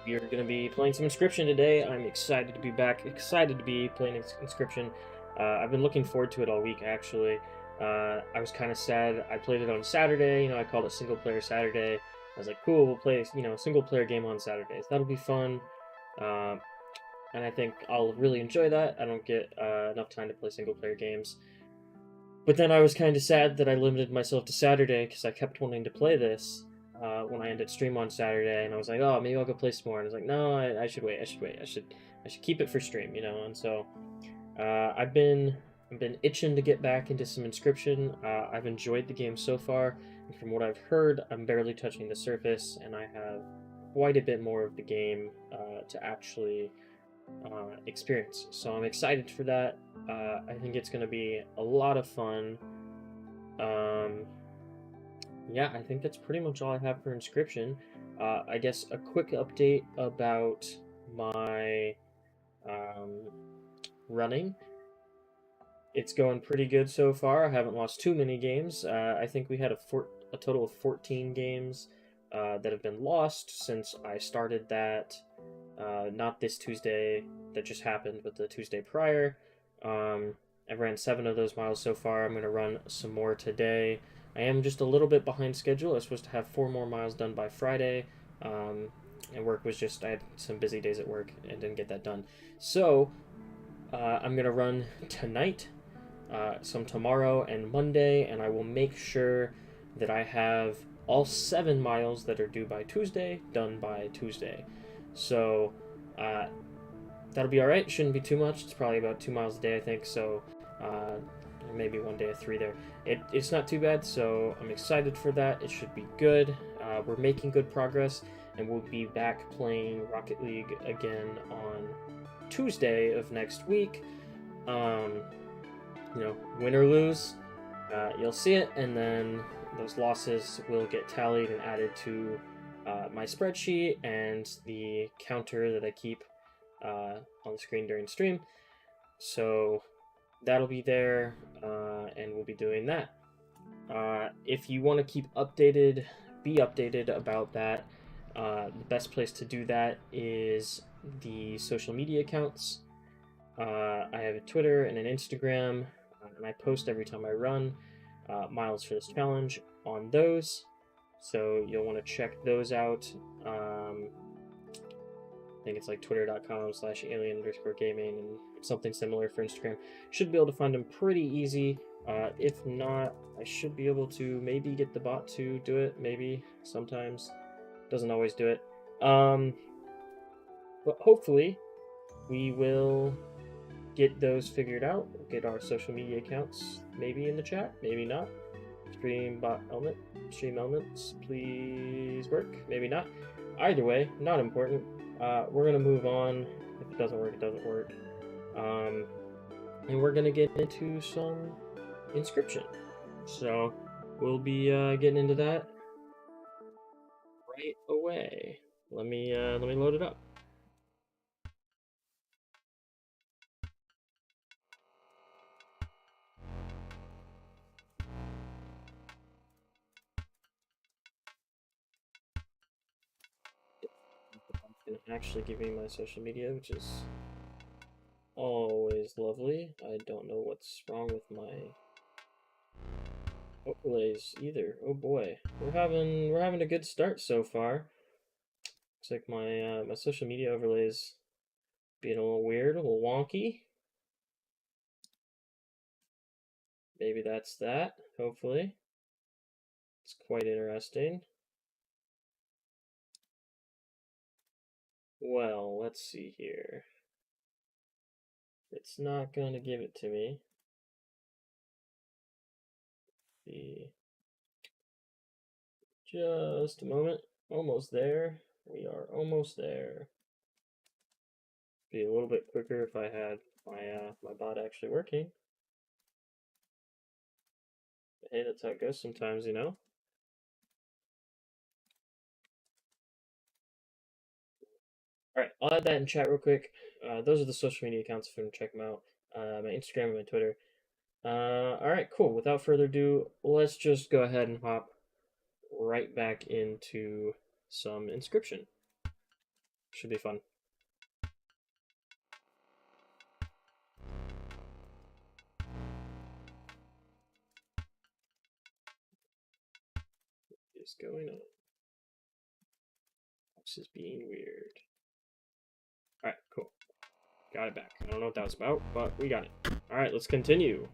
We are going to be playing some Inscryption today. I'm excited to be back, excited to be playing Inscryption. I've been looking forward to it all week, actually. I was kind of sad. I played it on Saturday. I called it Singleplayer Saturday. I was like, cool, we'll play, a single-player game on Saturdays. That'll be fun. And I think I'll really enjoy that. I don't get enough time to play single-player games. But then I was kind of sad that I limited myself to Saturday because I kept wanting to play this when I ended stream on Saturday, and I was like, oh, maybe I'll go play some more. And I was like, no, I should wait. I should keep it for stream, And so I've been itching to get back into some Inscryption. I've enjoyed the game so far, and from what I've heard, I'm barely touching the surface, and I have quite a bit more of the game to actually experience. So I'm excited for that. I think it's going to be a lot of fun. Yeah, I think that's pretty much all I have for Inscryption. I guess a quick update about my running. It's going pretty good so far. I haven't lost too many games. I think we had a total of 14 games that have been lost since I started that. Not this Tuesday that just happened, but the Tuesday prior. I've ran 7 of those miles so far. I'm going to run some more today. I am just a little bit behind schedule. I was supposed to have 4 more miles done by Friday, and work was just, I had some busy days at work and didn't get that done. So, I'm going to run tonight, some tomorrow and Monday, and I will make sure that I have all 7 miles that are due by Tuesday done by Tuesday. So, that'll be alright. Shouldn't be too much. It's probably about 2 miles a day, I think. So, maybe one day of 3 there. It's not too bad, so I'm excited for that. It should be good. We're making good progress, and we'll be back playing Rocket League again on Tuesday of next week. Win or lose, you'll see it, and then those losses will get tallied and added to my spreadsheet and the counter that I keep on the screen during stream. So that'll be there, and we'll be doing that. If you want to be updated about that, the best place to do that is the social media accounts. I have a Twitter and an Instagram, and I post every time I run miles for this challenge on those. So you'll want to check those out. I think it's like twitter.com/Ehlien_gaming and something similar for Instagram. Should be able to find them pretty easy. If not, I should be able to maybe get the bot to do it. Maybe sometimes. Doesn't always do it. But hopefully we will get those figured out. We'll get our social media accounts maybe in the chat, maybe not. Stream elements, please work. Maybe not. Either way, not important. We're gonna move on. If it doesn't work, it doesn't work. And we're gonna get into some Inscryption. So we'll be getting into that right away. Let me load it up. It's gonna actually give me my social media, which is always lovely. I don't know what's wrong with my overlays either. Oh boy, we're having a good start so far. Looks like my my social media overlays being a little weird, a little wonky. Maybe that's that. Hopefully, it's quite interesting. Well, let's see here. It's not going to give it to me. Just a moment. Almost there. We are almost there. Be a little bit quicker if I had my my bot actually working. But hey, that's how it goes sometimes, Alright, I'll add that in chat real quick. Those are the social media accounts if you want to check them out. My Instagram and my Twitter. Alright, cool. Without further ado, let's just go ahead and hop right back into some Inscryption. Should be fun. What is going on? This is being weird. Alright, cool. Got it back. I don't know what that was about, but we got it. Alright, let's continue.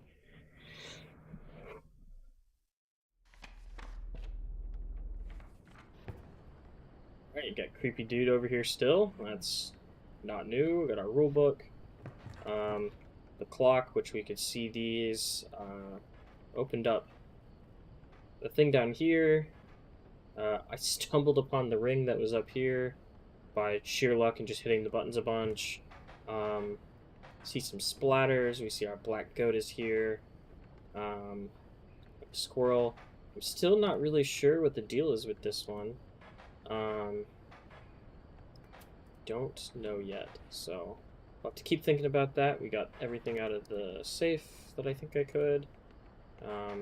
Alright, you got creepy dude over here still. That's not new. We got our rule book. The clock, which we could see these, opened up. The thing down here, I stumbled upon the ring that was up here by sheer luck and just hitting the buttons a bunch. See some splatters. We see our black goat is here. Squirrel. I'm still not really sure what the deal is with this one. Don't know yet, so I'll have to keep thinking about that. We got everything out of the safe that I think I could. I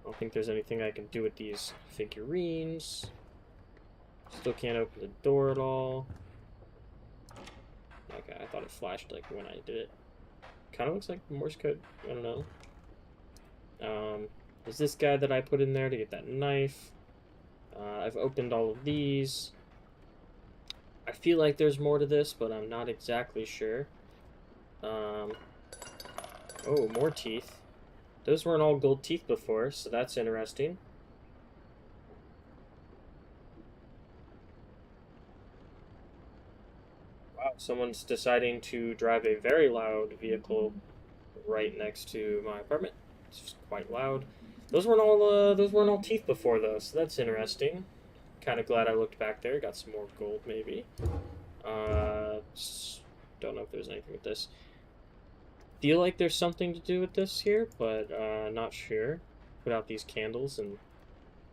don't think there's anything I can do with these figurines. Still can't open the door at all. Okay, I thought it flashed like when I did it. Kind of looks like Morse code. I don't know. There's this guy that I put in there to get that knife. I've opened all of these. I feel like there's more to this, but I'm not exactly sure. Oh, more teeth. Those weren't all gold teeth before, so that's interesting. Wow, someone's deciding to drive a very loud vehicle right next to my apartment. It's just quite loud. Those weren't all teeth before though, so that's interesting. Kind of glad I looked back there. Got some more gold maybe. Don't know if there's anything with this. Feel like there's something to do with this here, but not sure. Put out these candles and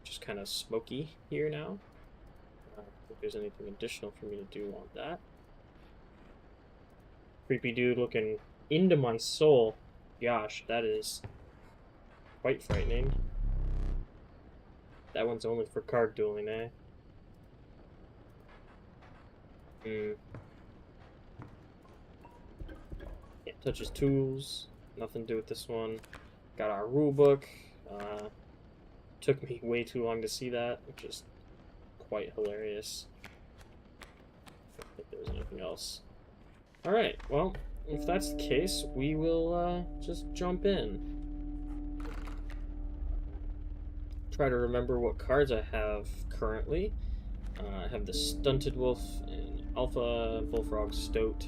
just kind of smoky here now. I don't think there's anything additional for me to do on that. Creepy dude looking into my soul. Gosh, that is quite frightening. That one's only for card dueling, eh? Can't touch his tools. Nothing to do with this one. Got our rule book. Took me way too long to see that, which is quite hilarious. I don't think there's anything else. Alright, well, if that's the case, we will just jump in. Try to remember what cards I have currently. I have the Stunted Wolf and Alpha Bullfrog Stoat.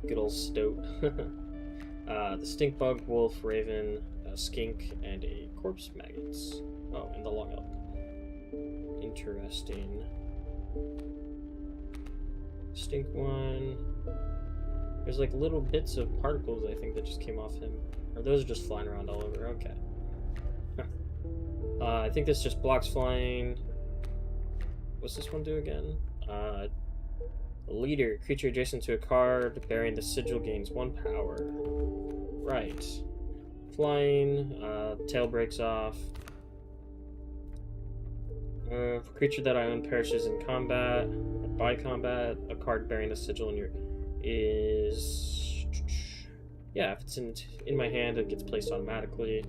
Good old Stoat. The Stink Bug, Wolf, Raven, a Skink, and a Corpse Maggots. Oh, and the Long Elk. Interesting. Stink one. There's like little bits of particles I think that just came off him. Or those are just flying around all over. Okay. I think this just blocks flying. What's this one do again? Leader. Creature adjacent to a card bearing the sigil gains 1 power. Right. Flying. Tail breaks off. Creature that I own perishes in combat. By combat, a card bearing a sigil in your is... Yeah, if it's in my hand, it gets placed automatically.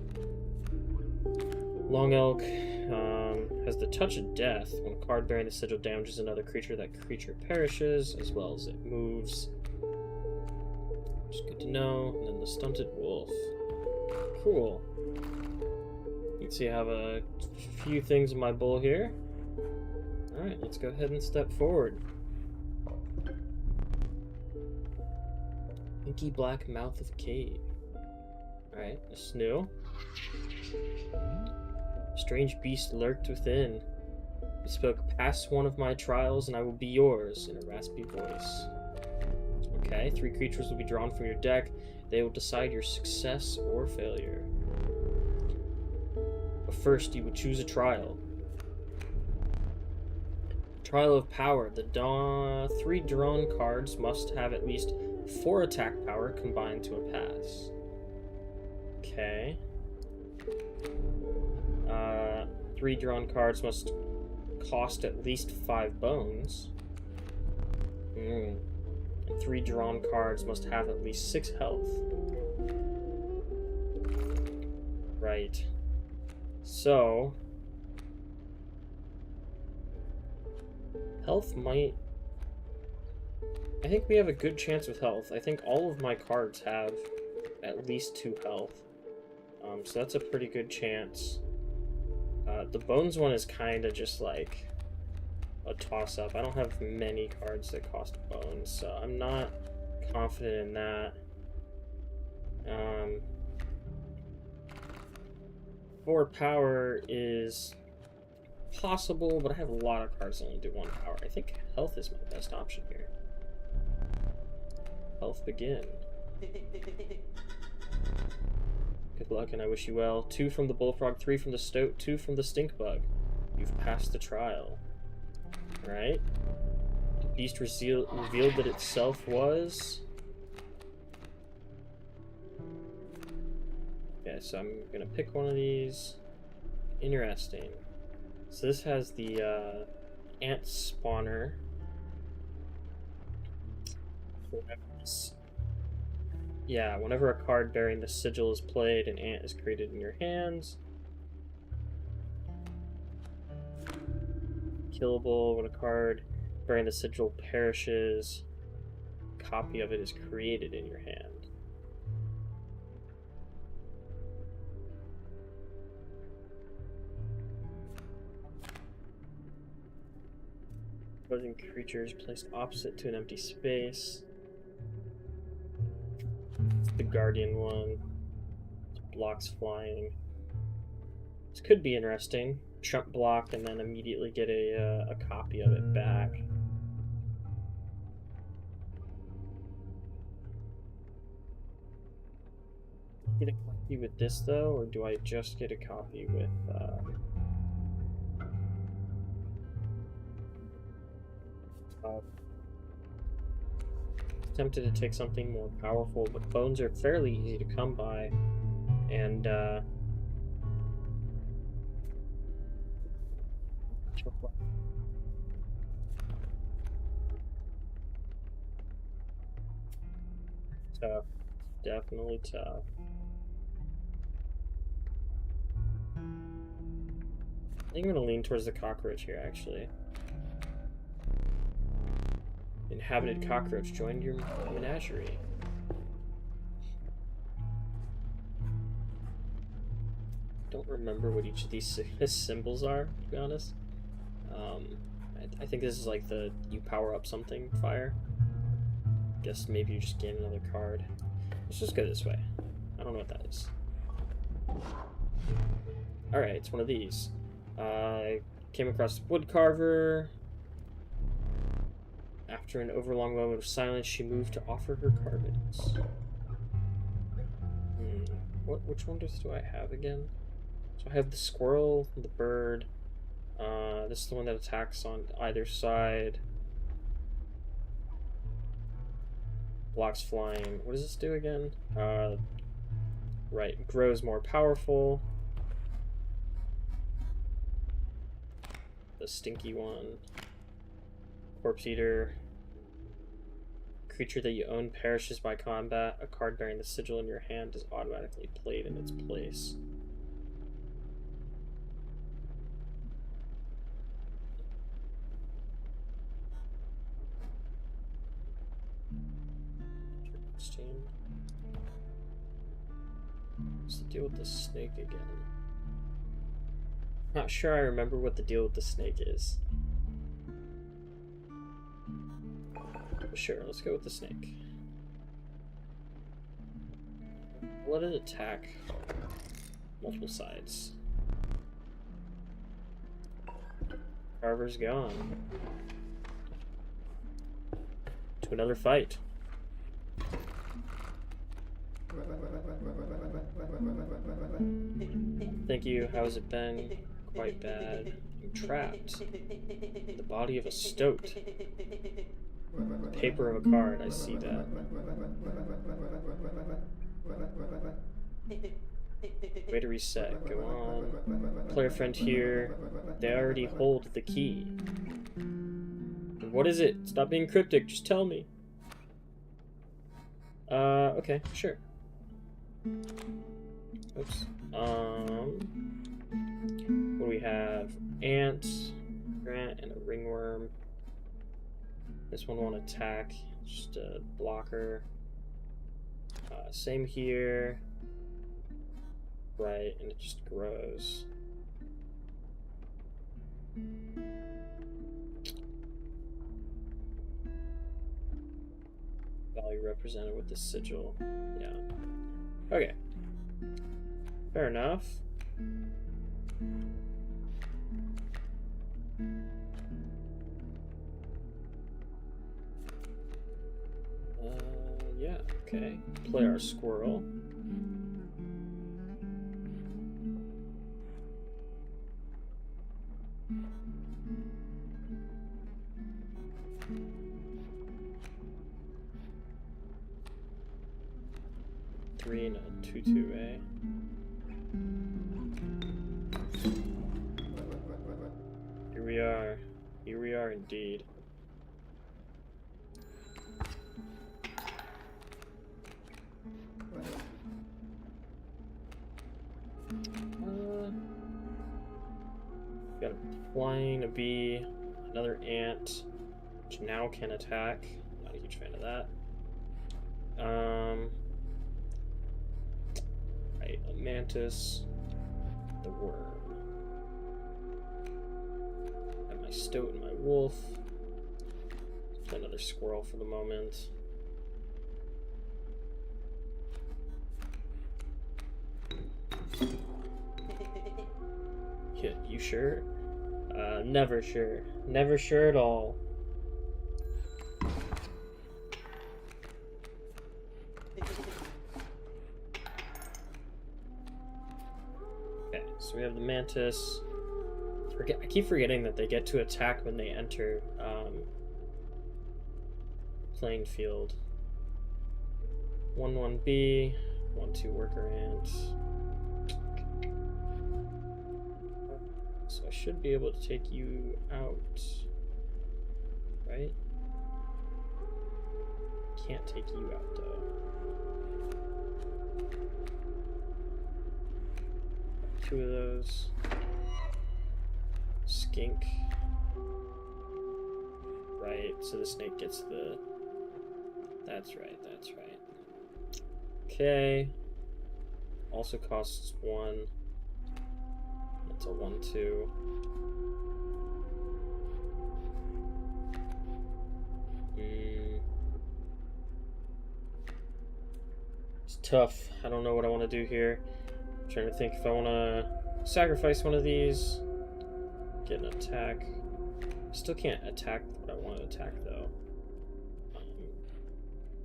Long Elk has the Touch of Death. When a card bearing the sigil damages another creature, that creature perishes, as well as it moves. Which is good to know. And then the Stunted Wolf. Cool. You can see I have a few things in my bowl here. Alright, let's go ahead and step forward. Inky Black Mouth of Cave. Alright, this is new. Strange beast lurked within. It spoke, "Pass one of my trials and I will be yours," in a raspy voice. Okay, 3 creatures will be drawn from your deck. They will decide your success or failure. But first, you would choose a trial. Trial of Power. The 3 drawn cards must have at least 4 attack power combined to a pass. Okay. 3 drawn cards must cost at least 5 bones. And 3 drawn cards must have at least 6 health. Right. So... health might... I think we have a good chance with health. I think all of my cards have at least 2 health. So that's a pretty good chance. The bones one is kind of just like a toss-up. I don't have many cards that cost bones, so I'm not confident in that. 4 power is possible, but I have a lot of cards that only do 1 power. I think health is my best option here. Health begin. Good luck, and I wish you well. 2 from the bullfrog, 3 from the stoat, 2 from the stink bug. You've passed the trial. Right? The beast revealed that itself was... Okay, so I'm gonna pick one of these. Interesting. So this has the ant spawner. Yeah, whenever a card bearing the sigil is played, an ant is created in your hands. Killable when a card bearing the sigil perishes, a copy of it is created in your hand. Opposing creatures placed opposite to an empty space. The guardian one blocks flying. This could be interesting. Trump block and then immediately get a copy of it back. Get a copy with this though, or do I just get a copy with? Tempted to take something more powerful, but bones are fairly easy to come by, and tough, definitely tough. I think I'm gonna lean towards the cockroach here, actually. Inhabited cockroach joined your menagerie. Don't remember what each of these symbols are, to be honest. I think this is like the you power up something fire. Guess maybe you just gain another card. Let's just go this way. I don't know what that is. Alright, it's one of these. I came across Woodcarver. After an overlong moment of silence, she moved to offer her carvings. Which one do I have again? So I have the squirrel, the bird. This is the one that attacks on either side. Blocks flying. What does this do again? Right, grows more powerful. The stinky one. Corpse Eater. Creature that you own perishes by combat. A card bearing the sigil in your hand is automatically played in its place. What's the deal with the snake again? Not sure I remember what the deal with the snake is. Sure, let's go with the snake. Let it attack multiple sides. Carver's gone. To another fight. Thank you. How's it been? Quite bad. I'm trapped. The body of a stoat. Paper of a card, I see that. Way to reset, go on. Player friend here. They already hold the key. And what is it? Stop being cryptic, just tell me. Okay, sure. Oops. What do we have? Ant, Grant, and a ringworm. This one won't attack, just a blocker. Same here. Right, and it just grows. Value represented with the sigil. Yeah. Okay. Fair enough. Yeah, okay. Play our squirrel. Three and a 2/2, Here we are. Here we are indeed. Got a plane, a bee, another ant, which now can attack. Not a huge fan of that. Right, a mantis, the worm. Got my stoat and my wolf. Play another squirrel for the moment. Yeah, you sure? Never sure. Never sure at all. Okay, so we have the mantis. I keep forgetting that they get to attack when they enter playing field. 1/1B, 1/2 worker ant. So I should be able to take you out, right? Can't take you out though. Two of those. Skink. Right, so the snake gets the... That's right, that's right. Okay. Also costs 1. It's a 1/2. It's tough. I don't know what I want to do here. I'm trying to think if I want to sacrifice one of these. Get an attack. Still can't attack what I want to attack though.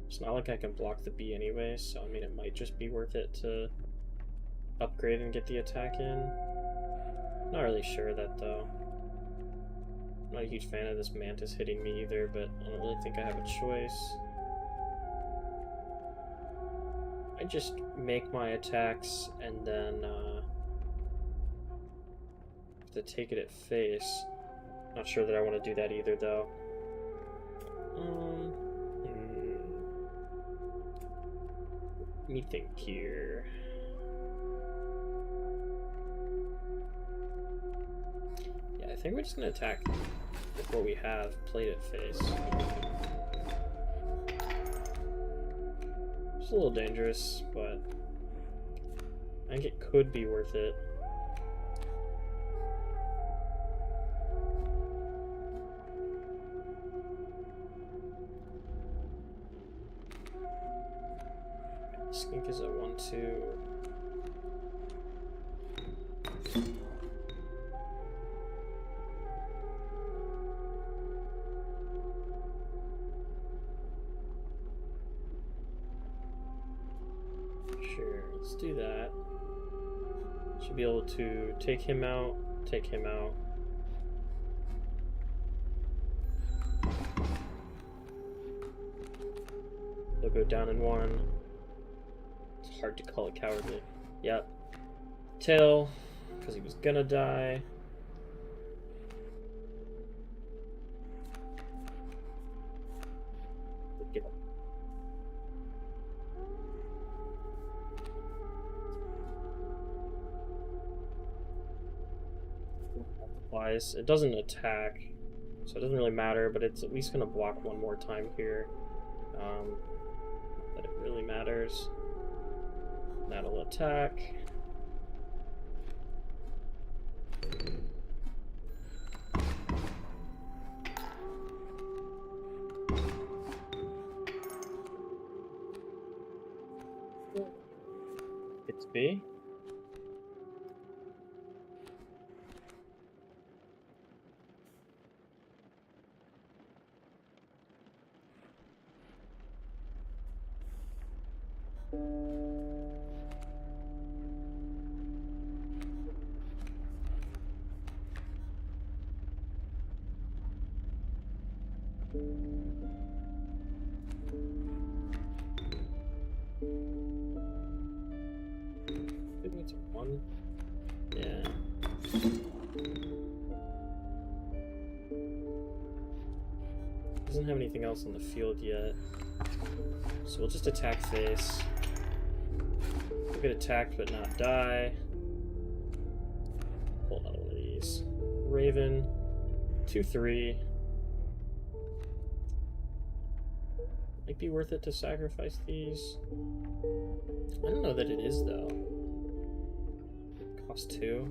It's not like I can block the bee anyway, so I mean it might just be worth it to upgrade and get the attack in. Not really sure of that though. I'm not a huge fan of this mantis hitting me either, but I don't really think I have a choice. I just make my attacks and then have to take it at face. Not sure that I want to do that either though. Let me think here. I think we're just gonna attack with what we have, played at face. It's a little dangerous, but I think it could be worth it. Skink is a 1/2. Let's do that. Should be able to take him out, take him out. They'll go down in 1. It's hard to call it cowardly. Yep. Tail, because he was gonna die. supplies. It doesn't attack, so it doesn't really matter, but it's at least going to block one more time here. That it really matters. That'll attack. It's B. Maybe it's a 1. Yeah. Doesn't have anything else on the field yet. So we'll just attack face. We'll get attacked but not die. Pull another one of these. Raven. 2/3. Might be worth it to sacrifice these. I don't know that it is though. Cost 2.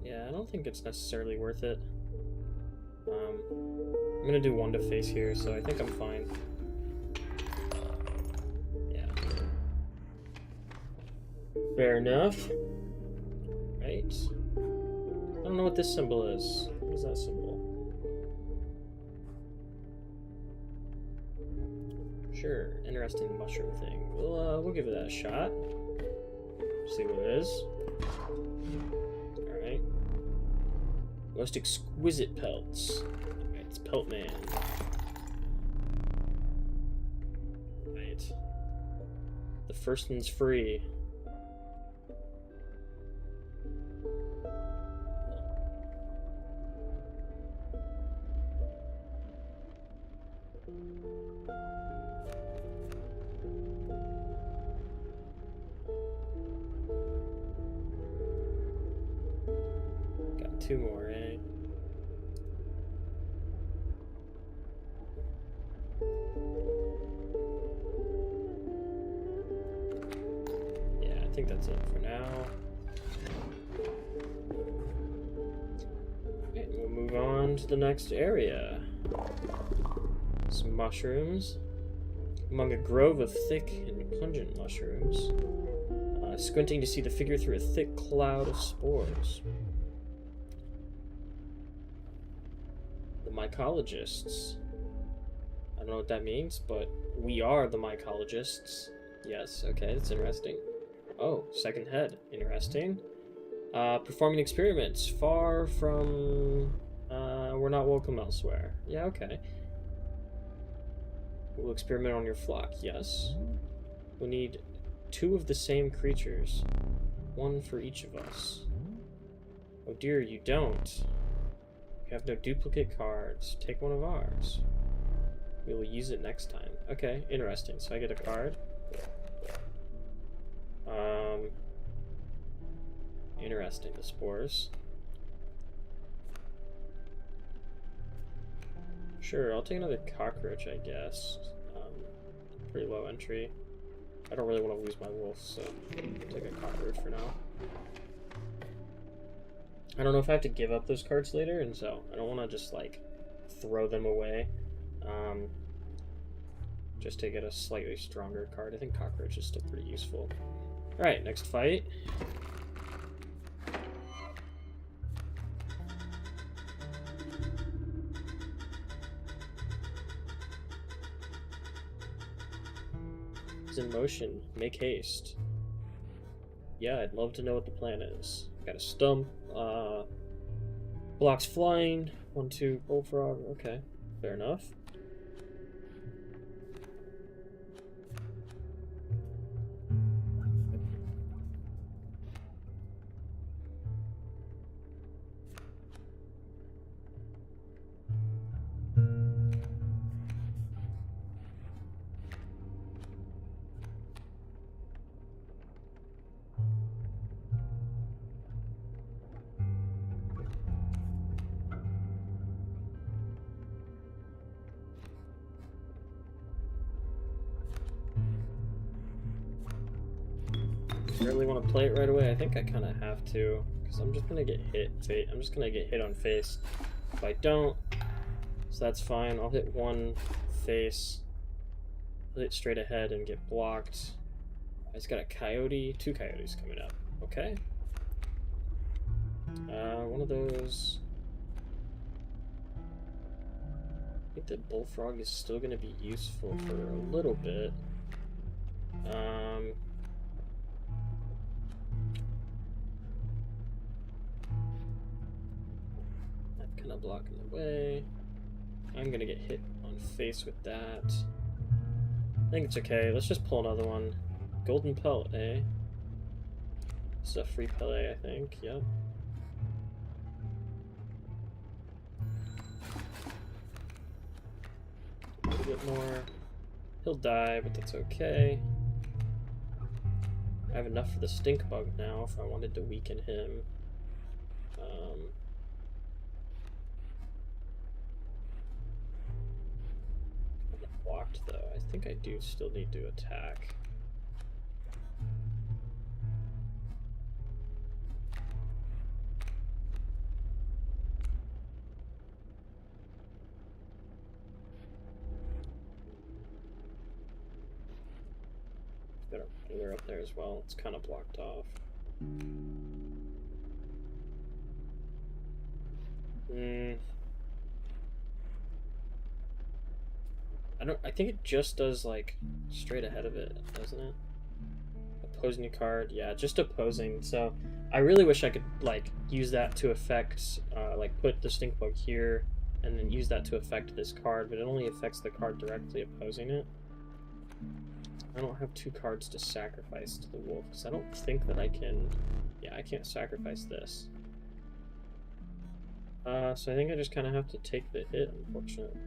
Yeah, I don't think it's necessarily worth it. I'm gonna do 1 to face here, so I think I'm fine. Yeah. Fair enough. Right. I don't know what this symbol is. What is that symbol? Sure, interesting mushroom thing. We'll give it a shot. See what it is. Alright. Most exquisite pelts. Alright, it's Pelt Man. Right. The first one's free. Got 2 more, eh? Yeah, I think that's it for now. Okay, we'll move on to the next area. Some mushrooms. Among a grove of thick and pungent mushrooms. Squinting to see the figure through a thick cloud of spores. The mycologists. I don't know what that means, but we are the mycologists. Yes, okay, that's interesting. Oh, second head. Interesting. Performing experiments far from... we're not welcome elsewhere. Yeah, okay. We'll experiment on your flock, yes. We need 2 of the same creatures. 1 for each of us. Oh dear, you don't. You have no duplicate cards. Take 1 of ours. We will use it next time. Okay, interesting. So I get a card. Interesting, the spores. Sure, I'll take another cockroach, I guess. Pretty low entry. I don't really want to lose my wolf, so I'll take a cockroach for now. I don't know if I have to give up those cards later, and so I don't want to just, like, throw them away. Just to get a slightly stronger card. I think cockroach is still pretty useful. Alright, next fight. In motion. Make haste. Yeah, I'd love to know what the plan is. Got a stump. Blocks flying. 1/2 bullfrog. Okay, fair enough. really want to play it right away? I think I kind of have to, because I'm just gonna get hit. I'm just gonna get hit on face. If I don't, so that's fine. I'll hit one face, I'll hit straight ahead and get blocked. I just got a coyote, 2 coyotes coming up. Okay. One of those. I think the bullfrog is still gonna be useful for a little bit. That's kind of blocking the way. I'm gonna get hit on face with that. I think it's okay. Let's just pull another one. Golden pelt, eh? This is a free pellet, I think. Yep. A little bit more. He'll die, but that's okay. I have enough for the stink bug now if I wanted to weaken him. Blocked though. I think I do still need to attack. Got a ruler up there as well. It's kind of blocked off. I think it just does like straight ahead of it, doesn't it? Opposing a card, yeah, just opposing. So I really wish I could like use that to affect, like put the stink bug here, and then use that to affect this card, but it only affects the card directly opposing it. I don't have 2 cards to sacrifice to the wolf, because I don't think that I can. Yeah, I can't sacrifice this. So I think I just kind of have to take the hit, unfortunately.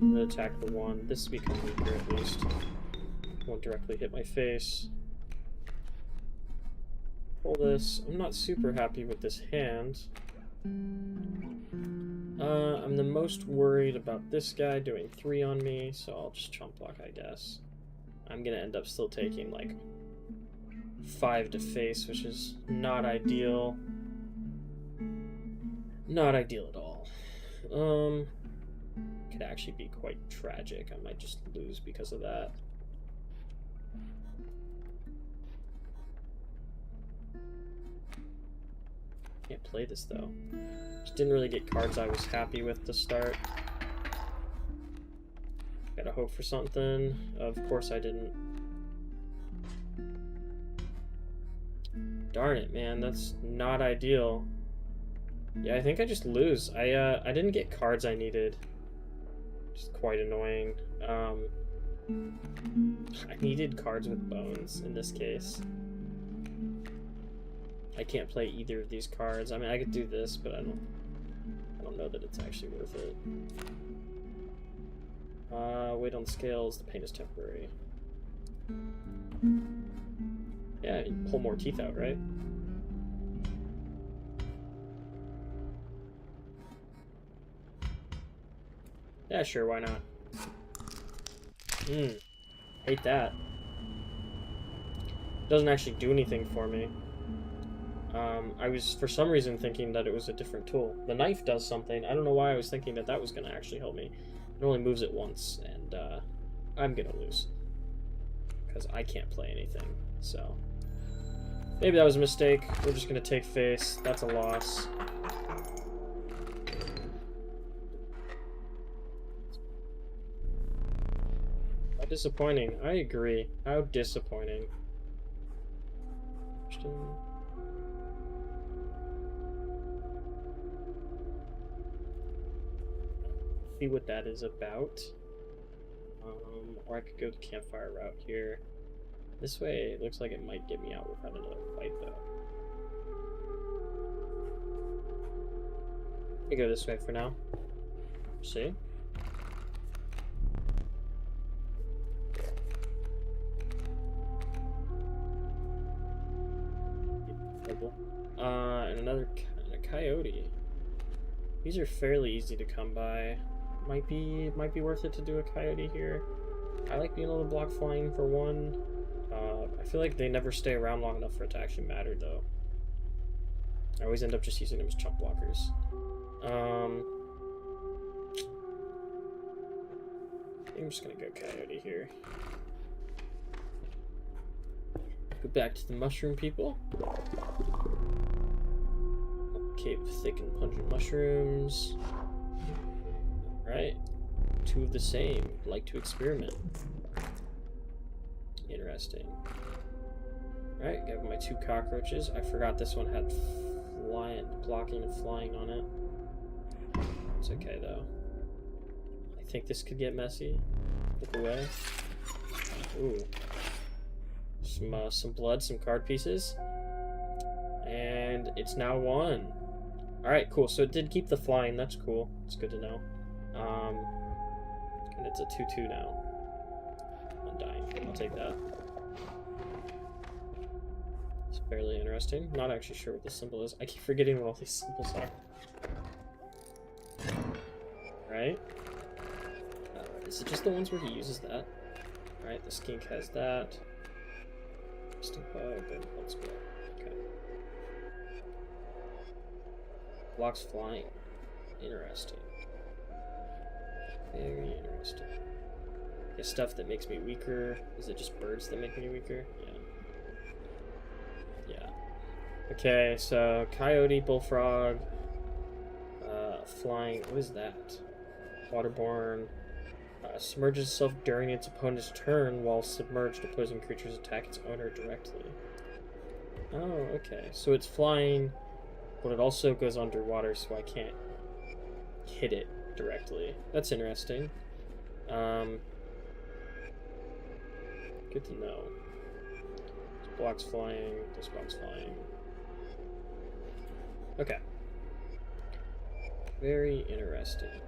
I'm gonna attack the 1. This will become weaker at least. Won't directly hit my face. Pull this. I'm not super happy with this hand. I'm the most worried about this guy doing 3 on me, so I'll just chump block, I guess. I'm gonna end up still taking like 5 to face, which is not ideal. Not ideal at all. Could actually be quite tragic. I might just lose because of that. Can't play this though. Just didn't really get cards I was happy with to start. Gotta hope for something. Of course I didn't. Darn it, man, that's not ideal. Yeah, I think I just lose. I didn't get cards I needed. Just quite annoying. I needed cards with bones in this case. I can't play either of these cards. I mean, I could do this, but I don't know that it's actually worth it. Wait on scales. The pain is temporary. Yeah, you pull more teeth out, right? Yeah, sure, why not? Hate that. Doesn't actually do anything for me. I was, for some reason, thinking that it was a different tool. The knife does something. I don't know why I was thinking that that was going to actually help me. It only moves it once, and I'm going to lose. Because I can't play anything, so... Maybe that was a mistake. We're just going to take face. That's a loss. How disappointing. I agree. How disappointing. See what that is about. Or I could go the campfire route here. This way, it looks like it might get me out without another fight, though. Let me go this way for now. See? people. And another coyote. These are fairly easy to come by. Might be worth it to do a coyote here. I like being able to block flying for one. I feel like they never stay around long enough for it to actually matter, though. I always end up just using them as chump blockers. I'm just gonna go coyote here. Go back to the mushroom people. Cave of thick and pungent mushrooms. Alright. Two of the same. Like to experiment. Interesting. Alright, got my 2 cockroaches. I forgot this one had blocking and flying on it. It's okay though. I think this could get messy. Look away. Ooh. Some blood, some card pieces. And it's now 1. Alright, cool. So it did keep the flying. That's cool. It's good to know. And it's a 2/2 now. Undying. I'll take that. It's fairly interesting. Not actually sure what this symbol is. I keep forgetting what all these symbols are. Right? Is it just the ones where he uses that? Alright, the skink has that. Stink bug, and let's go. Okay. Blocks flying. Interesting. Very interesting. Yeah, stuff that makes me weaker. Is it just birds that make me weaker? Yeah. Yeah. Okay, so coyote, bullfrog, flying. What is that? Waterborne. Submerges itself during its opponent's turn while submerged. Opposing creatures attack its owner directly. Oh, okay. So it's flying, but it also goes underwater, so I can't hit it directly. That's interesting. Good to know. This block's flying. This block's flying. Okay. Very interesting.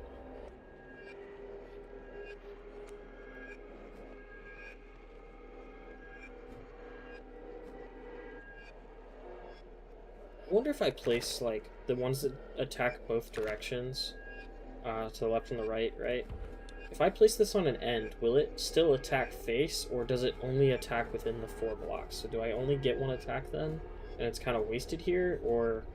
I wonder if I place, like, the ones that attack both directions, to the left and the right, right? If I place this on an end, will it still attack face, or does it only attack within the 4 blocks? So do I only get 1 attack then? And it's kind of wasted here, or...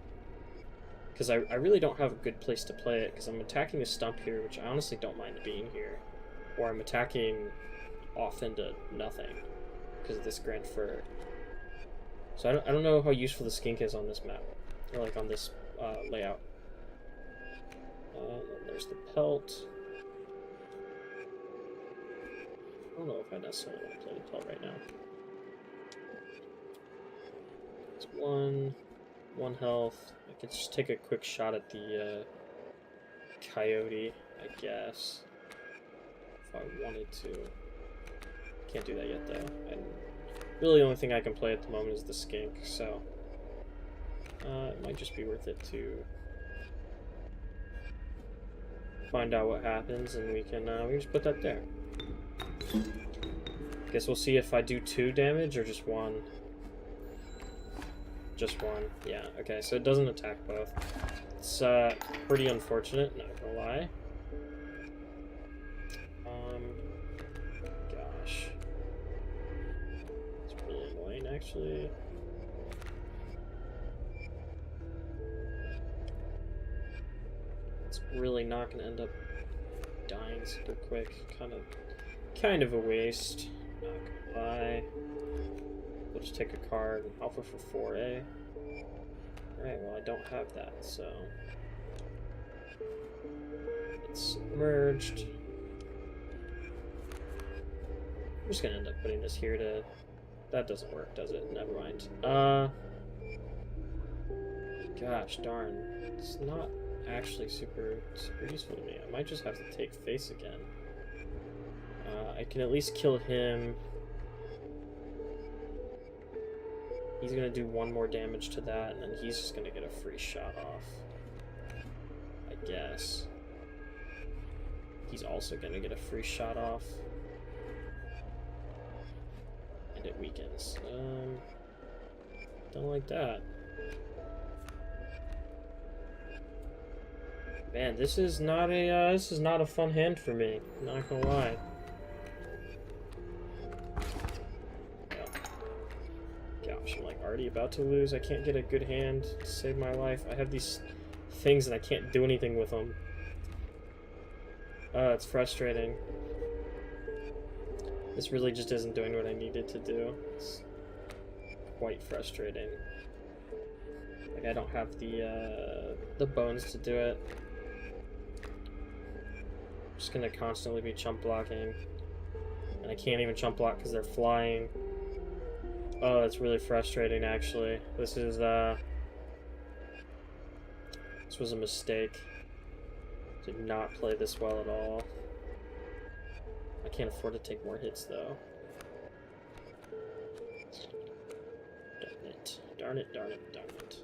Because I really don't have a good place to play it, because I'm attacking a stump here, which I honestly don't mind being here. Or I'm attacking off into nothing, because of this Grand Fur. So I don't know how useful the skink is on this map, or like on this layout. And then there's the pelt. I don't know if I necessarily want to play the pelt right now. It's 1 health. I could just take a quick shot at the coyote, I guess, if I wanted to. Can't do that yet though. And really, the only thing I can play at the moment is the skink, so it might just be worth it to find out what happens, and we can just put that there. Guess we'll see if I do 2 damage or just 1. Just 1. Yeah. Okay. So it doesn't attack both. It's pretty unfortunate. Not gonna lie. Gosh. Really annoying, actually. It's really not going to end up dying super quick. Kind of a waste. Not gonna lie. We'll just take a card. Alpha for 4A. Alright, well I don't have that, so... It's submerged. I'm just gonna end up putting this here to... That doesn't work, does it? Never mind. Gosh darn. It's not actually super useful to me. I might just have to take face again. I can at least kill him. He's gonna do 1 more damage to that, and then he's just gonna get a free shot off. I guess. He's also gonna get a free shot off. And it weakens. Don't like that. Man, this is not a fun hand for me. Not gonna lie. Gosh, I'm like already about to lose. I can't get a good hand to save my life. I have these things and I can't do anything with them. It's frustrating. This really just isn't doing what I needed to do. It's quite frustrating. Like I don't have the bones to do it. I'm just gonna constantly be chump blocking, and I can't even chump block because they're flying. Oh, that's really frustrating. Actually, this was a mistake. Did not play this well at all. I can't afford to take more hits though. Darn it! Darn it! Darn it! Darn it!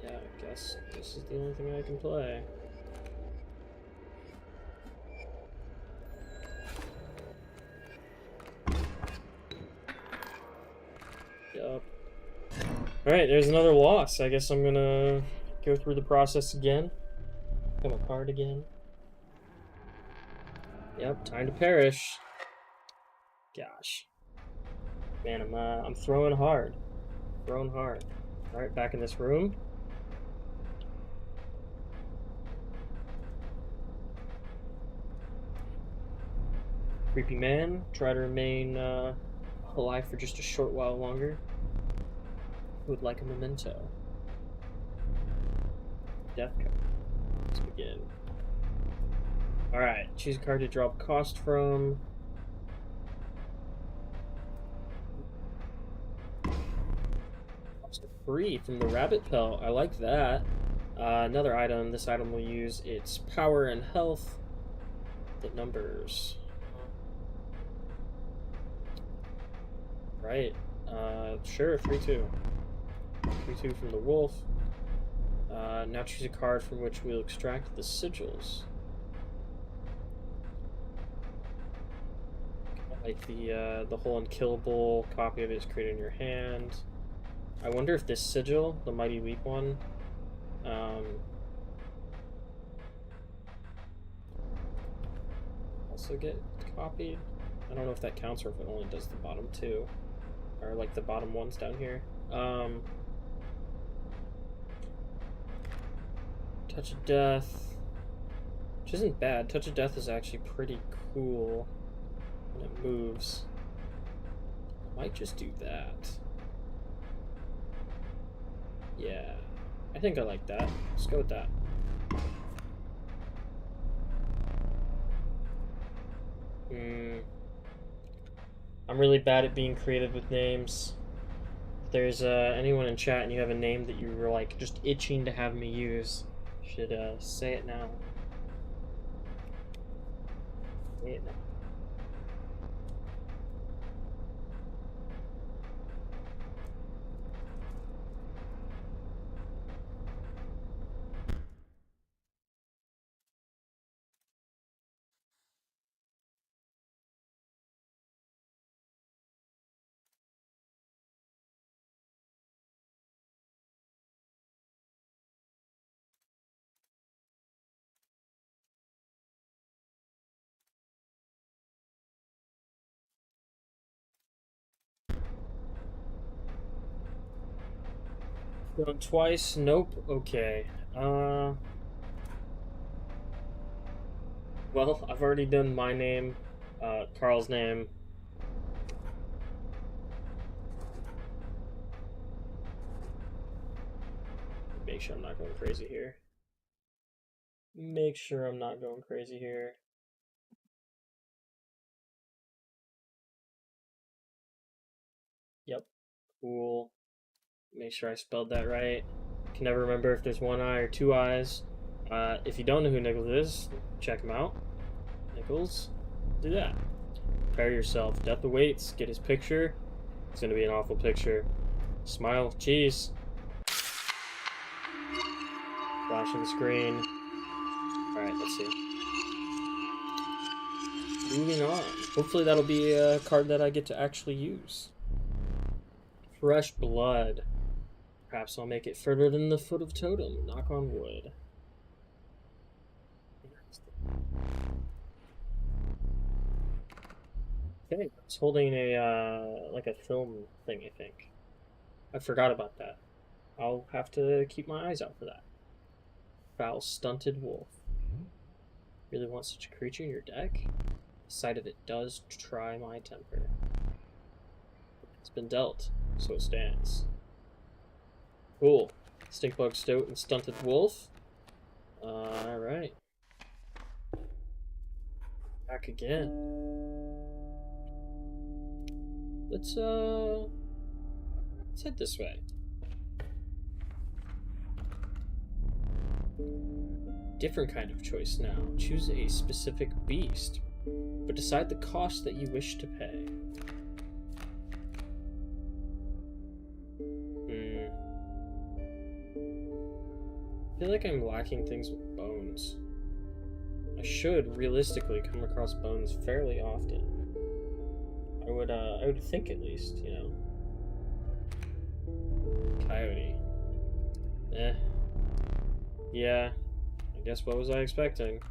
Yeah, I guess this is the only thing I can play. Yup. Alright, there's another loss. I guess I'm gonna go through the process again. Become a card again. Yep, time to perish. Gosh. Man, I'm throwing hard. Throwing hard. Alright, back in this room. Creepy man. Try to remain alive for just a short while longer. Who would like a memento? Death card. Let's begin. Alright, choose a card to drop cost from. Cost of 3 from the rabbit pelt. I like that. Another item. This item will use its power and health. The numbers. Right. Sure, 3-2. 3-2 from the wolf. Now choose a card from which we'll extract the sigils. Like the whole unkillable copy of it is created in your hand. I wonder if this sigil, the mighty weak one, also get copied. I don't know if that counts or if it only does the bottom two, or like the bottom ones down here. Touch of Death, which isn't bad. Touch of Death is actually pretty cool when it moves. I might just do that. Yeah, I think I like that. Let's go with that. I'm really bad at being creative with names. If there's anyone in chat and you have a name that you were like just itching to have me use, you should say it now. Say it now. Going twice? Nope. Okay. Well, I've already done my name, Carl's name. Make sure I'm not going crazy here. Make sure I'm not going crazy here. Yep. Cool. Make sure I spelled that right. Can never remember if there's one eye or two eyes. If you don't know who Nichols is, check him out. Nichols, do that. Prepare yourself. Death awaits. Get his picture. It's gonna be an awful picture. Smile. Cheese. Flashing the screen. Alright, let's see. Moving on. Hopefully that'll be a card that I get to actually use. Fresh blood. Perhaps I'll make it further than the foot of totem. Knock on wood. Okay, it's holding a like a film thing, I think. I forgot about that. I'll have to keep my eyes out for that. Foul stunted wolf. Really want such a creature in your deck? The sight of it does try my temper. It's been dealt, so it stands. Cool. Stinkbug Stoat and Stunted Wolf. Alright. Back again. Let's head this way. Different kind of choice now. Choose a specific beast, but decide the cost that you wish to pay. I feel like I'm lacking things with bones. I should realistically come across bones fairly often. I would think at least, you know. Coyote. Yeah. I guess what was I expecting?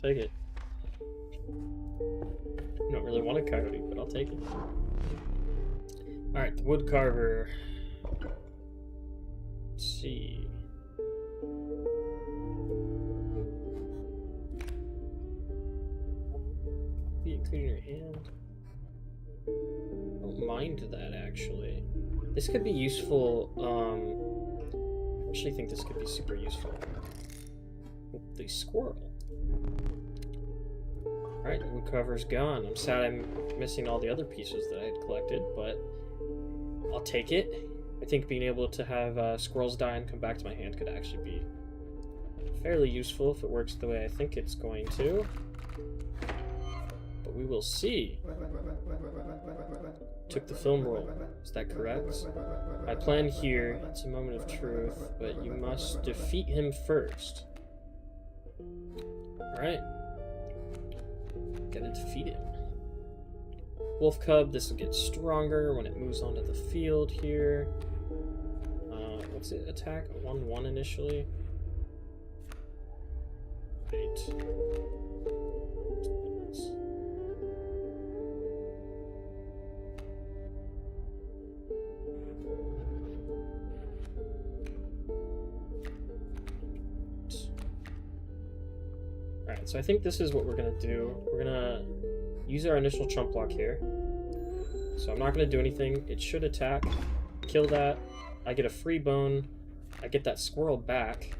Take it. I don't really want a coyote, but I'll take it. Alright, the wood carver. Let's see. Be including your hand. I don't mind that actually. This could be useful. I actually think this could be super useful. With the squirrel. Alright, the wood cover's gone. I'm sad I'm missing all the other pieces that I had collected, but I'll take it. I think being able to have squirrels die and come back to my hand could actually be fairly useful if it works the way I think it's going to. But we will see. Took the film roll. Is that correct? My plan here, it's a moment of truth, but you must defeat him first. Alright. Gotta defeat him. Wolf Cub, this will get stronger when it moves onto the field here. What's it attack? 1-1 initially. Right. Alright, so I think this is what we're gonna do. We're gonna use our initial chump block here. So I'm not gonna do anything. It should attack. Kill that. I get a free bone. I get that squirrel back.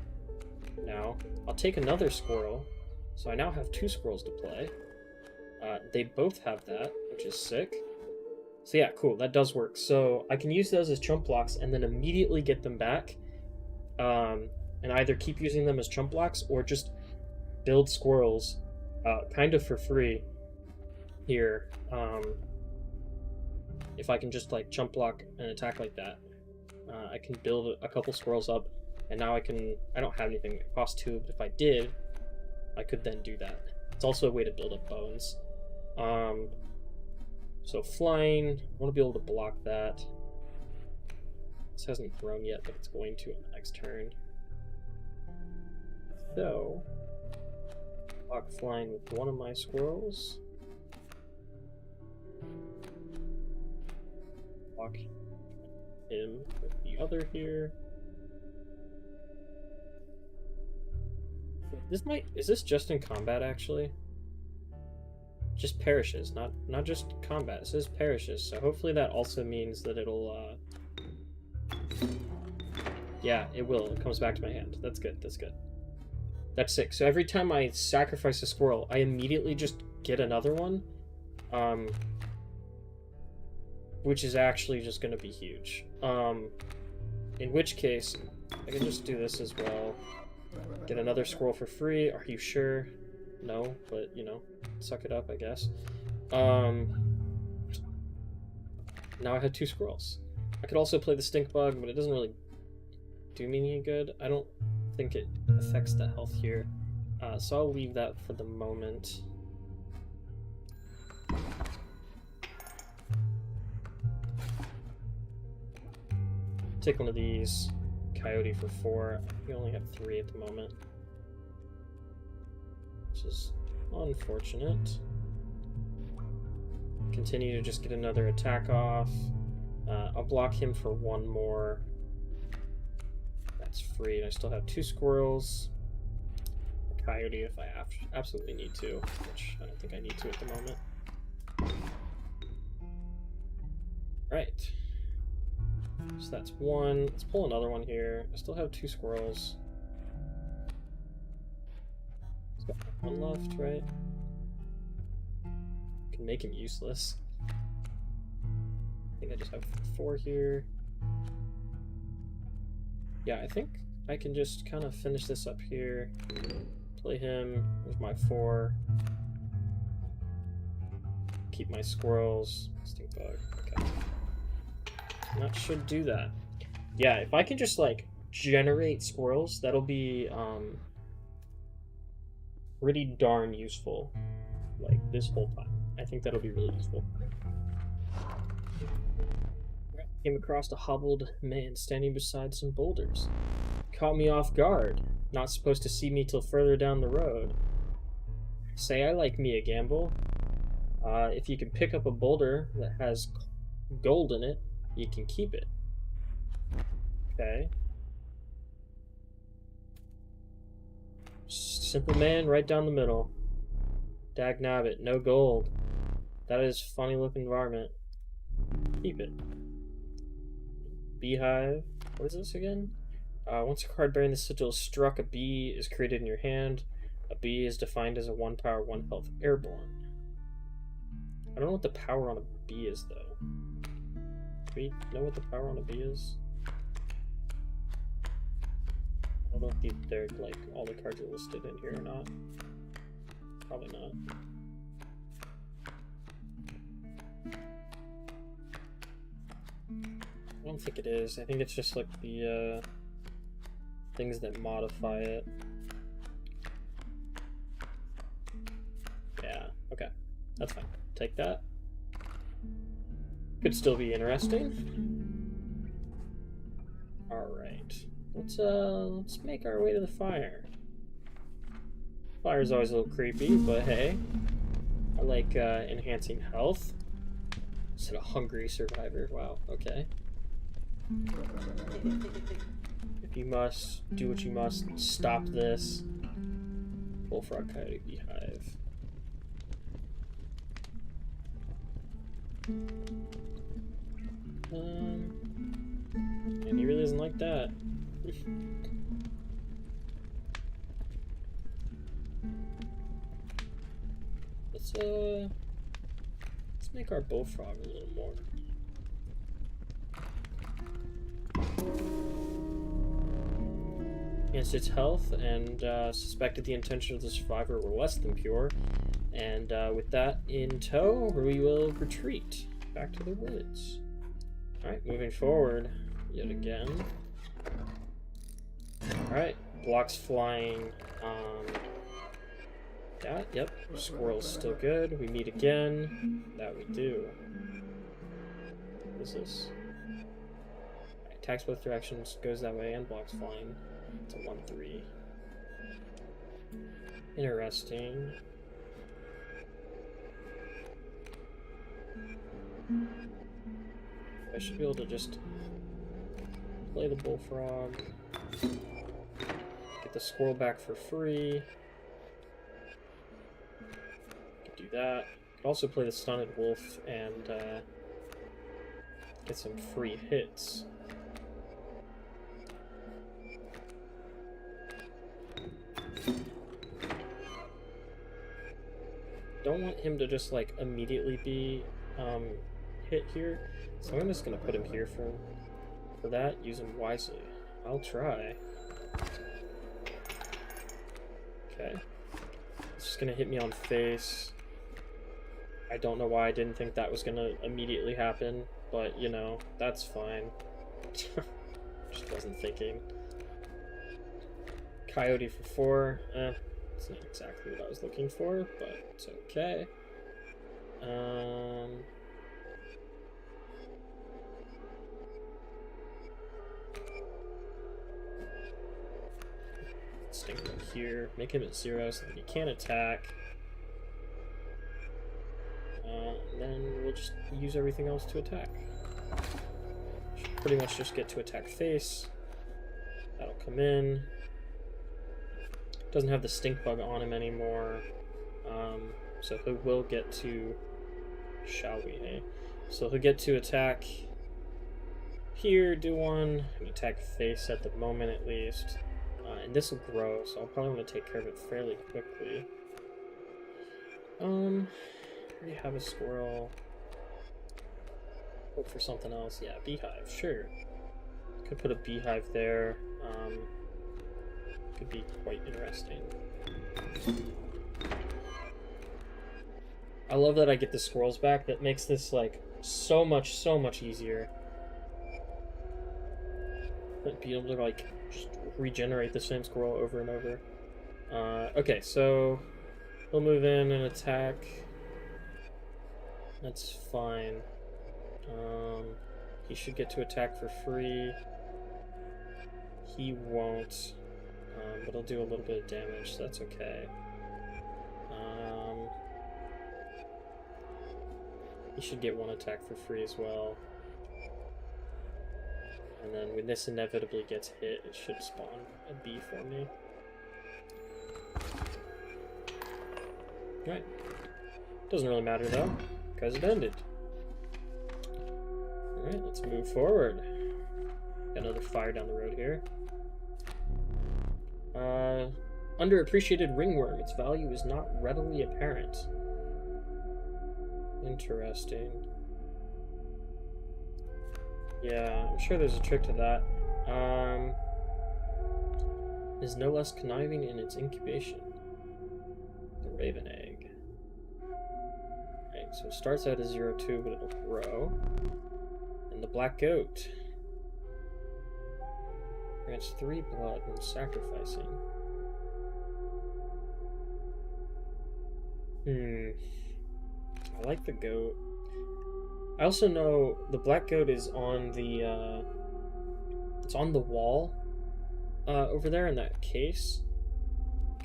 Now, I'll take another squirrel. So I now have 2 squirrels to play. They both have that, which is sick. So yeah, cool, that does work. So I can use those as chump blocks and then immediately get them back. And either keep using them as chump blocks or just build squirrels kind of for free here. If I can just like chump block and attack like that. I can build a couple squirrels up, and now I don't have anything that costs 2, but if I did, I could then do that. It's also a way to build up bones. So flying, I want to be able to block that. This hasn't grown yet, but it's going to on the next turn. So, block flying with one of my squirrels. Block him with the other here. Is this just in combat actually? Just perishes, not just combat. It says perishes, so hopefully that also means that it'll yeah, it will. It comes back to my hand. That's good, that's good. That's sick. So every time I sacrifice a squirrel, I immediately just get another one. Which is actually just going to be huge. In which case, I can just do this as well. Get another squirrel for free. Are you sure? No, but, you know, suck it up, I guess. Now I had 2 squirrels. I could also play the stink bug, but it doesn't really do me any good. I don't think it affects the health here. So I'll leave that for the moment. Take one of these. Coyote for 4. We only have 3 at the moment. Which is unfortunate. Continue to just get another attack off. I'll block him for 1 more. That's free. And I still have 2 squirrels. A coyote if I absolutely need to, which I don't think I need to at the moment. Right. So that's 1. Let's pull another one here. I still have 2 squirrels. He's got 1 left, right? Can make him useless. I think I just have 4 here. Yeah, I think I can just kind of finish this up here. Play him with my 4. Keep my squirrels. Stink bug. Okay. And that should do that. Yeah, if I can just like generate squirrels, that'll be pretty darn useful. Like this whole time. I think that'll be really useful. Came across a hobbled man standing beside some boulders. Caught me off guard. Not supposed to see me till further down the road. Say I like me a gamble. If you can pick up a boulder that has gold in it, you can keep it. Okay. Simple man right down the middle. Dag nabbit, no gold. That is funny looking environment. Keep it. Beehive. What is this again? Once a card bearing the sigil is struck, a bee is created in your hand. A bee is defined as a 1 power, 1 health airborne. I don't know what the power on a bee is, though. Do we know what the power on a bee is? I don't know if they're, like, all the cards are listed in here or not. Probably not. I don't think it is. I think it's just, like, the, things that modify it. Yeah, okay. That's fine. Take that. Could still be interesting. Alright. Let's make our way to the fire. Fire's always a little creepy, but hey. I like enhancing health. Instead of hungry survivor. Wow, okay. If you must, do what you must. Stop this. Bullfrog, coyote, beehive. And he really doesn't like that. Let's make our bullfrog a little more. Against its health, and suspected the intention of the survivor were less than pure. And with that in tow, we will retreat back to the woods. Alright, moving forward yet again. Alright, blocks flying. That, yep, squirrel's still good. We meet again. That we do. What is this? Right, attacks both directions, goes that way, and blocks flying. It's a 1-3. Interesting. I should be able to just play the bullfrog, get the squirrel back for free. Could do that. Could also play the stunned wolf and get some free hits. Don't want him to just like immediately be hit here, so I'm just gonna put him here for that. Use him wisely. I'll try. Okay, it's just gonna hit me on face. I don't know why I didn't think that was gonna immediately happen, but you know, that's fine. Just wasn't thinking. Coyote for 4. It's not exactly what I was looking for, but it's okay. stink bug here. Make him at 0 so that he can't attack. And then we'll just use everything else to attack. Should pretty much just get to attack face. That'll come in. Doesn't have the stink bug on him anymore. So he will get to... Shall we, hey? So he'll get to attack here, do one, and attack face at the moment at least. And this will grow, so I'll probably want to take care of it fairly quickly. Already have a squirrel. Hope for something else. Yeah, beehive, sure. Could put a beehive there. Could be quite interesting. I love that I get the squirrels back. That makes this like so much easier. Be able to like just regenerate the same squirrel over and over. Okay, so he'll move in and attack. That's fine. He should get to attack for free. He won't, but he'll do a little bit of damage, so that's okay. He should get one attack for free as well. And then when this inevitably gets hit, it should spawn a bee for me. Right. Doesn't really matter though, because it ended. Alright, let's move forward. Got another fire down the road here. Underappreciated ringworm. Its value is not readily apparent. Interesting. Yeah, I'm sure there's a trick to that. Is no less conniving in its incubation. The raven egg. Right, so it starts out as 0-2, but it'll grow. And the black goat. Grants 3 blood when sacrificing. I like the goat. I also know the black goat is on the it's on the wall over there in that case.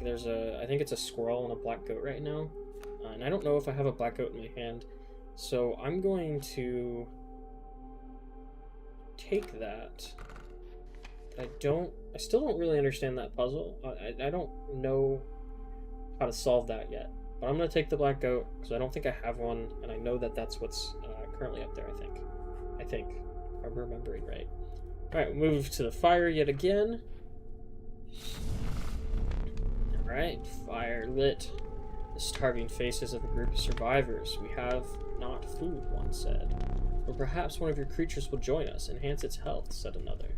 There's I think it's a squirrel and a black goat right now, and I don't know if I have a black goat in my hand, so I'm going to take that. I still don't really understand that puzzle. I don't know how to solve that yet. But I'm going to take the black goat, because I don't think I have one, and I know that that's what's currently up there, I think. If I'm remembering right. Alright, we'll move to the fire yet again. Alright, fire lit. The starving faces of a group of survivors. We have not food, one said. Or perhaps one of your creatures will join us, enhance its health, said another.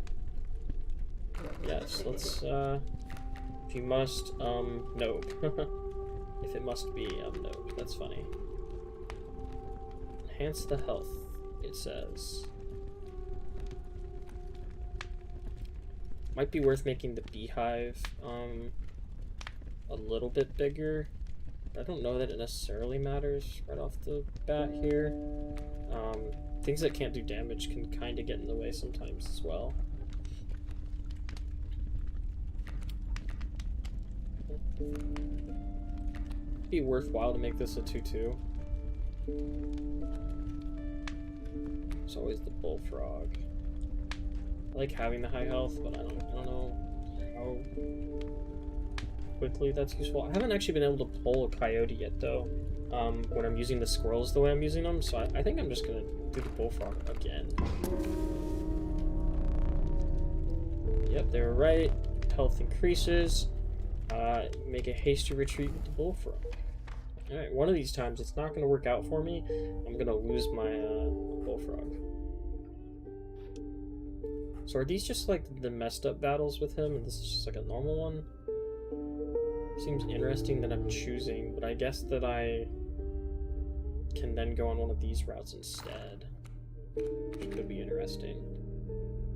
Yes, let's, if you must, no. If it must be, no, that's funny. Enhance the health, it says. Might be worth making the beehive, a little bit bigger. I don't know that it necessarily matters right off the bat here. Things that can't do damage can kind of get in the way sometimes as well. Be worthwhile to make this a 2-2. It's always the bullfrog. I like having the high health, but I don't know how quickly that's useful. I haven't actually been able to pull a coyote yet though, when I'm using the squirrels the way I'm using them, so I think I'm just gonna do the bullfrog again. Yep, they were right. Health increases. Make a hasty retreat with the bullfrog. Alright, one of these times it's not going to work out for me. I'm going to lose my bullfrog. So are these just like the messed up battles with him, and this is just like a normal one? Seems interesting that I'm choosing, but I guess that I can then go on one of these routes instead. Which could be interesting.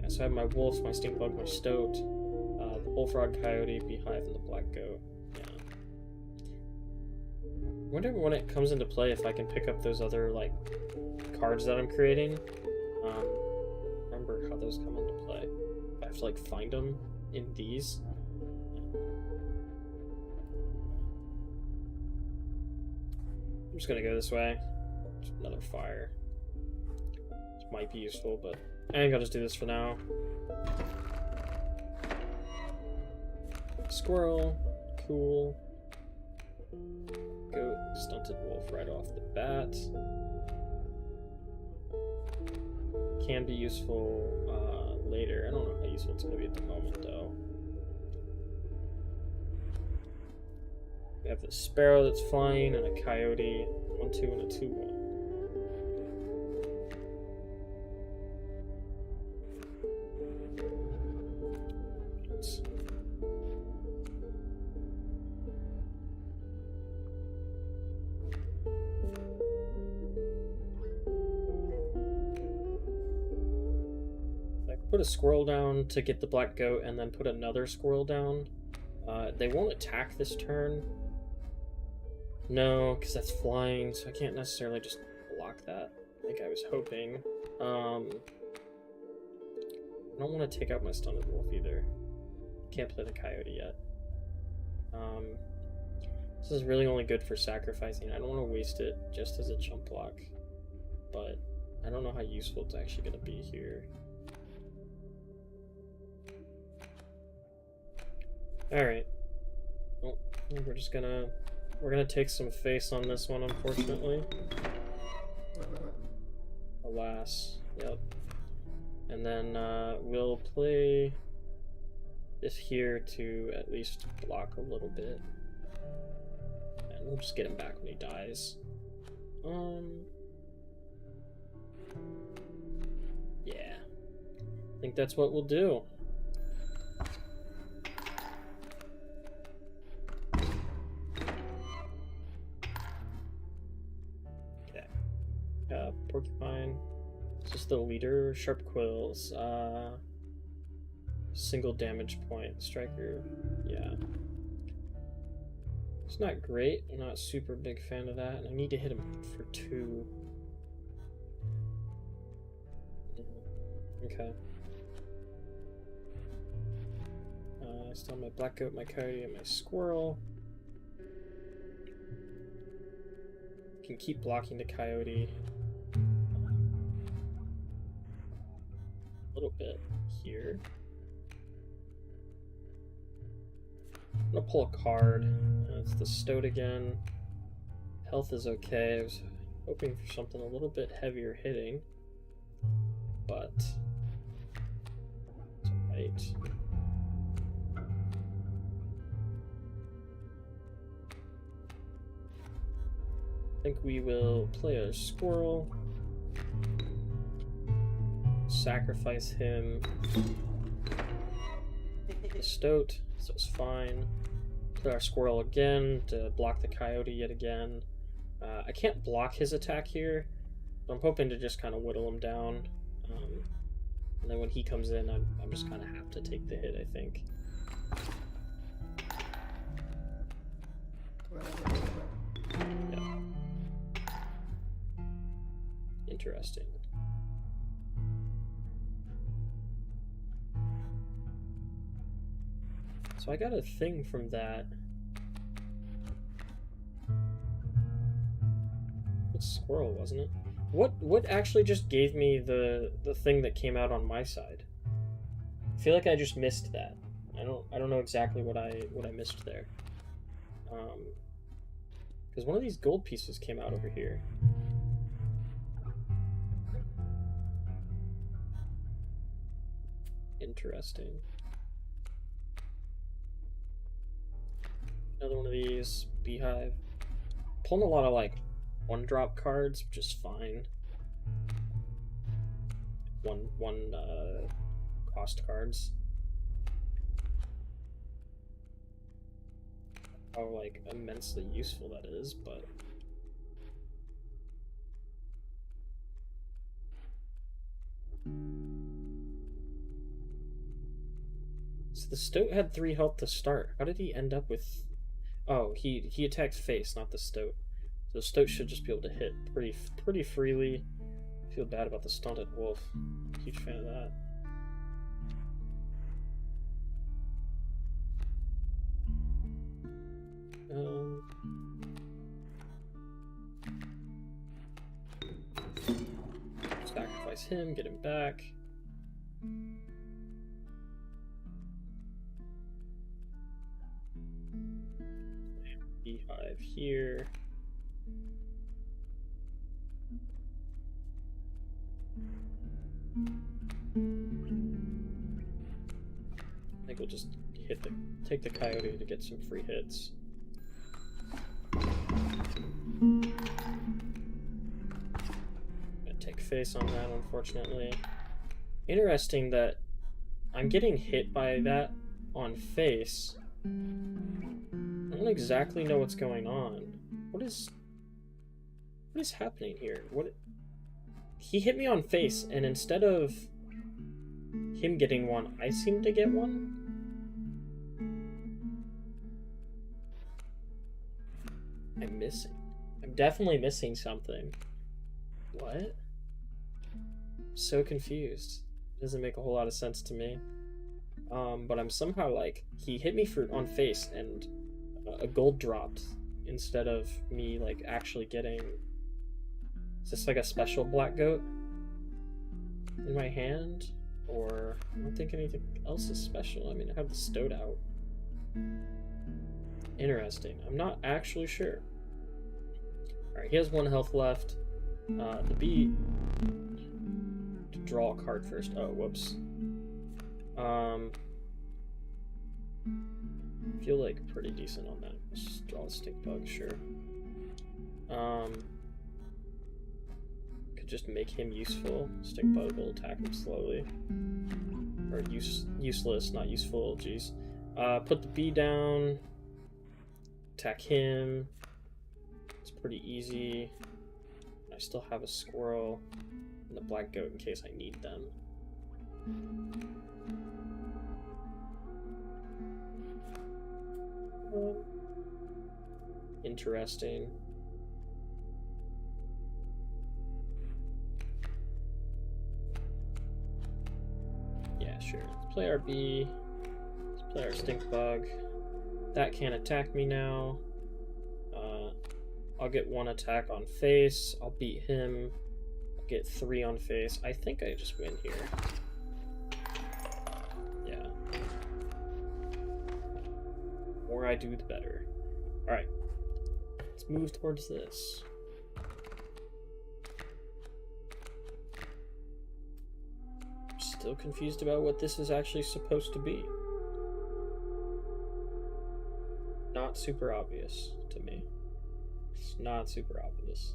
Yeah, so I have my wolf, my stink bug, my stoat, the bullfrog, coyote, beehive, and the black goat. Yeah. I wonder when it comes into play if I can pick up those other like cards that I'm creating. Remember how those come into play. I have to like find them in these. I'm just gonna go this way. Just another fire. This might be useful, but I think I'll just do this for now. Squirrel, cool. Goat, stunted wolf right off the bat. Can be useful later. I don't know how useful it's going to be at the moment, though. We have the sparrow that's flying and a coyote. 1-2 and a 2-1. Put a squirrel down to get the black goat and then put another squirrel down. They won't attack this turn. No, because that's flying, so I can't necessarily just block that like I was hoping. I don't want to take out my stunted wolf either. Can't play the coyote yet. This is really only good for sacrificing. I don't want to waste it just as a jump block, but I don't know how useful it's actually going to be here. Alright. Well, we're gonna take some face on this one, unfortunately. Alas. Yep. And then we'll play this here to at least block a little bit. And we'll just get him back when he dies. Yeah. I think that's what we'll do. Porcupine. It's just the leader. Sharp quills. Single damage point. Striker. Yeah. It's not great. I'm not a super big fan of that. And I need to hit him for 2. Okay. I still have my black goat, my coyote, and my squirrel. Can keep blocking the coyote. A little bit here. I'm gonna pull a card. It's the Stoat again. Health is okay. I was hoping for something a little bit heavier hitting, but it's alright. I think we will play a squirrel. Sacrifice him. The Stoat, so it's fine. Play our squirrel again to block the coyote yet again. I can't block his attack here, but I'm hoping to just kind of whittle him down. And then when he comes in, I'm just kind of have to take the hit, I think. Yeah. Interesting. So I got a thing from that. It's squirrel, wasn't it? What actually just gave me the thing that came out on my side? I feel like I just missed that. I don't know exactly what I missed there. Because one of these gold pieces came out over here. Interesting. Another one of these. Beehive. Pulling a lot of like 1-drop cards, which is fine. One cost cards. How like immensely useful that is, but so the Stoat had 3 health to start. How did he end up with? Oh, he attacked face, not the Stoat. So the Stoat should just be able to hit pretty freely. I feel bad about the stunted wolf. Huge fan of that. Neutralize him, get him back. Beehive here. I think we'll just take the coyote to get some free hits. Gonna take face on that, unfortunately. Interesting that I'm getting hit by that on face. I don't exactly know what's going on. What is happening here? He hit me on face, and instead of him getting one, I seem to get one? I'm missing. I'm definitely missing something. What? I'm so confused. It doesn't make a whole lot of sense to me. But I'm somehow like, he hit me on face and a gold dropped instead of me like actually getting. Is this like a special black goat in my hand? Or I don't think anything else is special. I mean, I have the stoat out. Interesting. I'm not actually sure. Alright, he has 1 health left. The bee to draw a card first. Oh, whoops. Feel like pretty decent on that. Let's just draw a stink bug, sure. Could just make him useful. Stink bug will attack him slowly. Or useless, not useful, jeez. Put the bee down. Attack him. It's pretty easy. I still have a squirrel and the black goat in case I need them. Interesting. Yeah, sure. Let's play our bee. Let's play our stink bug. That can't attack me now. I'll get 1 attack on face. I'll beat him. I'll get 3 on face. I think I just win here. Yeah. The more I do, the better. Alright. Let's move towards this. Still confused about what this is actually supposed to be. Not super obvious to me. It's not super obvious.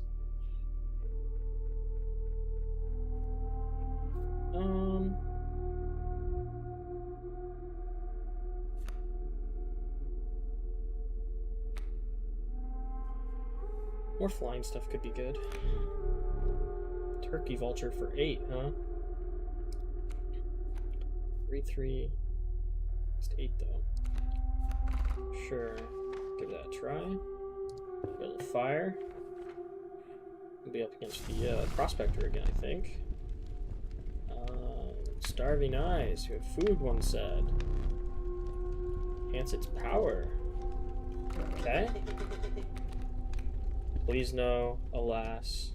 More flying stuff could be good. Turkey vulture for 8, huh? 3/3. Just 8 though. Sure. Give that a try. Build a fire. We'll be up against the Prospector again, I think. Starving eyes. You have food, one said. Enhance its power. Okay. Please no, alas.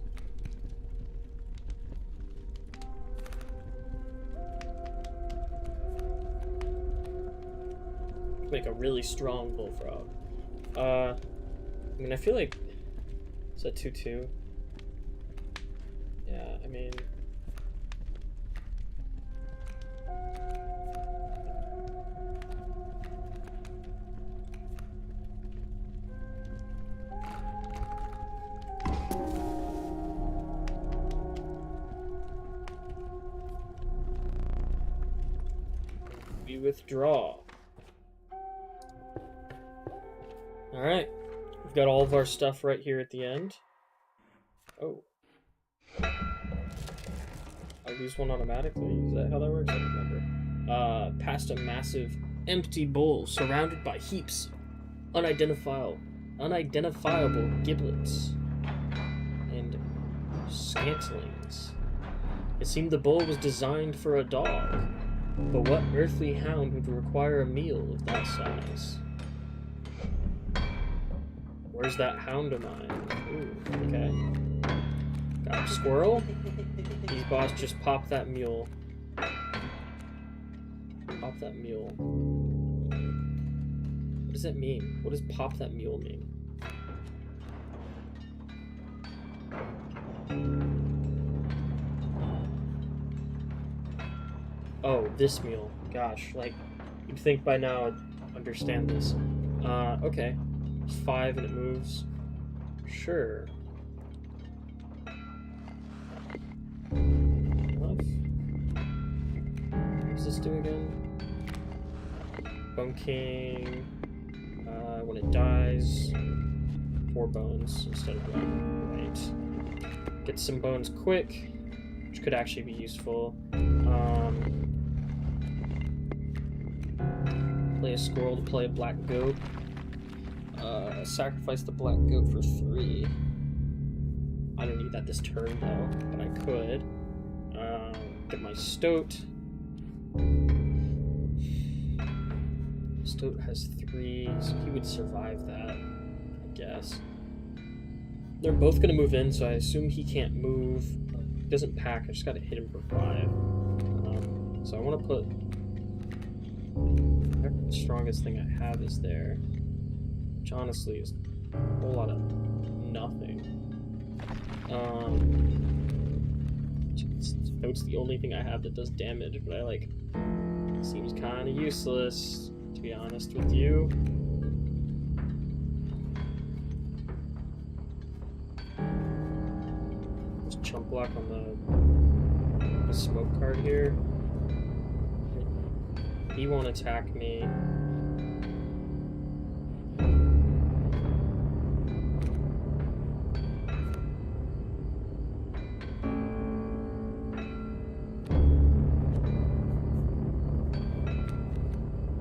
Make a really strong bullfrog. I mean, I feel like it's a 2/2. Yeah, I mean, we withdraw. Alright, we've got all of our stuff right here at the end. Oh. I lose one automatically? Is that how that works? I don't remember. Past a massive empty bowl surrounded by heaps of unidentifiable giblets and scantlings. It seemed the bowl was designed for a dog, but what earthly hound would require a meal of that size? Where's that hound of mine? Ooh, okay. Got a squirrel. These boss just pop that mule. Pop that mule. What does that mean? What does pop that mule mean? Oh, this mule. Gosh, like, you'd think by now I'd understand this. Okay. It's 5 and it moves. Sure. Enough. What does this do again? Bone King. When it dies, 4 bones instead of 1. Right. Get some bones quick, which could actually be useful. Play a squirrel to play a black goat. Sacrifice the black goat for 3. I don't need that this turn though, but I could. Get my stoat. Stoat has 3, so he would survive that, I guess. They're both gonna move in, so I assume he can't move. He doesn't pack, I just gotta hit him for 5. So I wanna put whatever the strongest thing I have is there, which honestly is a whole lot of nothing. Stoat's the only thing I have that does damage, but I like, seems kinda useless, to be honest with you. Just chump block on the smoke card here. He won't attack me.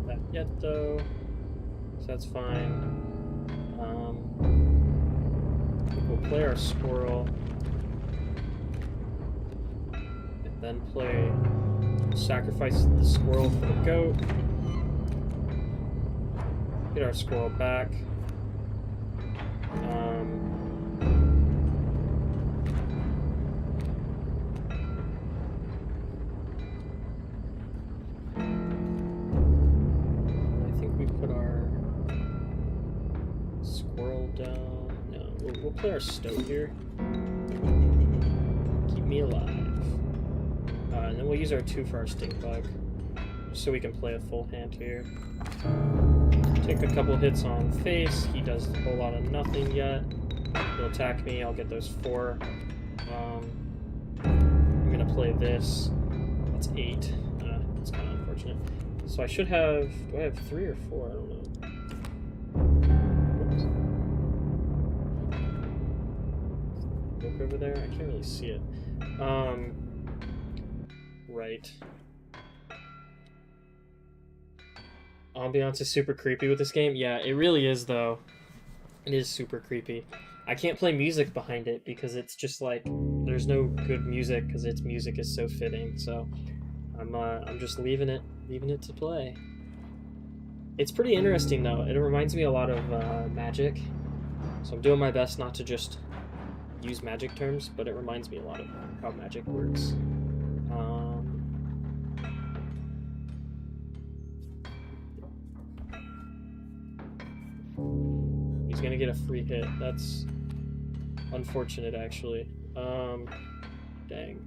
Not yet though, so that's fine. We'll play our squirrel, and then play sacrifice the squirrel for the goat. Get our squirrel back. I think we put our squirrel down. No, we'll play our stoat here. Keep me alive. And then we'll use our 2 for our stink bug, just so we can play a full hand here. Take a couple hits on face. He does a whole lot of nothing yet. He'll attack me. I'll get those 4. I'm gonna play this. That's 8. That's kind of unfortunate. So I should have. Do I have 3 or 4? I don't know. Look over there. I can't really see it. Right. Ambiance is super creepy with this game. Yeah, it really is, though. It is super creepy. I can't play music behind it because it's just like there's no good music because its music is so fitting. So I'm just leaving it to play. It's pretty interesting though. It reminds me a lot of Magic. So I'm doing my best not to just use Magic terms, but it reminds me a lot of how Magic works. He's gonna get a free hit. That's unfortunate, actually. Dang.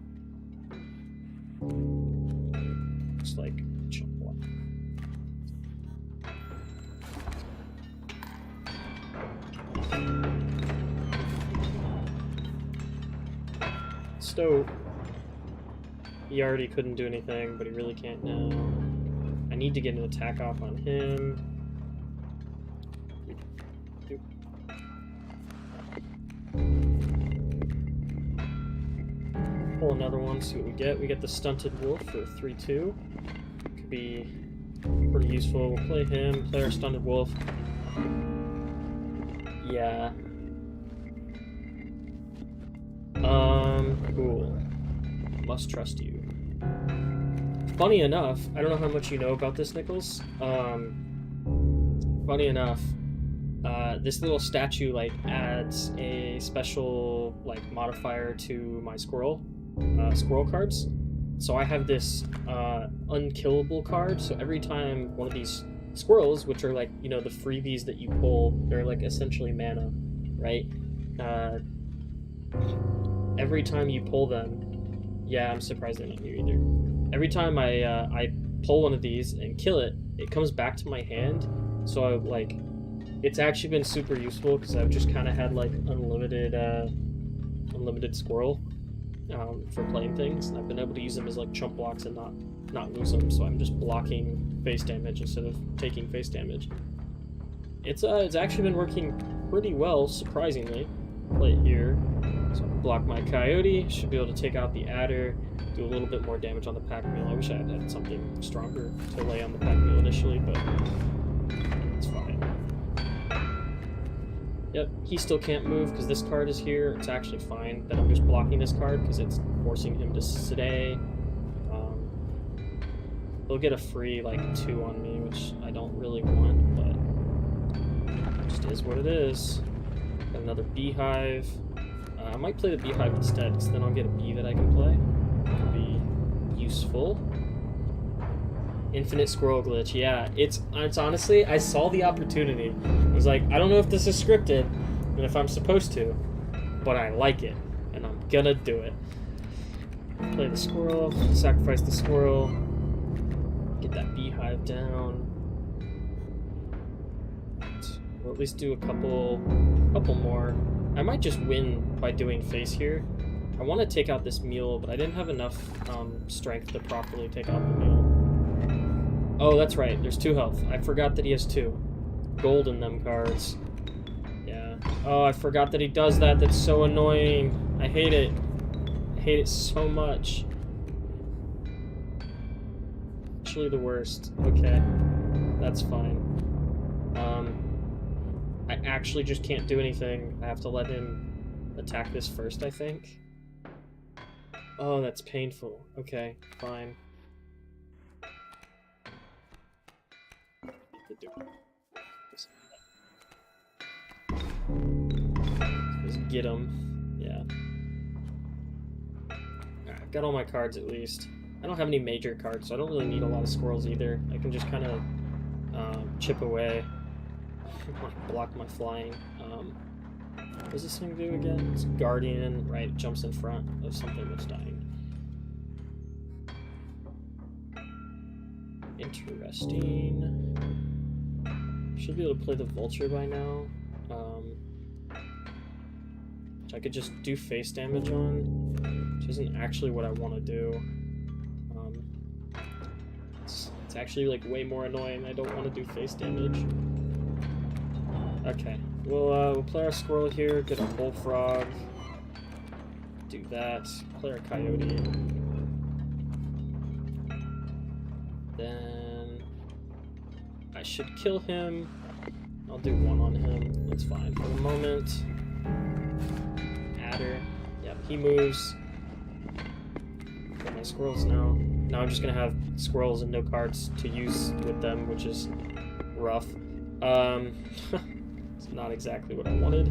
Looks like chump block. Stoat. He already couldn't do anything, but he really can't now. I need to get an attack off on him. Pull another one, see what we get. We get the Stunted Wolf for 3/2. Could be pretty useful. We'll play him, play our Stunted Wolf. Yeah. Cool. Must trust you. Funny enough, I don't know how much you know about this, Nichols. Funny enough, this little statue like adds a special like modifier to my squirrel cards. So I have this unkillable card. So every time one of these squirrels, which are like, you know, the freebies that you pull, they're like essentially mana, right? Every time you pull them, yeah, I'm surprised they're not here either. Every time I pull one of these and kill it, it comes back to my hand. So like, it's actually been super useful because I've just kind of had like unlimited squirrel for playing things, and I've been able to use them as like chump blocks and not lose them. So I'm just blocking face damage instead of taking face damage. It's actually been working pretty well, surprisingly. Play it here. So block my coyote, should be able to take out the adder, do a little bit more damage on the pack mule. I wish I had something stronger to lay on the pack mule initially, but it's fine. Yep, he still can't move because this card is here. It's actually fine that I'm just blocking this card because it's forcing him to stay. He'll get a free like 2 on me, which I don't really want, but it just is what it is. Got another beehive. I might play the beehive instead, because then I'll get a bee that I can play. That'll be useful. Infinite squirrel glitch. Yeah, it's honestly, I saw the opportunity. I was like, I don't know if this is scripted, and if I'm supposed to, but I like it, and I'm gonna do it. Play the squirrel, sacrifice the squirrel, get that beehive down. We'll at least do a couple more. I might just win by doing face here. I want to take out this mule, but I didn't have enough strength to properly take out the mule. Oh, that's right. There's 2 health. I forgot that he has 2. Gold in them cards. Yeah. Oh, I forgot that he does that. That's so annoying. I hate it. I hate it so much. Actually the worst. Okay. That's fine. I actually just can't do anything. I have to let him attack this first, I think. Oh, that's painful. Okay, fine. Just get him. Yeah. Alright, I've got all my cards at least. I don't have any major cards, so I don't really need a lot of squirrels either. I can just kind of chip away. Block my flying. What does this thing do again? It's Guardian, right? It jumps in front of something that's dying. Interesting. Should be able to play the vulture by now. Which I could just do face damage on, which isn't actually what I want to do. It's actually like way more annoying. I don't want to do face damage. Okay, we'll play our squirrel here, get our bullfrog, do that, play our coyote, then I should kill him. I'll do 1 on him, that's fine for the moment. Adder, yep, he moves. Got my squirrels now. Now I'm just gonna have squirrels and no cards to use with them, which is rough. It's not exactly what I wanted.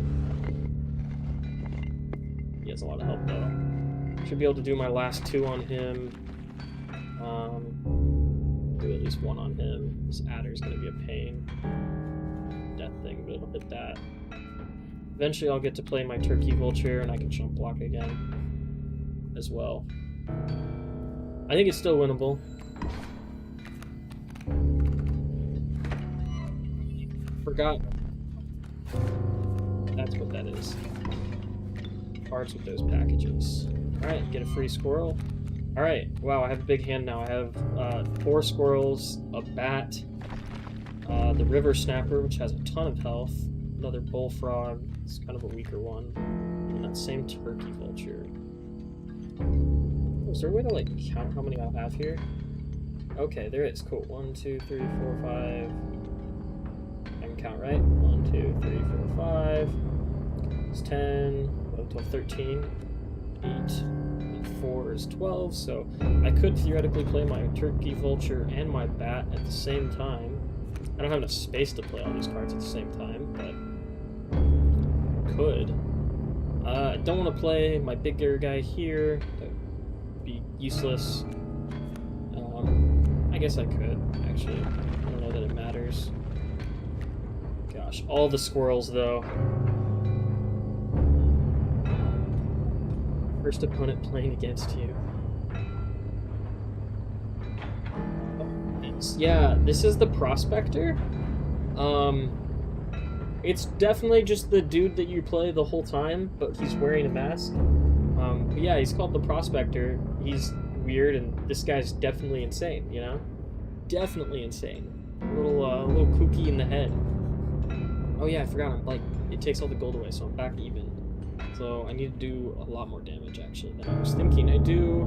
He has a lot of help though. Should be able to do my last 2 on him. Do at least 1 on him. This adder's gonna be a pain. Death thing, but it'll hit that. Eventually I'll get to play my turkey vulture and I can jump block again as well. I think it's still winnable. Forgot. That's what that is. Cards with those packages. Alright, get a free squirrel. Alright, wow, I have a big hand now. I have 4 squirrels, a bat, the river snapper, which has a ton of health, another bullfrog, it's kind of a weaker one, and that same turkey vulture. Is there a way to like count how many I'll have here? Okay, there is. Cool. 1, 2, 3, 4, 5. I can count, right? 1, 2, 3, 4, 5. It's 10. 11, 12, 13. 8. And 4 is 12. So I could theoretically play my turkey vulture and my bat at the same time. I don't have enough space to play all these cards at the same time, but could. I don't want to play my bigger guy here. That would be useless. I guess I could, actually. I don't know that it matters. Gosh, all the squirrels, though. First opponent playing against you. Yeah, this is the Prospector. It's definitely just the dude that you play the whole time, but he's wearing a mask. But yeah, he's called the Prospector. He's weird, and this guy's definitely insane, you know? Definitely insane. A little kooky in the head. Oh yeah, I forgot, I'm like, it takes all the gold away, so I'm back even. So I need to do a lot more damage, actually, than I was thinking I do.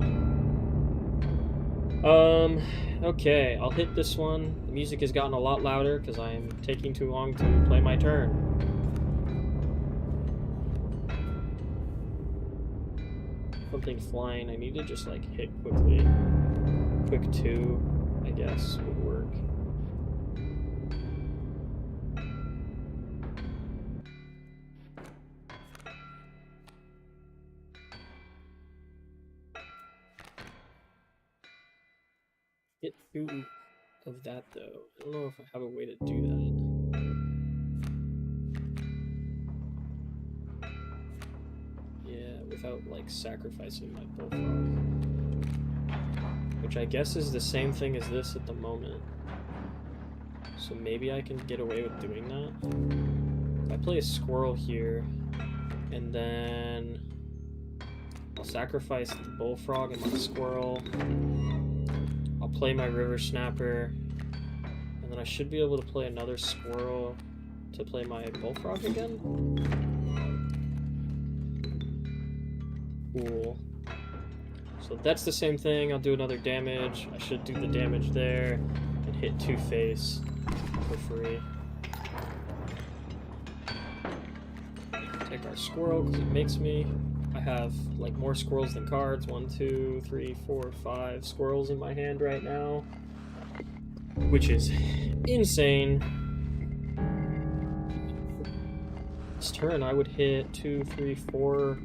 Okay, I'll hit this one. The music has gotten a lot louder because I am taking too long to play my turn. Something flying, I need to just like hit quickly. Quick 2, I guess, would work. Hit 2 of that though. I don't know if I have a way to do that. Yeah, without like sacrificing my bullfrog. Which I guess is the same thing as this at the moment. So maybe I can get away with doing that. If I play a squirrel here, and then I'll sacrifice the bullfrog and my squirrel. I'll play my river snapper, and then I should be able to play another squirrel to play my bullfrog again. Cool. So that's the same thing. I'll do another damage. I should do the damage there and hit 2 face for free. Take our squirrel because it makes me. I have like more squirrels than cards. 1, 2, 3, 4, 5 squirrels in my hand right now, which is insane. This turn I would hit 2, 3, 4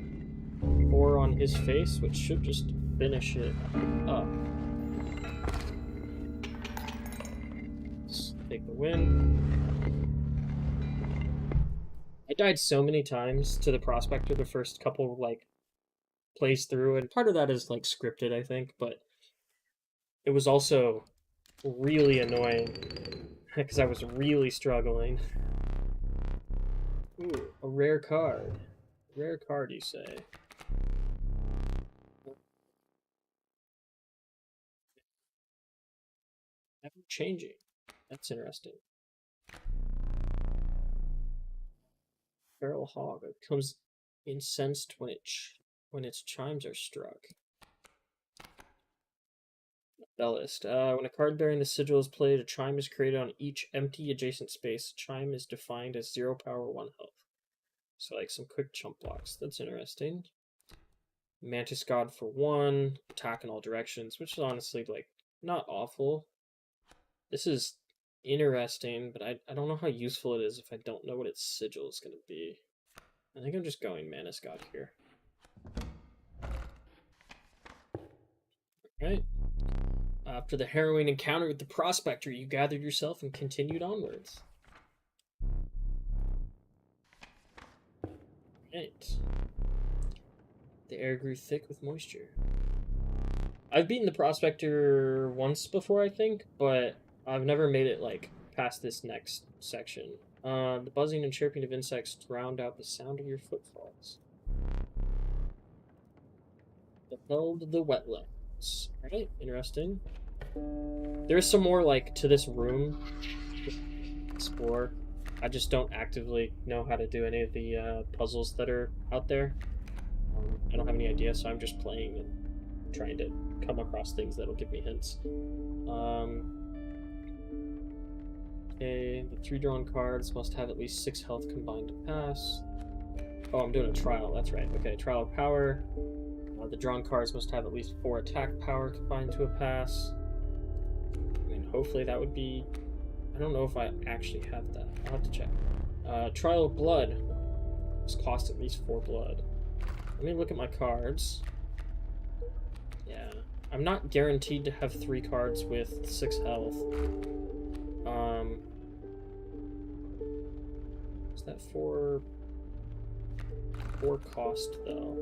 on his face, which should just finish it up. Let's take the win. I died so many times to the Prospector the first couple, like, plays through, and part of that is, like, scripted, I think, but it was also really annoying, because I was really struggling. Ooh, a rare card. Rare card, you say? Ever changing. That's interesting. Feral Hog. It becomes incensed when its chimes are struck. Bellist. When a card bearing the sigil is played, a chime is created on each empty adjacent space. Chime is defined as 0 power, 1 health. So like some quick chump blocks. That's interesting. Mantis God for 1. Attack in all directions, which is honestly like not awful. This is interesting, but I don't know how useful it is if I don't know what its sigil is going to be. I think I'm just going Mantis God here. Alright. After the harrowing encounter with the Prospector, you gathered yourself and continued onwards. Right. The air grew thick with moisture. I've beaten the Prospector once before, I think, but I've never made it, like, past this next section. The buzzing and chirping of insects drowned out the sound of your footfalls. Beheld the wetlands. Alright, interesting. There's some more, like, to this room to explore. I just don't actively know how to do any of the puzzles that are out there. I don't have any idea, so I'm just playing and trying to come across things that'll give me hints. Okay, the 3 drawn cards must have at least 6 health combined to pass. Oh, I'm doing a trial, that's right. Okay, trial of power. The drawn cards must have at least 4 attack power combined to a pass. I mean, hopefully that would be I don't know if I actually have that. I'll have to check. Trial of Blood. This cost at least 4 blood. Let me look at my cards. Yeah. I'm not guaranteed to have 3 cards with 6 health. Is that 4 cost, though?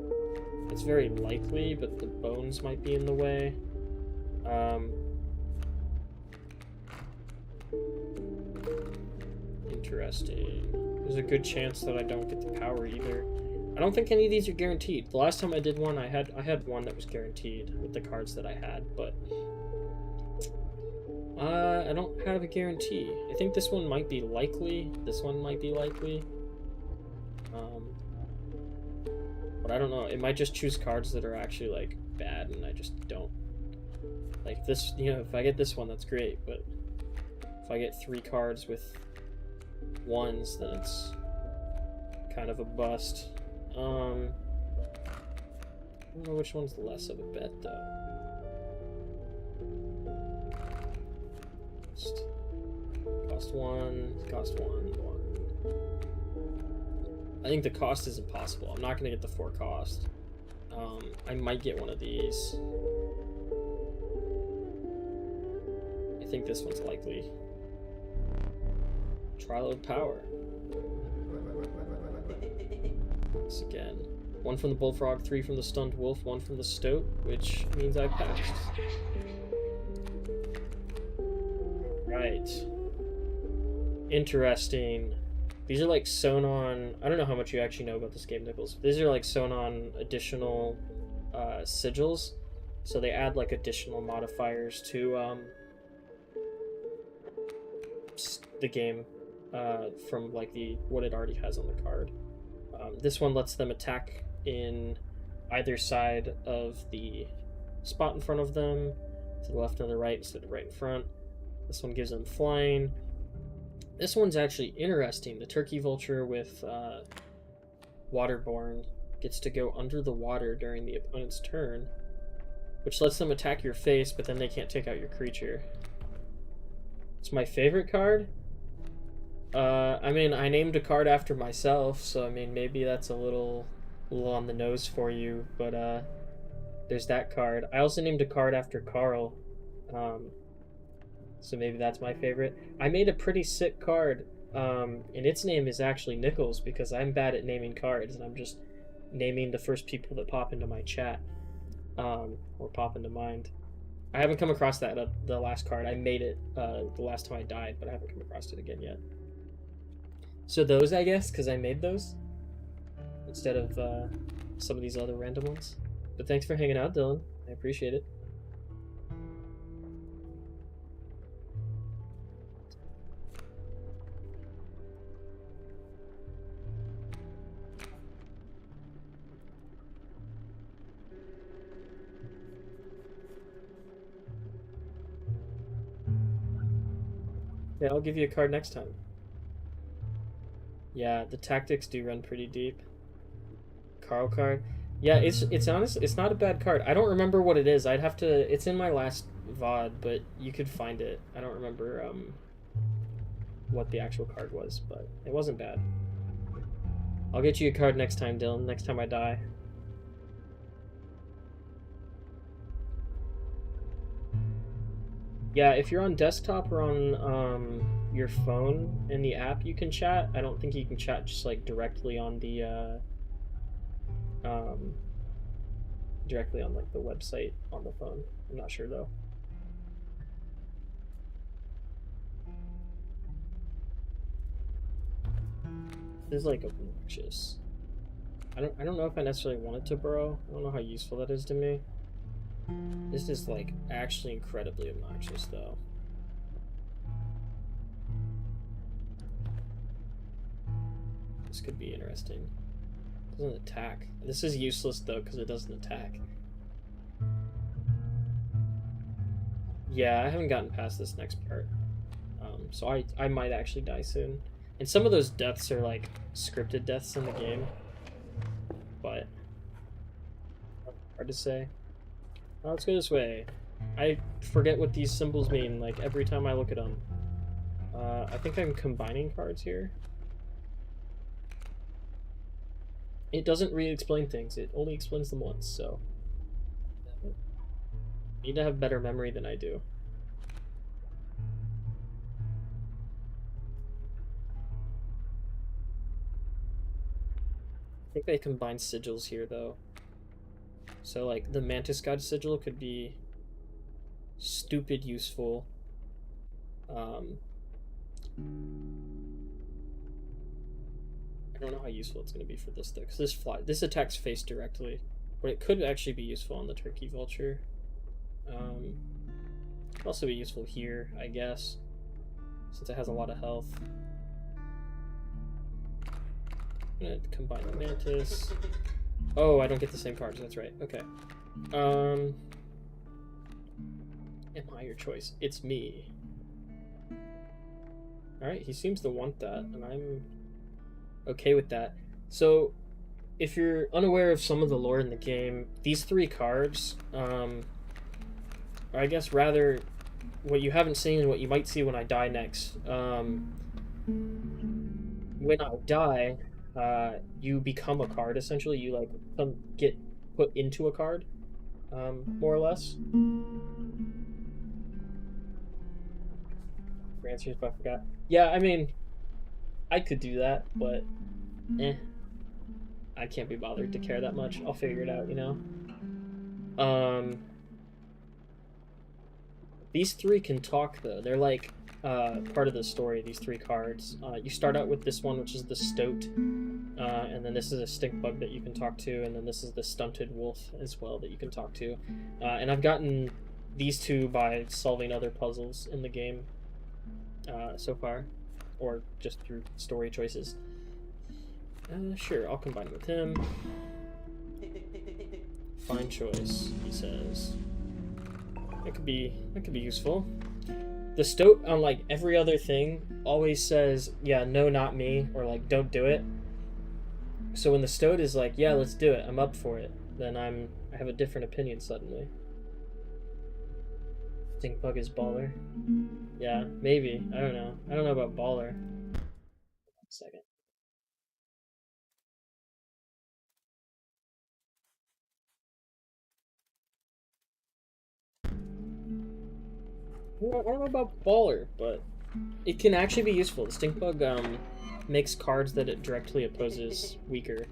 It's very likely, but the bones might be in the way. Interesting. There's a good chance that I don't get the power either. I don't think any of these are guaranteed. The last time I did one, I had one that was guaranteed with the cards that I had, but I don't have a guarantee. I think this one might be likely. This one might be likely. But I don't know. It might just choose cards that are actually like bad, and I just don't like this. You know, if I get this one, that's great. But if I get 3 cards with 1s, then it's kind of a bust. I don't know which one's less of a bet, though. Cost 1, cost 1. I think the cost is impossible. I'm not going to get the 4 cost. I might get one of these. I think this one's likely. Trial of Power. This again. 1 from the Bullfrog, 3 from the Stunned Wolf, 1 from the Stoat, which means I passed. Right. Interesting. These are like sewn on... I don't know how much you actually know about this game, Nichols. These are like sewn on additional sigils. So they add like additional modifiers to the game from like what it already has on the card. This one lets them attack in either side of the spot in front of them, to the left and the right instead of right in front. This one gives them flying. This one's actually interesting. The Turkey Vulture with Waterborne gets to go under the water during the opponent's turn, which lets them attack your face, but then they can't take out your creature. It's my favorite card. I mean, I named a card after myself, so I mean, maybe that's a little on the nose for you, but there's that card. I also named a card after Carl, so maybe that's my favorite. I made a pretty sick card, and its name is actually Nichols, because I'm bad at naming cards, and I'm just naming the first people that pop into my chat, or pop into mind. I haven't come across that, the last card. I made it the last time I died, but I haven't come across it again yet. So those, I guess, because I made those instead of some of these other random ones. But thanks for hanging out, Dylan. I appreciate it. Yeah, I'll give you a card next time. Yeah, the tactics do run pretty deep. Carl card. Yeah, it's honest. It's not a bad card. I don't remember what it is. I'd have to. It's in my last VOD, but you could find it. I don't remember what the actual card was, but it wasn't bad. I'll get you a card next time, Dylan. Next time I die. Yeah, if you're on desktop or on your phone in the app, you can chat. I don't think you can chat just like directly on the directly on like the website on the phone. I'm not sure though. This is like obnoxious. I don't know if I necessarily want it to burrow. I don't know how useful that is to me. This is like actually incredibly obnoxious though. This could be interesting. It doesn't attack. This is useless though because it doesn't attack. Yeah, I haven't gotten past this next part. So I might actually die soon. And some of those deaths are like scripted deaths in the game. But hard to say. Let's go this way. I forget what these symbols mean, like, every time I look at them. I think I'm combining cards here. It doesn't re-explain things. It only explains them once, so... I need to have better memory than I do. I think they combine sigils here, though. So, like, the Mantis God sigil could be stupid useful. I don't know how useful it's going to be for this, though, because this attacks face directly. But it could actually be useful on the Turkey Vulture. Could also be useful here, I guess, since it has a lot of health. I'm going to combine the Mantis. Oh, I don't get the same cards, that's right. Okay. Am I your choice? It's me. Alright, he seems to want that, and I'm okay with that. So, if you're unaware of some of the lore in the game, these 3 cards, or I guess rather, what you haven't seen and what you might see when I die next. When I die, you become a card, essentially. You, like, get put into a card, more or less. For answers, but I forgot. Yeah, I mean, I could do that, but I can't be bothered to care that much. I'll figure it out, you know? These 3 can talk, though. They're like part of the story, these 3 cards. You start out with this one, which is the Stoat, and then this is a stink bug that you can talk to, and then this is the Stunted Wolf as well that you can talk to. And I've gotten these 2 by solving other puzzles in the game so far, or just through story choices. Sure, I'll combine with him. Fine choice, he says. That could be useful. The Stoat, on like every other thing, always says, yeah, no, not me, or like, don't do it. So when the Stoat is like, yeah, let's do it, I'm up for it, then I have a different opinion suddenly. Stink bug is baller. Yeah, maybe. I don't know. I don't know about baller. 1 second. I don't know about baller, but it can actually be useful. The stink bug makes cards that it directly opposes weaker.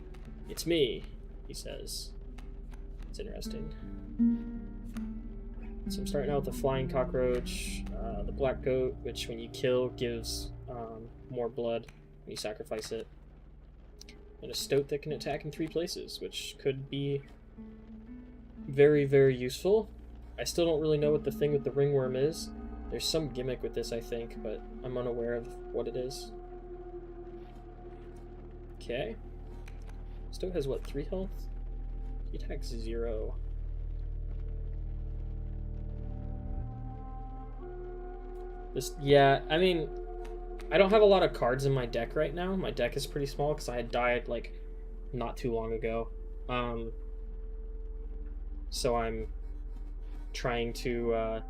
It's me, he says. It's interesting. So I'm starting out with the flying cockroach, the black goat, which when you kill gives more blood when you sacrifice it, and a Stoat that can attack in 3 places, which could be very, very useful. I still don't really know what the thing with the ringworm is. There's some gimmick with this, I think, but I'm unaware of what it is. Okay. Stoat has, what, 3 health? He attacks 0. Yeah, I mean, I don't have a lot of cards in my deck right now. My deck is pretty small because I had died, like, not too long ago. So I'm trying to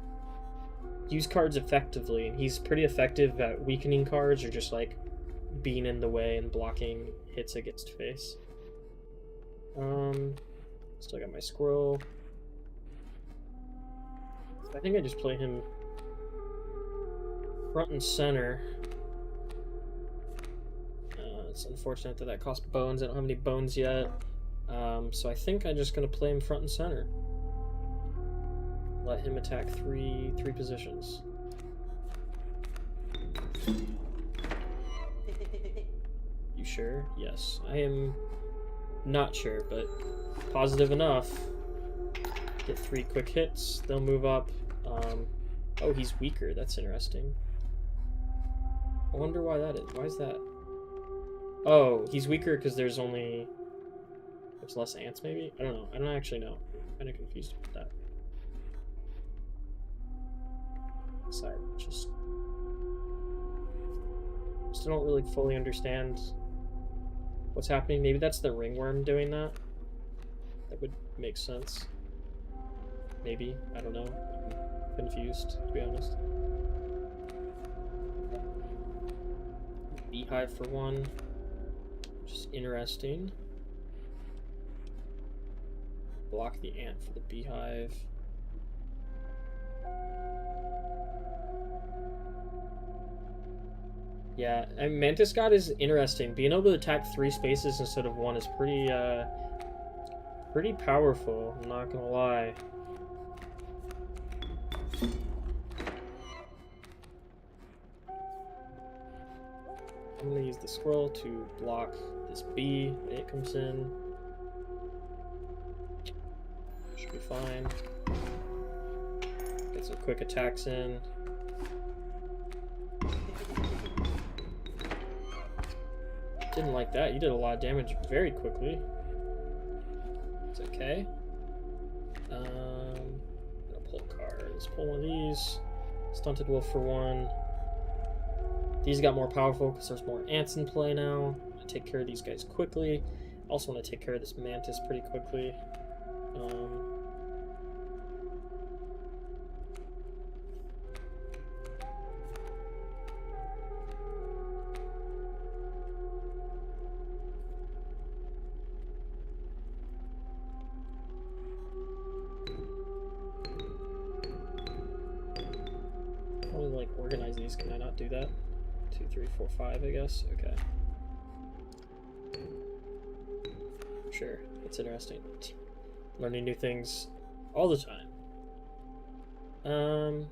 use cards effectively, and he's pretty effective at weakening cards or just, like, being in the way and blocking hits against face. Still got my squirrel. I think I just play him front and center. It's unfortunate that costs bones. I don't have any bones yet. So I think I'm just going to play him front and center. Let him attack three positions. You sure? Yes. I am not sure, but positive enough. Get 3 quick hits. They'll move up. Oh, he's weaker. That's interesting. I wonder why that is. Why is that? Oh, he's weaker because there's less ants, maybe? I don't know. I don't actually know. I'm kind of confused with that. Sorry, still don't really fully understand what's happening. Maybe that's the ringworm doing that. That would make sense. Maybe. I don't know. I'm confused, to be honest. beehive for one, which is interesting. Block the ant for the beehive. Yeah, and Mantis God is interesting. Being able to attack 3 spaces instead of 1 is pretty powerful, I'm not gonna lie. I'm gonna use the squirrel to block this bee when it comes in. Should be fine. Get some quick attacks in. Didn't like that. You did a lot of damage very quickly. It's okay. I'm gonna pull a card. Let's pull one of these. Stunted Wolf for 1. These got more powerful because there's more ants in play now. I'm gonna take care of these guys quickly. Also want to take care of this mantis pretty quickly. Probably like organize these. Can I not do that? 2, 3, 4, 5, I guess. Okay. Sure, that's interesting. Learning new things all the time. I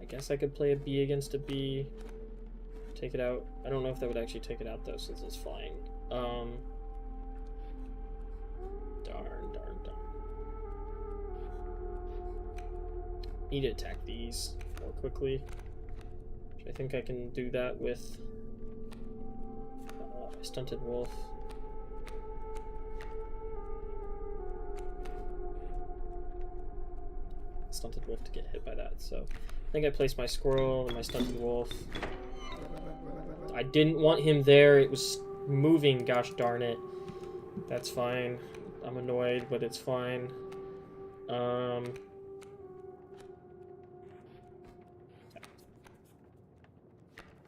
guess I could play a bee against a bee. Take it out. I don't know if that would actually take it out though, since it's flying. Darn. Need to attack these more quickly. I think I can do that with my Stunted Wolf. Stunted Wolf to get hit by that, so I think I placed my squirrel and my Stunted Wolf. I didn't want him there, it was moving, gosh darn it. That's fine. I'm annoyed, but it's fine.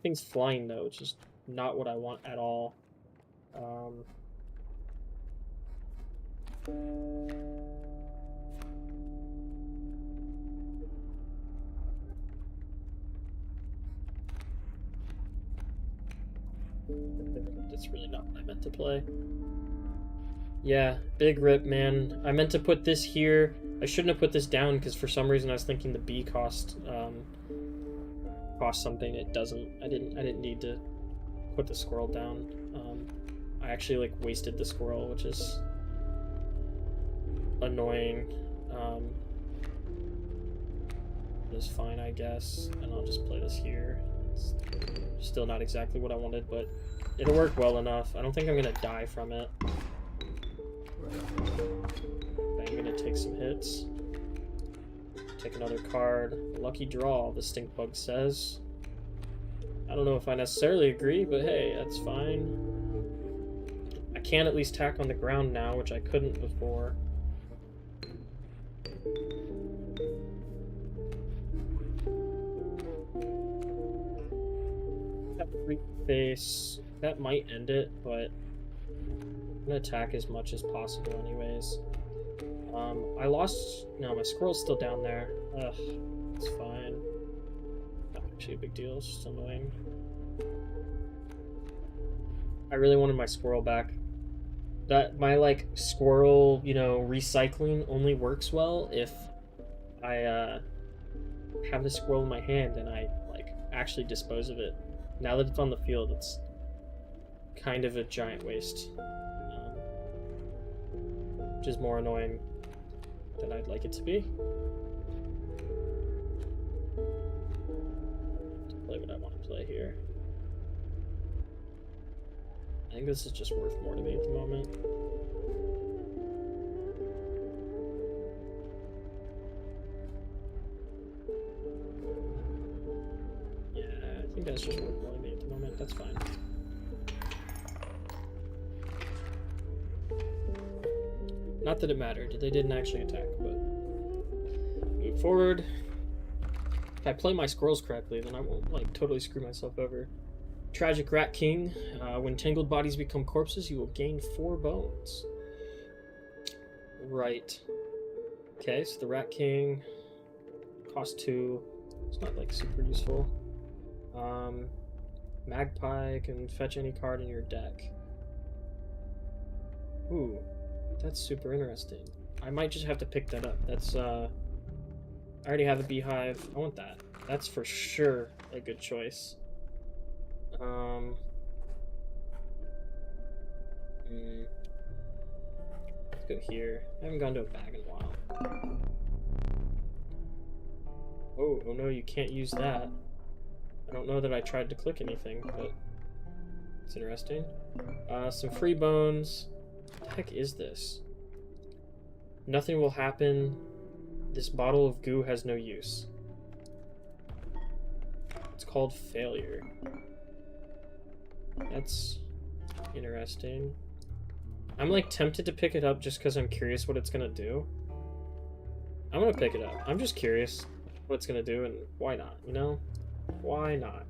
Thing's flying though, which is not what I want at all. That's really not what I meant to play. Yeah, big rip, man. I meant to put this here. I shouldn't have put this down because for some reason I was thinking the bee cost something. It doesn't. I didn't need to put the squirrel down. I actually like wasted the squirrel, which is annoying. It's fine, I guess, and I'll just play this here. It's still not exactly what I wanted, but it'll work well enough. I don't think I'm gonna die from it. I'm gonna take some hits. Take another card. Lucky draw, the stink bug says. I don't know if I necessarily agree, but hey, that's fine. I can at least tack on the ground now, which I couldn't before. That face, that might end it, but I'm gonna attack as much as possible anyways. I lost... No, my squirrel's still down there. Ugh, it's fine. Not actually a big deal, it's just annoying. I really wanted my squirrel back. My, like, squirrel, you know, recycling only works well if I, have the squirrel in my hand and I, like, actually dispose of it. Now that it's on the field, it's kind of a giant waste. Which is more annoying than I'd like it to be. To play what I want to play here. I think this is just worth more to me at the moment. Yeah, I think that's just worth more to me at the moment. That's fine. Not that it mattered, they didn't actually attack, but move forward. If I play my squirrels correctly, then I won't like totally screw myself over. Tragic Rat King. When tangled bodies become corpses, you will gain 4 bones. Right. Okay, so the Rat King costs 2. It's not like super useful. Magpie can fetch any card in your deck. Ooh, that's super interesting. I might just have to pick that up. That's I already have a beehive. I want that. That's for sure a good choice. Let's go here. I haven't gone to a bag in a while. Oh no, you can't use that. I don't know that I tried to click anything, but it's interesting. Some free bones. What the heck is this? Nothing will happen. This bottle of goo has no use. It's called failure. That's interesting. I'm like tempted to pick it up just because I'm curious what it's gonna do. I'm gonna pick it up. I'm just curious what it's gonna do and why not, you know? Why not?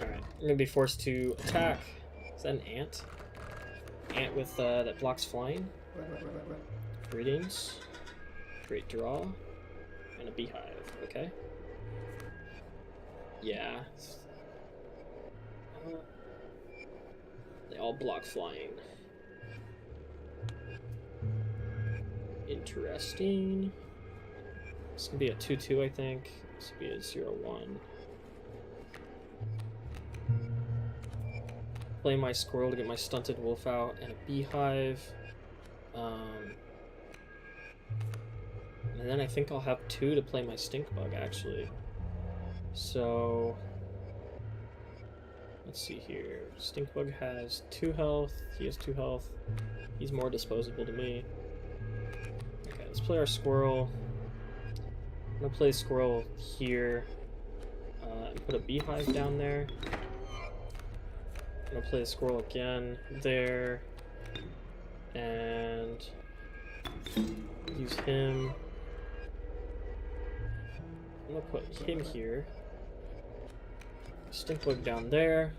Alright, I'm gonna be forced to attack. Is that an ant? Ant with that blocks flying. Greetings. Great draw. And a beehive, okay. Yeah. They all block flying. Interesting. This can be a 2-2, I think. This will be a 0-1. Play my squirrel to get my stunted wolf out, and a beehive. And then I think I'll have 2 to play my stink bug, actually. So let's see here. Stink bug has 2 health. He has 2 health. He's more disposable to me. Okay, let's play our squirrel. I'm gonna play squirrel here and put a beehive down there. I'm gonna play the squirrel again there and use him. I'm gonna put him here. Stink bug down there.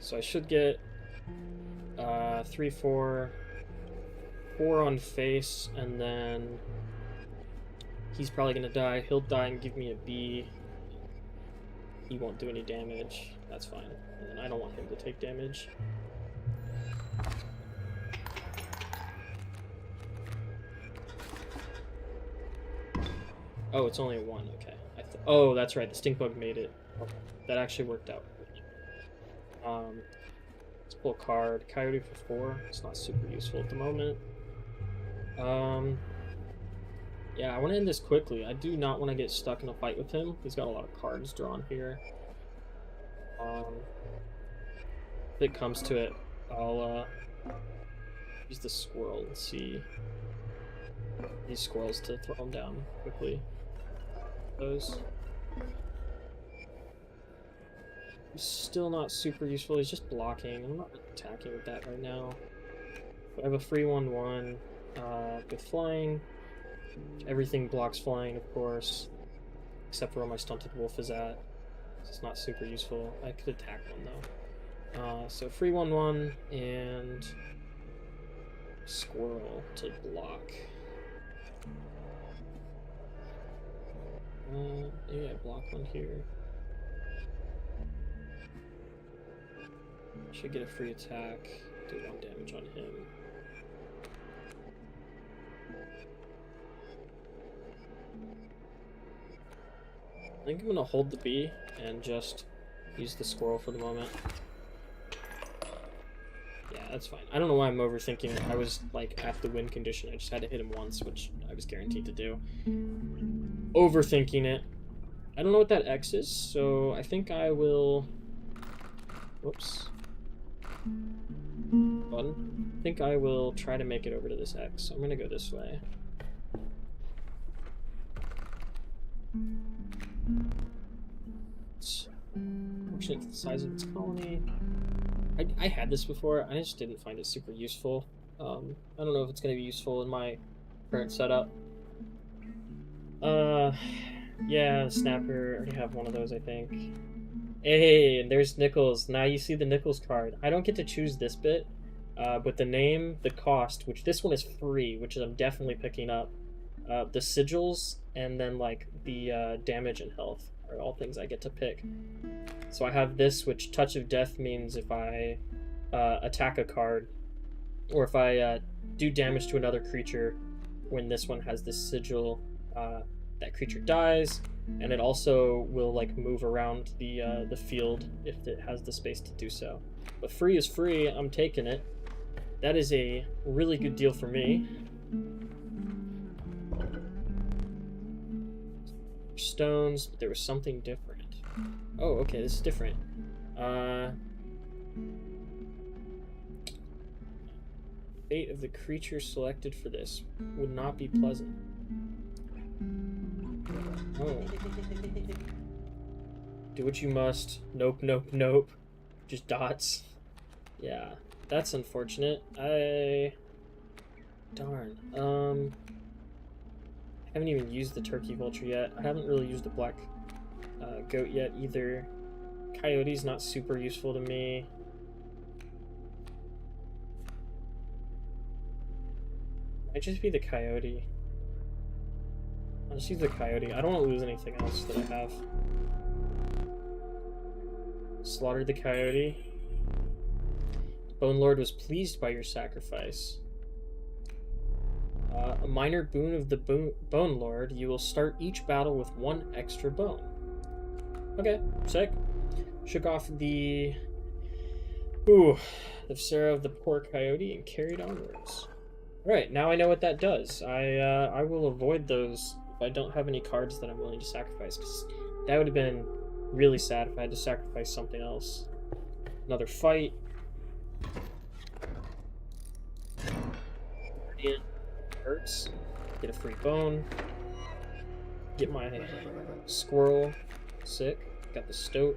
So I should get 3, 4 on face, and then he's probably gonna die. He'll die and give me a B. He won't do any damage. That's fine. And then I don't want him to take damage. Oh, it's only a 1. Okay. Oh, that's right. The stink bug made it. Okay. That actually worked out. Let's pull a card. Coyote for 4. It's not super useful at the moment. Yeah, I want to end this quickly. I do not want to get stuck in a fight with him. He's got a lot of cards drawn here. If it comes to it, I'll use the squirrel and see these squirrels to throw them down quickly. Those. He's still not super useful. He's just blocking. I'm not attacking with that right now. But I have a free 1/1 with flying. Everything blocks flying, of course, except for where my stunted wolf is at. It's not super useful. I could attack one though. So free 1/1 and squirrel to block. Maybe I block one here. Should get a free attack. Do 1 damage on him. I think I'm gonna hold the bee and just use the squirrel for the moment. Yeah, that's fine. I don't know why I'm overthinking it. I was like at the win condition. I just had to hit him once, which I was guaranteed to do. Overthinking it. I don't know what that X is, so I think I will... Whoops. Button. I think I will try to make it over to this X. So I'm gonna go this way. It's fortunate the size of its colony. I had this before. I just didn't find it super useful. I don't know if it's going to be useful in my current setup. Yeah, Snapper. I already have one of those, I think. Hey, and there's Nichols. Now you see the Nichols card. I don't get to choose this bit, but the name, the cost, which this one is free, which I'm definitely picking up. The sigils, and then like the damage and health are all things I get to pick. So I have this, which Touch of Death means if I attack a card, or if I do damage to another creature, when this one has this sigil, that creature dies, and it also will like move around the field if it has the space to do so. But free is free. I'm taking it. That is a really good deal for me. Stones, but there was something different. Oh, okay, this is different. Fate of the creature selected for this would not be pleasant. Oh. Do what you must. Nope, nope, nope. Just dots. Yeah, that's unfortunate. Darn. I haven't even used the turkey vulture yet. I haven't really used the black goat yet either. Coyote's not super useful to me. Might just be the coyote. I'll just use the coyote. I don't want to lose anything else that I have. Slaughtered the coyote. Bone Lord was pleased by your sacrifice. A minor boon of the Bone Lord, you will start each battle with 1 extra bone. Okay, sick. Shook off the viscera of the poor coyote and carried onwards. Alright, now I know what that does. I will avoid those if I don't have any cards that I'm willing to sacrifice, because that would have been really sad if I had to sacrifice something else. Another fight. It hurts. Get a free bone. Get my squirrel. Sick. Got the stoat.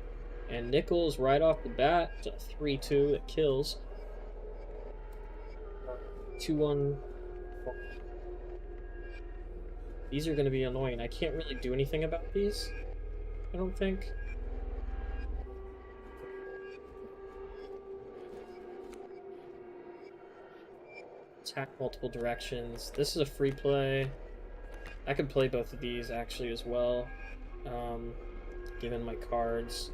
And Nichols right off the bat. It's a 3-2 that kills. 2-1. These are going to be annoying. I can't really do anything about these, I don't think. Attack multiple directions. This is a free play. I could play both of these actually as well, given my cards.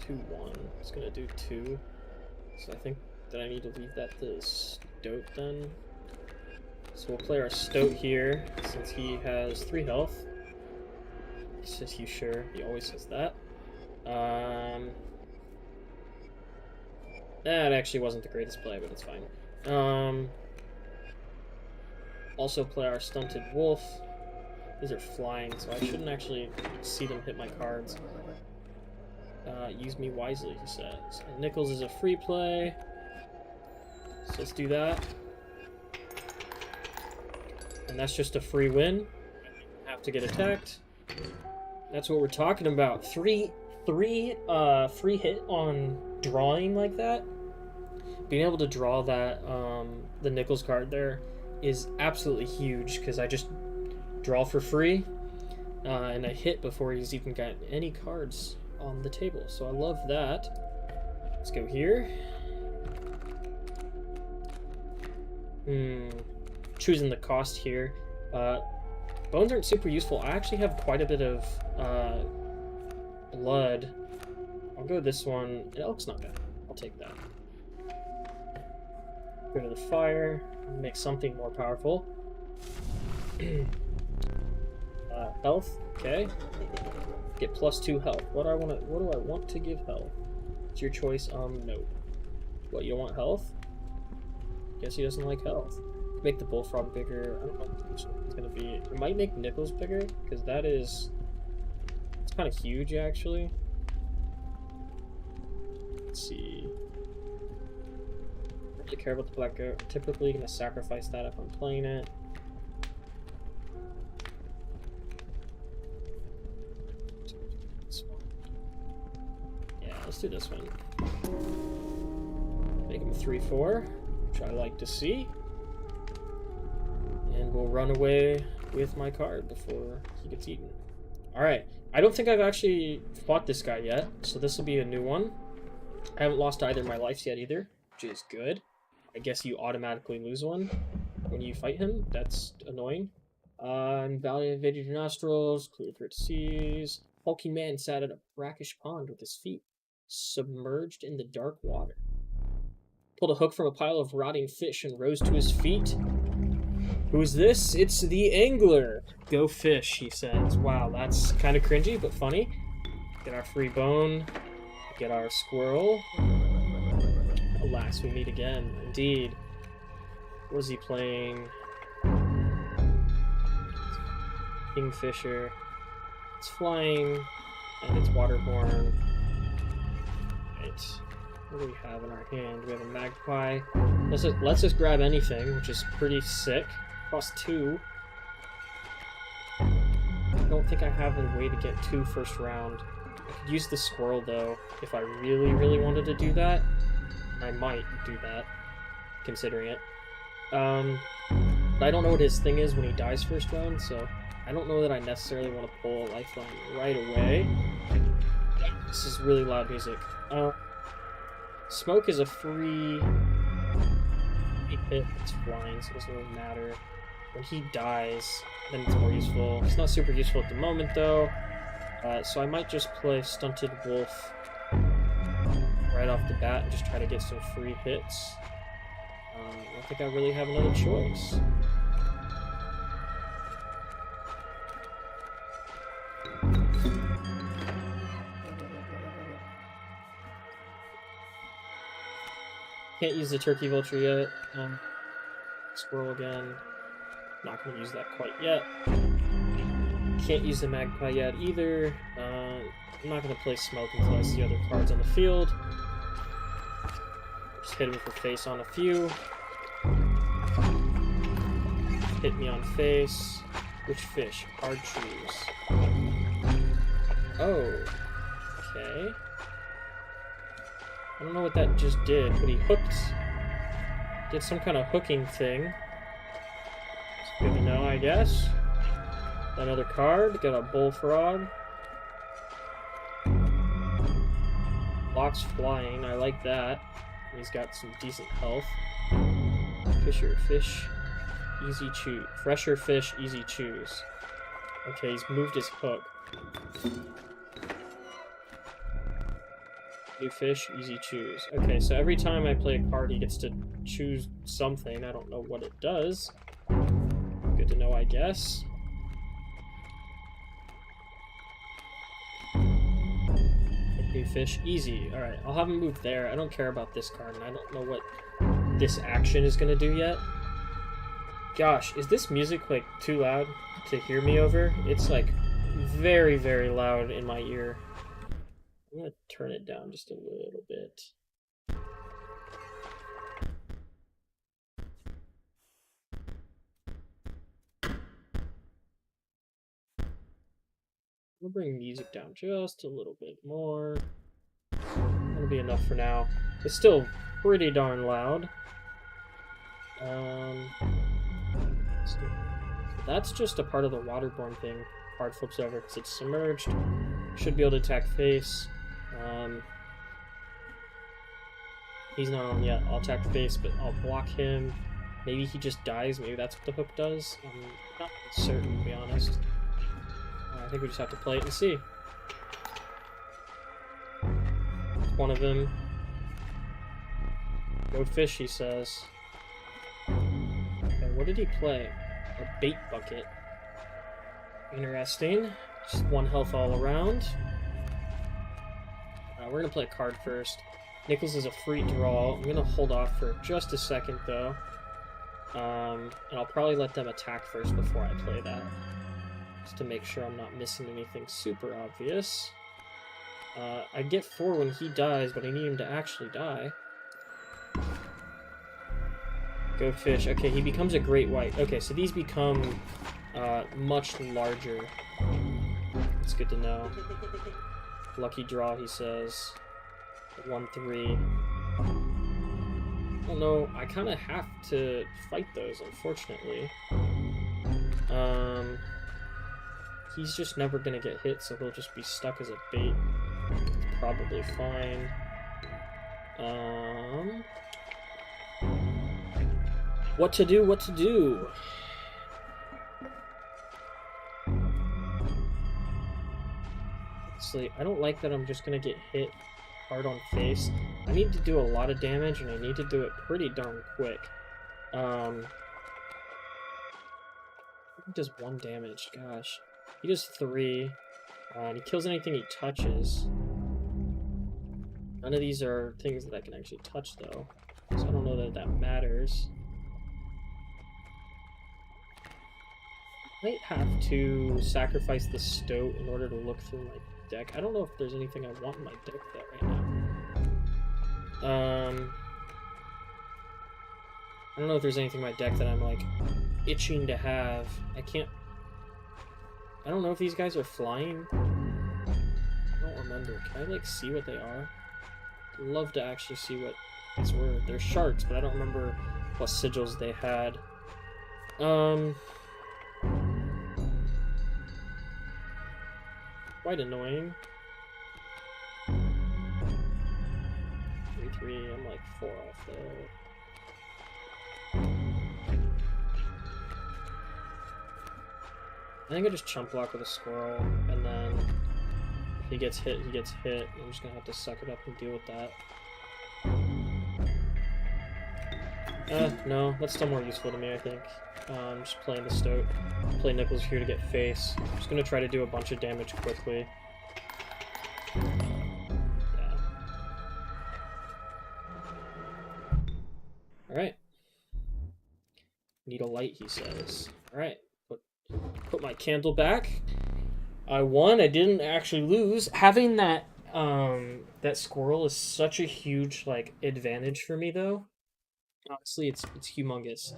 2-1. It's going to do 2. So I think that I need to leave that to Stoat then. So we'll play our Stoat here, since he has 3 health. He says he's sure. He always says that. That actually wasn't the greatest play, but it's fine. Also play our Stunted Wolf. These are flying, so I shouldn't actually see them hit my cards. Use me wisely, he says. And Nichols is a free play. So let's do that. And that's just a free win. I have to get attacked. That's what we're talking about. Three free hit on drawing like that. Being able to draw that the Nichols card there is absolutely huge, because I just draw for free and I hit before he's even got any cards on the table. So I love that. Let's go here. Choosing the cost here. Bones aren't super useful. I actually have quite a bit of blood. I'll go this one. It looks not bad. I'll take that. Go to the fire. Make something more powerful. Health. Okay. Get +2 health. What do I want to give health? It's your choice. No. What, you don't want health? Guess he doesn't like health. Make the bullfrog bigger. I don't know what it's gonna be. It might make Nichols bigger, because that is... It's kind of huge, actually. Let's see. I don't really care about the black goat. I'm typically gonna sacrifice that if I'm playing it. Yeah, let's do this one. Make him 3-4, which I like to see. And we'll run away with my card before he gets eaten. Alright. I don't think I've actually fought this guy yet, so this will be a new one. I haven't lost either of my lives yet either, which is good. I guess you automatically lose one when you fight him. That's annoying. Invalidated your nostrils, clear through seas. Hulking man sat at a brackish pond with his feet submerged in the dark water. Pulled a hook from a pile of rotting fish and rose to his feet. Who's this? It's the angler. Go fish, he says. Wow, that's kind of cringy, but funny. Get our free bone. Get our squirrel. Alas, we meet again. Indeed. What was he playing? Kingfisher. It's flying, and it's waterborne. Right. What do we have in our hand? We have a magpie. Let's just grab anything, which is pretty sick. Cost 2. I don't think I have a way to get 2 first round. I could use the squirrel, though, if I really, really wanted to do that. I might do that, considering it. But I don't know what his thing is when he dies first round, so I don't know that I necessarily want to pull a lifeline right away. This is really loud music. Smoke is a free hit. It's flying, so it doesn't really matter. When he dies, then it's more useful. It's not super useful at the moment, though. So I might just play Stunted Wolf right off the bat and just try to get some free hits. I don't think I really have another choice. Can't use the turkey vulture yet. Squirrel again. Not going to use that quite yet. Can't use the magpie yet either. I'm not going to play smoke until I see other cards on the field. Just hit him for face on a few. Hit me on face. Which fish? Hard choose. Oh. Okay. I don't know what that just did, but he hooked. Did some kind of hooking thing. It's good to know, I guess. Another card. Got a bullfrog. Blocks flying. I like that. He's got some decent health. Fisher fish. Easy choose. Fresher fish. Easy choose. Okay, he's moved his hook. New fish, easy choose. Okay, so every time I play a card, he gets to choose something. I don't know what it does. Good to know, I guess. New fish, easy. Alright, I'll have him move there. I don't care about this card, and I don't know what this action is going to do yet. Gosh, is this music, like, too loud to hear me over? It's, like, very, very loud in my ear. I'm going to turn it down just a little bit. We'll bring music down just a little bit more. That'll be enough for now. It's still pretty darn loud. So that's just a part of the waterborne thing. Card flips over because it's submerged. Should be able to attack face. He's not on yet. I'll attack face, but I'll block him. Maybe he just dies. Maybe that's what the hook does. I'm not certain, to be honest. I think we just have to play it and see. One of them. Go fish, he says. Okay, what did he play? A bait bucket. Interesting. Just 1 health all around. We're going to play a card first. Nichols is a free draw. I'm going to hold off for just a second, though. And I'll probably let them attack first before I play that. Just to make sure I'm not missing anything super obvious. I get 4 when he dies, but I need him to actually die. Go fish. Okay, he becomes a great white. Okay, so these become much larger. It's good to know. Lucky draw, he says. 1-3. Oh no, I kind of have to fight those, unfortunately. he's just never gonna get hit, so he'll just be stuck as a bait. Probably fine. What to do, what to do? Honestly, I don't like that I'm just gonna get hit hard on face. I need to do a lot of damage, and I need to do it pretty darn quick. He does 1 damage, gosh. He does 3, and he kills anything he touches. None of these are things that I can actually touch, though, so I don't know that that matters. I might have to sacrifice the stoat in order to look through my deck. I don't know if there's anything I want in my deck that right now. I don't know if there's anything in my deck that I'm, like, itching to have. I don't know if these guys are flying. I don't remember. Can I, like, see what they are? I'd love to actually see what these were. They're sharks, but I don't remember what sigils they had. Quite annoying. 3-3, I'm like 4 off though. I think I just chump block with a squirrel, and then if he gets hit, he gets hit. I'm just gonna have to suck it up and deal with that. No, that's still more useful to me, I think. I'm just playing the stoat. Play Nichols here to get face. I'm just gonna try to do a bunch of damage quickly. Yeah. Alright. Need a light, he says. Alright. Put my candle back. I won. I didn't actually lose. Having that that squirrel is such a huge, like, advantage for me, though. Honestly, it's humongous.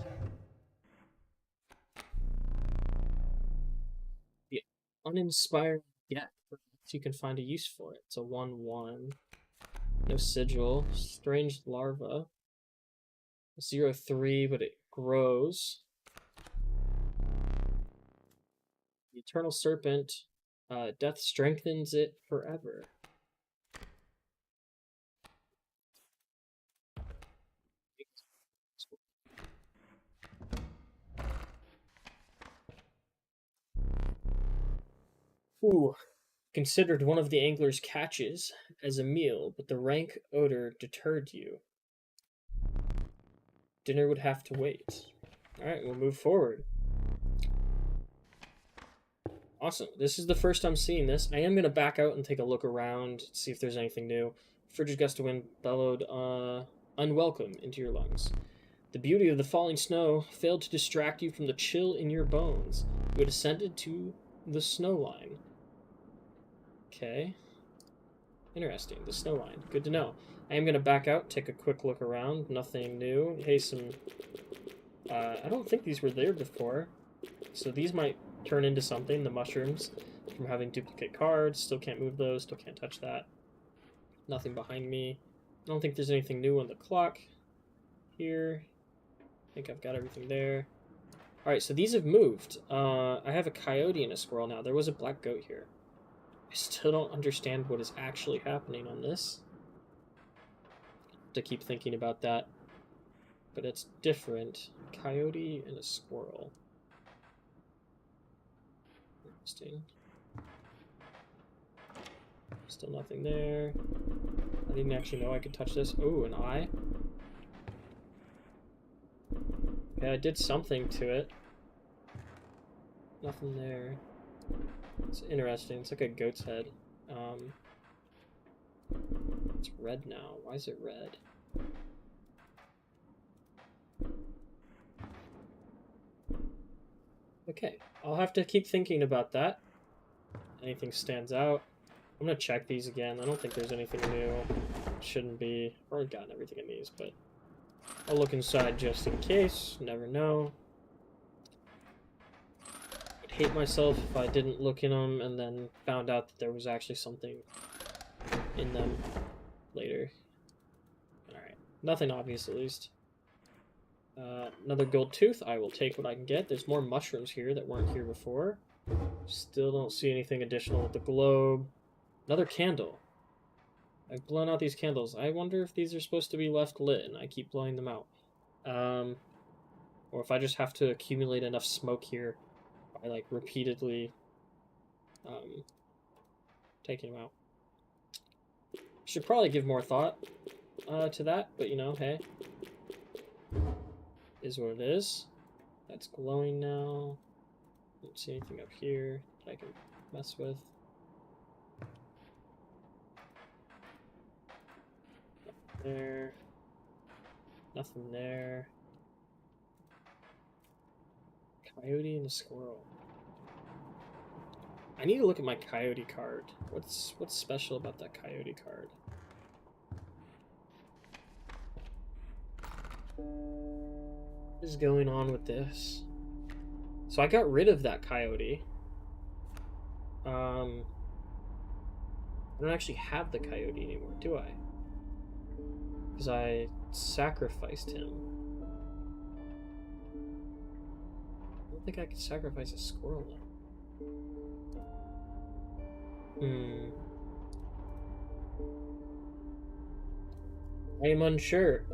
The uninspired get. You can find a use for it. It's a 1/1. No sigil. Strange larva. 0/3, but it grows. The Eternal Serpent. Death strengthens it forever. Ooh. Considered one of the angler's catches as a meal, but the rank odor deterred you. Dinner would have to wait. Alright, we'll move forward. Awesome. This is the first I'm seeing this. I am going to back out and take a look around, see if there's anything new. Frigid gust of wind bellowed unwelcome into your lungs. The beauty of the falling snow failed to distract you from the chill in your bones. You had ascended to the snow line. Okay. Interesting. The snow line. Good to know. I am going to back out, take a quick look around. Nothing new. Hey, some... I don't think these were there before. So these might turn into something. The mushrooms from having duplicate cards. Still can't move those. Still can't touch that. Nothing behind me. I don't think there's anything new on the clock here. I think I've got everything there. Alright, so these have moved. I have a coyote and a squirrel now. There was a black goat here. I still don't understand what is actually happening on this. To keep thinking about that. But it's different. Coyote and a squirrel. Interesting. Still nothing there. I didn't actually know I could touch this. Oh, an eye. Yeah, I did something to it. Nothing there. It's interesting. It's like a goat's head. It's red now. Why is it red? Okay, I'll have to keep thinking about that. Anything stands out. I'm gonna check these again. I don't think there's anything new. Shouldn't be. I've already gotten everything in these, but I'll look inside just in case. Never know. I'd hate myself if I didn't look in them and then found out that there was actually something in them later. Alright, nothing obvious at least. Another gold tooth. I will take what I can get. There's more mushrooms here that weren't here before. Still don't see anything additional with the globe. Another candle. I've blown out these candles. I wonder if these are supposed to be left lit and I keep blowing them out. Or if I just have to accumulate enough smoke here by like repeatedly taking them out. Should probably give more thought to that, but you know, hey. Is what it is. That's glowing now. Don't see anything up here that I can mess with. Nothing there. Nothing there. Coyote and a squirrel. I need to look at my coyote card. What's special about that coyote card? What is going on with this? So I got rid of that coyote. I don't actually have the coyote anymore, do I? Because I sacrificed him. I don't think I could sacrifice a squirrel now. I am unsure.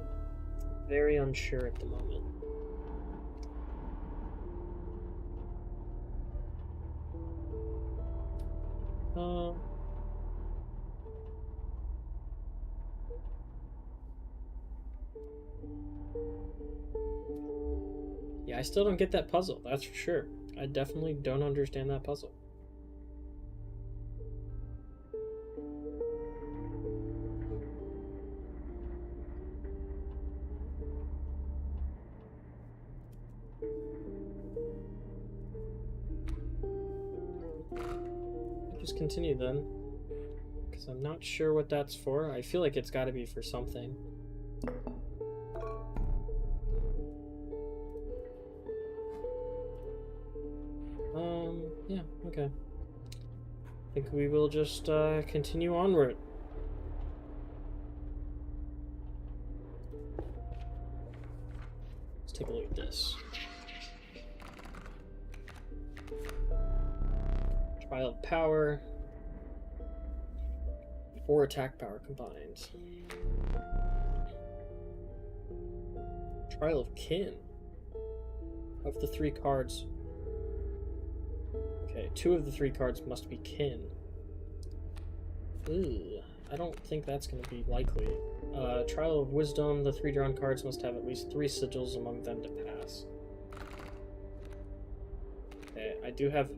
Very unsure at the moment. Yeah, I still don't get that puzzle, that's for sure. I definitely don't understand that puzzle. Just continue then, because I'm not sure what that's for. I feel like it's got to be for something. Yeah, okay. I think we will just continue onward. Let's take a look at this. Trial of Power. 4 attack power combined. Trial of Kin. Of the 3 cards. Okay, 2 of the 3 cards must be kin. Ooh, I don't think that's going to be likely. Trial of Wisdom. The 3 drawn cards must have at least 3 sigils among them to pass. Okay, I do have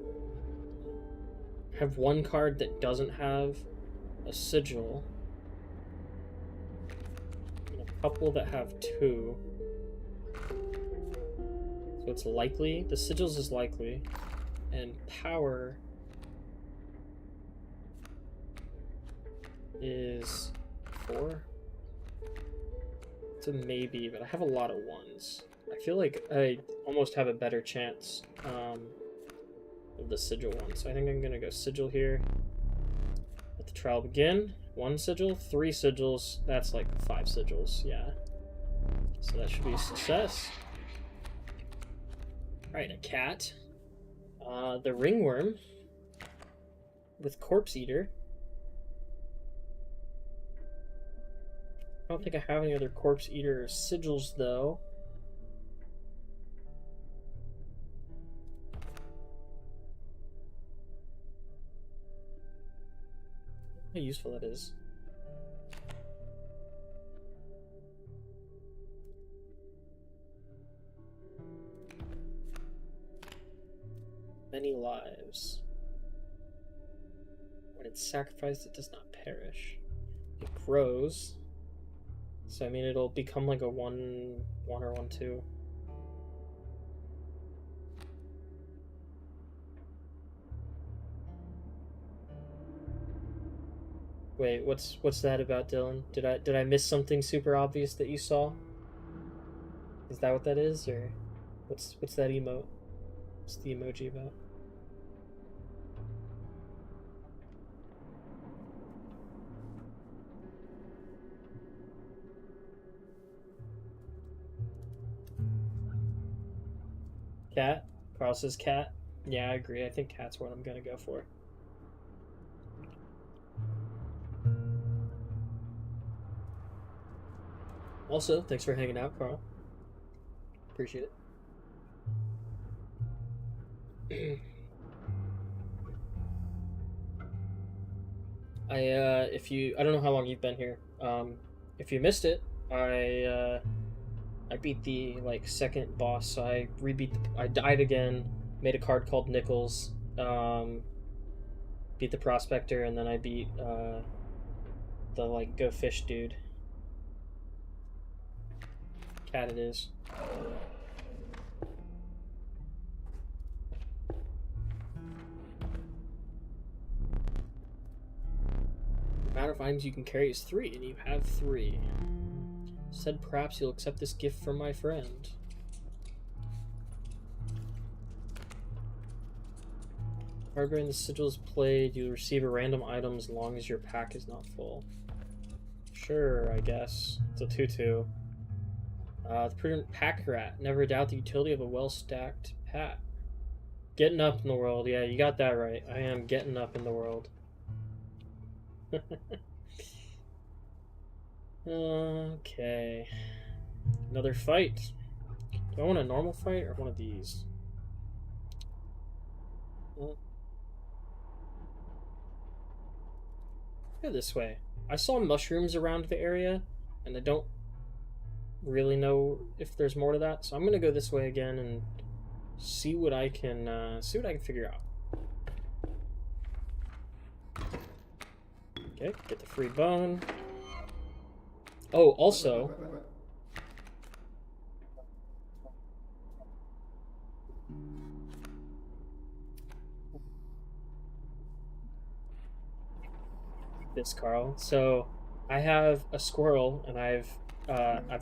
1 card that doesn't have a sigil, and a couple that have 2. So it's likely. The sigils is likely, and power is 4. It's a maybe, but I have a lot of 1s. I feel like I almost have a better chance of the sigil one. So I think I'm gonna go sigil here. Let the trial begin. 1 sigil, 3 sigils. That's like 5 sigils, yeah. So that should be a success. Alright, a cat. The ringworm with Corpse Eater. I don't think I have any other Corpse Eater sigils though. How useful that is. Many lives. When it's sacrificed, it does not perish. It grows. So I mean, it'll become like a 1/1 or 1/2. Wait, what's that about, Dylan? Did I miss something super obvious that you saw? Is that what that is, or what's that emote? What's the emoji about? Cat? Carl says cat. Yeah, I agree. I think cat's what I'm gonna go for. Also, thanks for hanging out, Carl. Appreciate it. I don't know how long you've been here. If you missed it, I beat the second boss. So I died again. Made a card called Nichols. Beat the Prospector, and then I beat the go fish dude. Cat it is. The amount of items you can carry is 3, and you have 3. Said perhaps you'll accept this gift from my friend. Card bearing the sigil is played, you receive a random item as long as your pack is not full. Sure, I guess. It's a 2/2. The prudent pack rat. Never doubt the utility of a well-stacked pack. Getting up in the world. Yeah, you got that right. I am getting up in the world. Okay. Another fight. Do I want a normal fight or one of these? Go this way. I saw mushrooms around the area, and I don't really know if there's more to that, so I'm gonna go this way again and see what I can figure out. Okay, get the free bone. Oh, also, this Carl. So I have a squirrel, and I've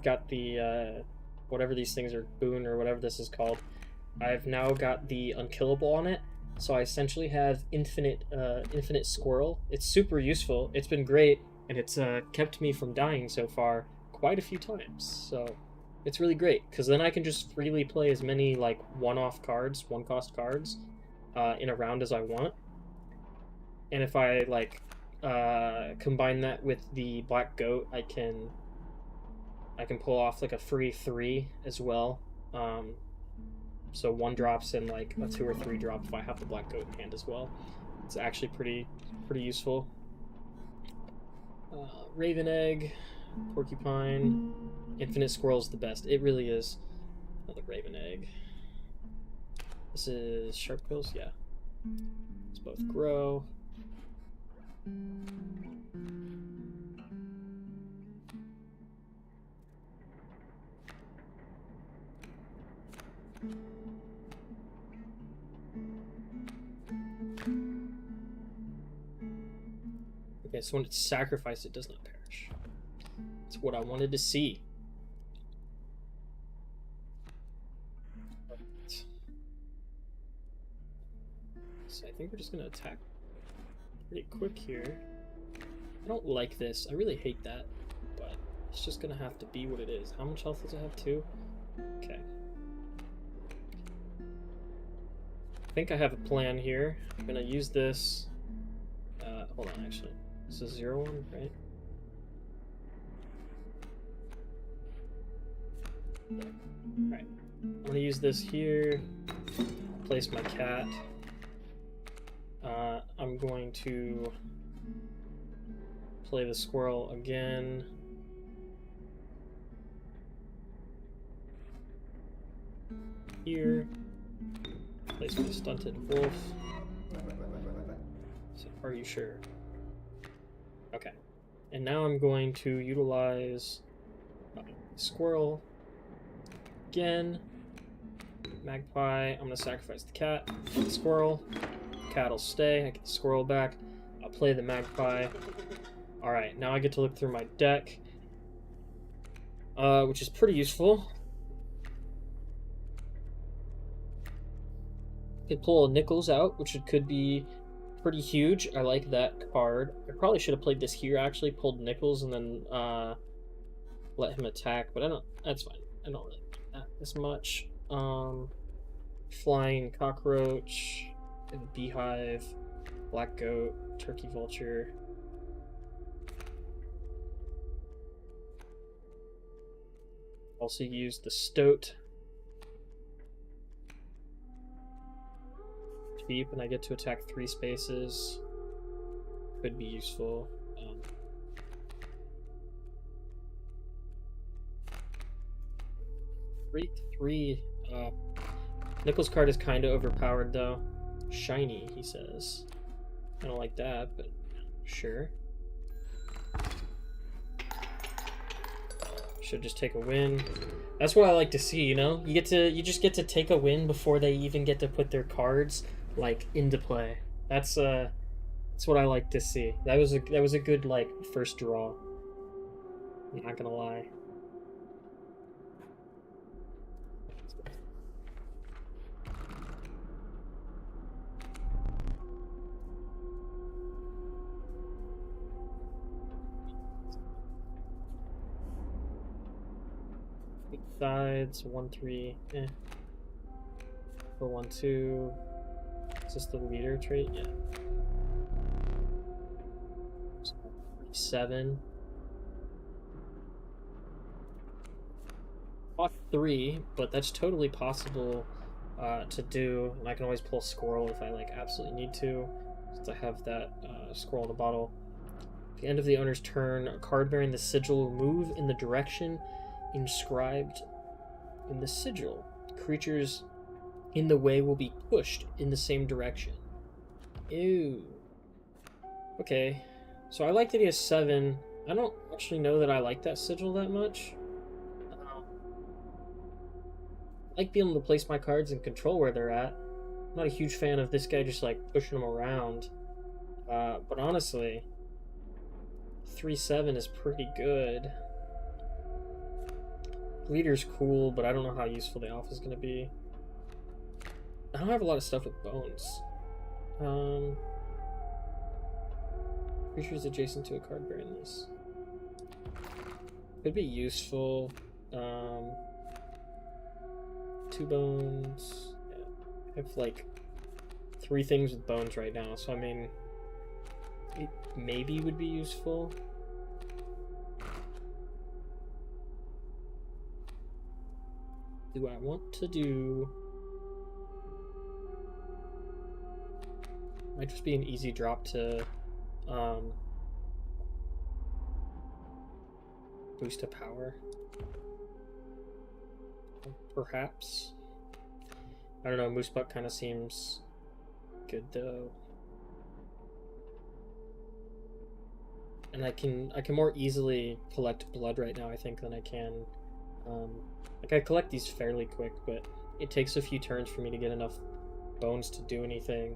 got the whatever these things are, boon or whatever this is called. I've now got the unkillable on it, so I essentially have infinite squirrel. It's super useful. It's been great, and it's kept me from dying so far quite a few times. So it's really great because then I can just freely play as many one-off cards, one-cost cards, in a round as I want. And if I combine that with the black goat, I can pull off a free 3 as well. So 1 drops and a 2 or 3 drop if I have the black goat in hand as well. It's actually pretty useful. Raven egg, porcupine, infinite squirrel is the best. It really is. Another raven egg. This is sharp quills, yeah. Let's both grow. Okay, so when it's sacrificed, it does not perish. That's what I wanted to see. Right. So I think we're just gonna attack pretty quick here. I don't like this. I really hate that, but it's just gonna have to be what it is. How much health does it have? 2? Okay. I think I have a plan here. I'm gonna use this. Hold on, actually. This is 0-1, right? Yeah. Alright. I'm gonna use this here. Place my cat. I'm going to play the squirrel again. Here. Place my stunted wolf. So, are you sure? Okay. And now I'm going to utilize squirrel again. Magpie. I'm going to sacrifice the cat. The squirrel. Cat will stay. I get the squirrel back. I'll play the magpie. Alright, now I get to look through my deck, which is pretty useful. I could pull a Nichols out, which could be pretty huge. I like that card. I probably should have played this here, actually. Pulled Nichols and then let him attack, but I don't. That's fine. I don't really like that as much. flying cockroach, and beehive, black goat, turkey vulture. Also use the stoat. Cheap, and I get to attack 3 spaces. Could be useful. 3. Nichols card is kind of overpowered though. Shiny, he says. I don't like that, but sure. Should just take a win. That's what I like to see, you know? You just get to take a win before they even get to put their cards like into play. That's what I like to see. That was a good like first draw. I'm not gonna lie. Sides 1-3. 4-1-2. Is this the leader trait? Yeah. 7. Off 3, but that's totally possible to do, and I can always pull squirrel if I like absolutely need to, since I have that squirrel in the bottle. At the end of the owner's turn, a card bearing the sigil will move in the direction inscribed in the sigil. Creatures in the way will be pushed in the same direction. Ew. Okay. So I like that he has 7. I don't actually know that I like that sigil that much. I like being able to place my cards and control where they're at. I'm not a huge fan of this guy just like pushing them around. But honestly, 3-7 is pretty good. Leader's cool, but I don't know how useful the alpha is going to be. I don't have a lot of stuff with bones. Creatures adjacent to a card bearing this. Could be useful. 2 bones. Yeah. I have like 3 things with bones right now, so I mean, it maybe would be useful. Do I want to do? Might just be an easy drop to boost to power. Perhaps. I don't know, Moosebuck kind of seems good though. And I can more easily collect blood right now, I think, than I can. Like, I collect these fairly quick, but it takes a few turns for me to get enough bones to do anything.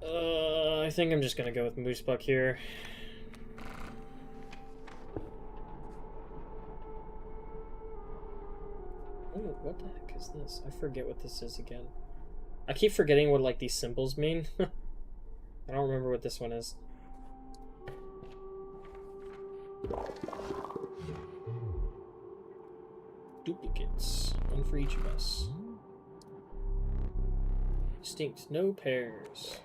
I think I'm just gonna go with Moosebuck here. Oh, what the heck is this? I forget what this is again. I keep forgetting what, like, these symbols mean. I don't remember what this one is. Duplicates. One for each of us. Distinct. No pairs.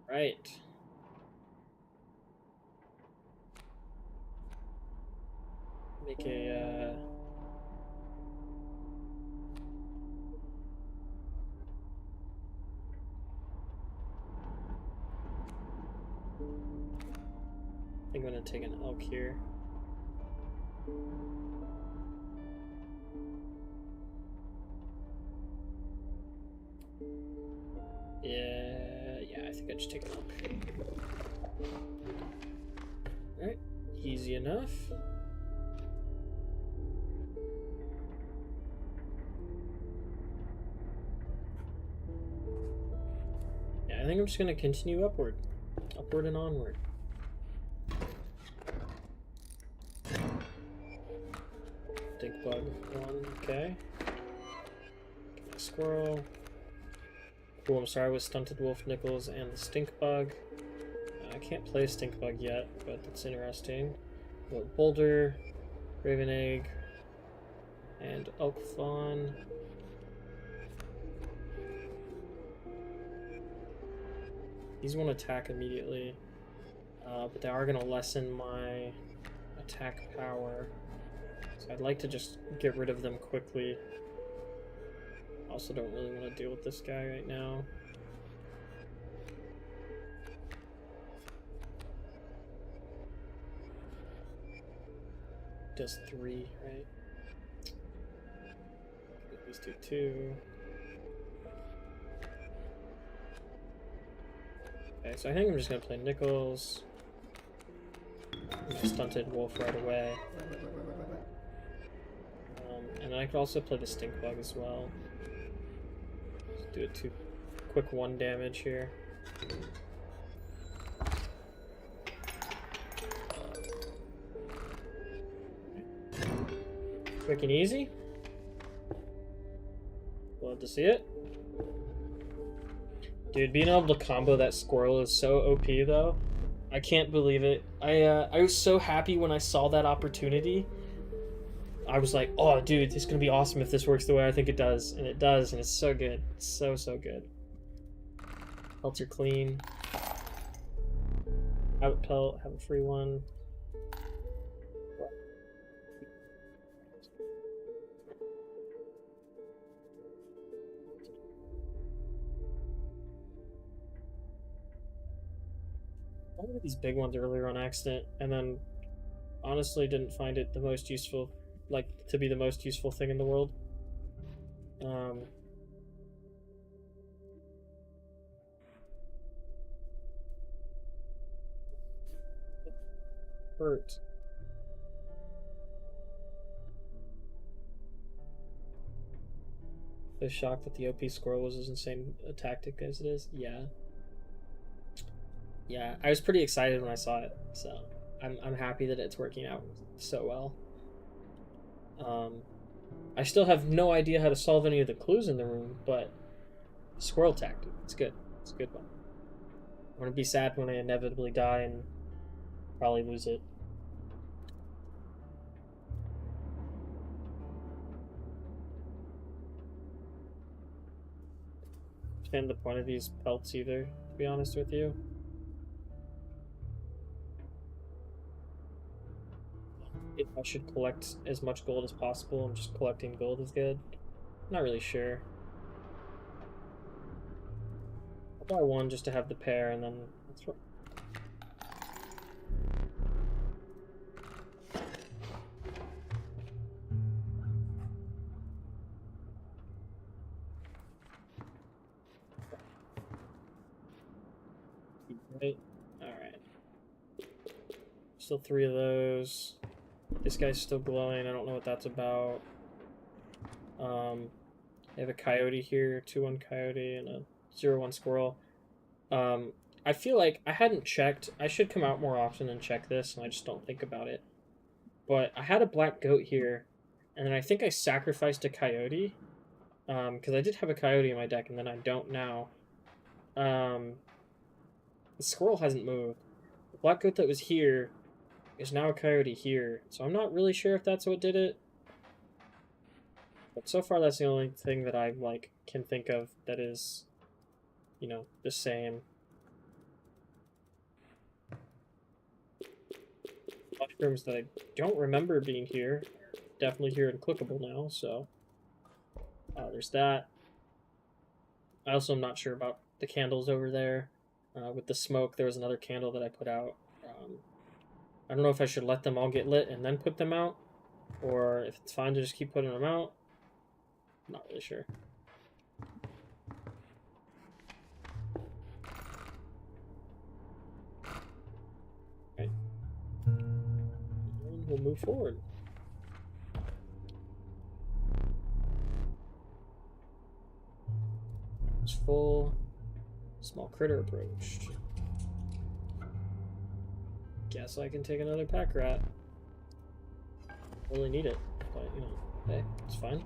Right. Make a, I think I'm gonna take an elk here. Yeah, I think I just take an elk. Alright, easy enough. Yeah, I think I'm just gonna continue upward. Upward and onward. Stink bug 1, okay. Get my squirrel. Cool, I'm sorry with Stunted Wolf, Nichols, and the Stink Bug. I can't play Stink Bug yet, but that's interesting. Boulder, Raven Egg, And elk fawn. These won't attack immediately, but they are going to lessen my attack power. So I'd like to just get rid of them quickly. Also don't really want to deal with this guy right now. Does 3, right? These do 2. Okay, so I think I'm just gonna play Nichols. Stunted Wolf right away. And then I could also play the Stink Bug as well. Just do a 2 quick 1 damage here. Quick and easy. Love to see it. Dude, being able to combo that squirrel is so OP though. I can't believe it. I was so happy when I saw that opportunity. I was like, oh dude, this is gonna be awesome if this works the way I think it does. And it does, and it's so good. It's so good. Pelts are clean. Have a pelt, have a free one. I wanted these big ones earlier on accident, and then honestly didn't find it the most useful, like, to be the most useful thing in the world. Hurt. I was shocked that the OP squirrel was as insane a tactic as it is. Yeah. Yeah, I was pretty excited when I saw it, so I'm happy that it's working out so well. I still have no idea how to solve any of the clues in the room, but squirrel tactic, it's good. It's a good one. I'm gonna be sad when I inevitably die and probably lose it. Understand the point of these pelts either, to be honest with you. If I should collect as much gold as possible and just collecting gold is good. Not really sure. I'll buy one just to have the pair, and then that's what. Right. Alright. Still 3 of those. This guy's still glowing. I don't know what that's about. I have a coyote here, 2-1 coyote, and a 0-1 squirrel. I feel like I hadn't checked. I should come out more often and check this, and I just don't think about it. But I had a black goat here, and then I think I sacrificed a coyote. Because I did have a coyote in my deck, and then I don't now. The squirrel hasn't moved. The black goat that was here is now a coyote here, so I'm not really sure if that's what did it. But so far, that's the only thing that I can think of that is, you know, the same. Mushrooms that I don't remember being here, definitely here and clickable now. So there's that. I also am not sure about the candles over there. With the smoke, there was another candle that I put out. I don't know if I should let them all get lit and then put them out, or if it's fine to just keep putting them out. I'm not really sure. Okay. And we'll move forward. It's full. Small critter approached. Guess I can take another pack rat. Really need it, but you know, hey, it's fine.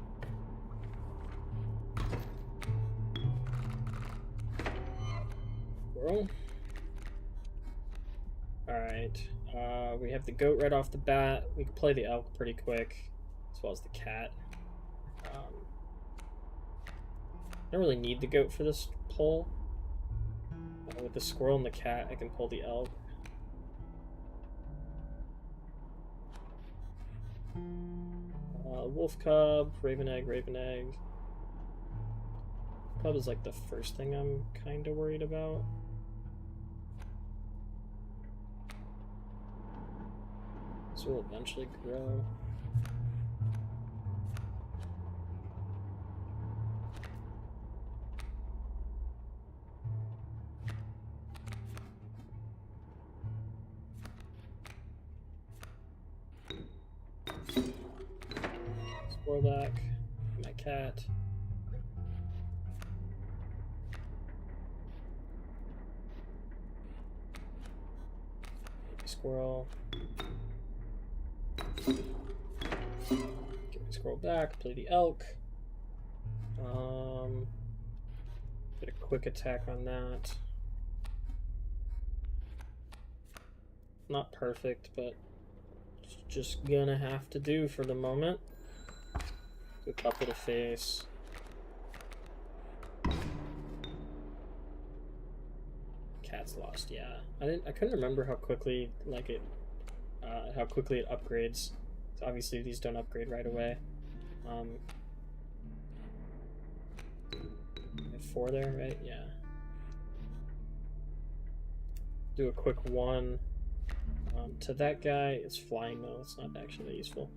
Squirrel. Alright, we have the goat right off the bat. We can play the elk pretty quick, as well as the cat. don't really need the goat for this pull. With the squirrel and the cat, I can pull the elk. Wolf cub, raven egg, raven egg. Cub is like the first thing I'm kind of worried about. This will eventually grow. Back, my cat. Squirrel. Get my squirrel back, play the elk. Get a quick attack on that. Not perfect, but it's just gonna have to do for the moment. Look up to the face. Cat's lost, yeah. I couldn't remember how quickly it upgrades. So obviously these don't upgrade right away. I have 4 there, right? Yeah. Do a quick 1 to that guy. It's flying though, it's not actually useful.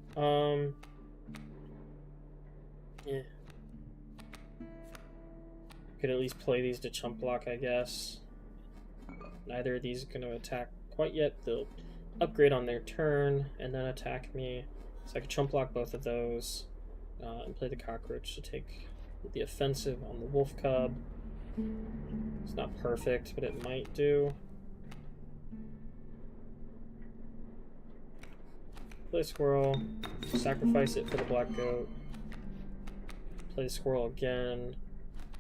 Yeah. Could at least play these to chump block, I guess. Neither of these are going to attack quite yet. They'll upgrade on their turn and then attack me. So I could chump block both of those and play the cockroach to take the offensive on the wolf cub. It's not perfect, but it might do. Play squirrel, sacrifice it for the black goat. Play the squirrel again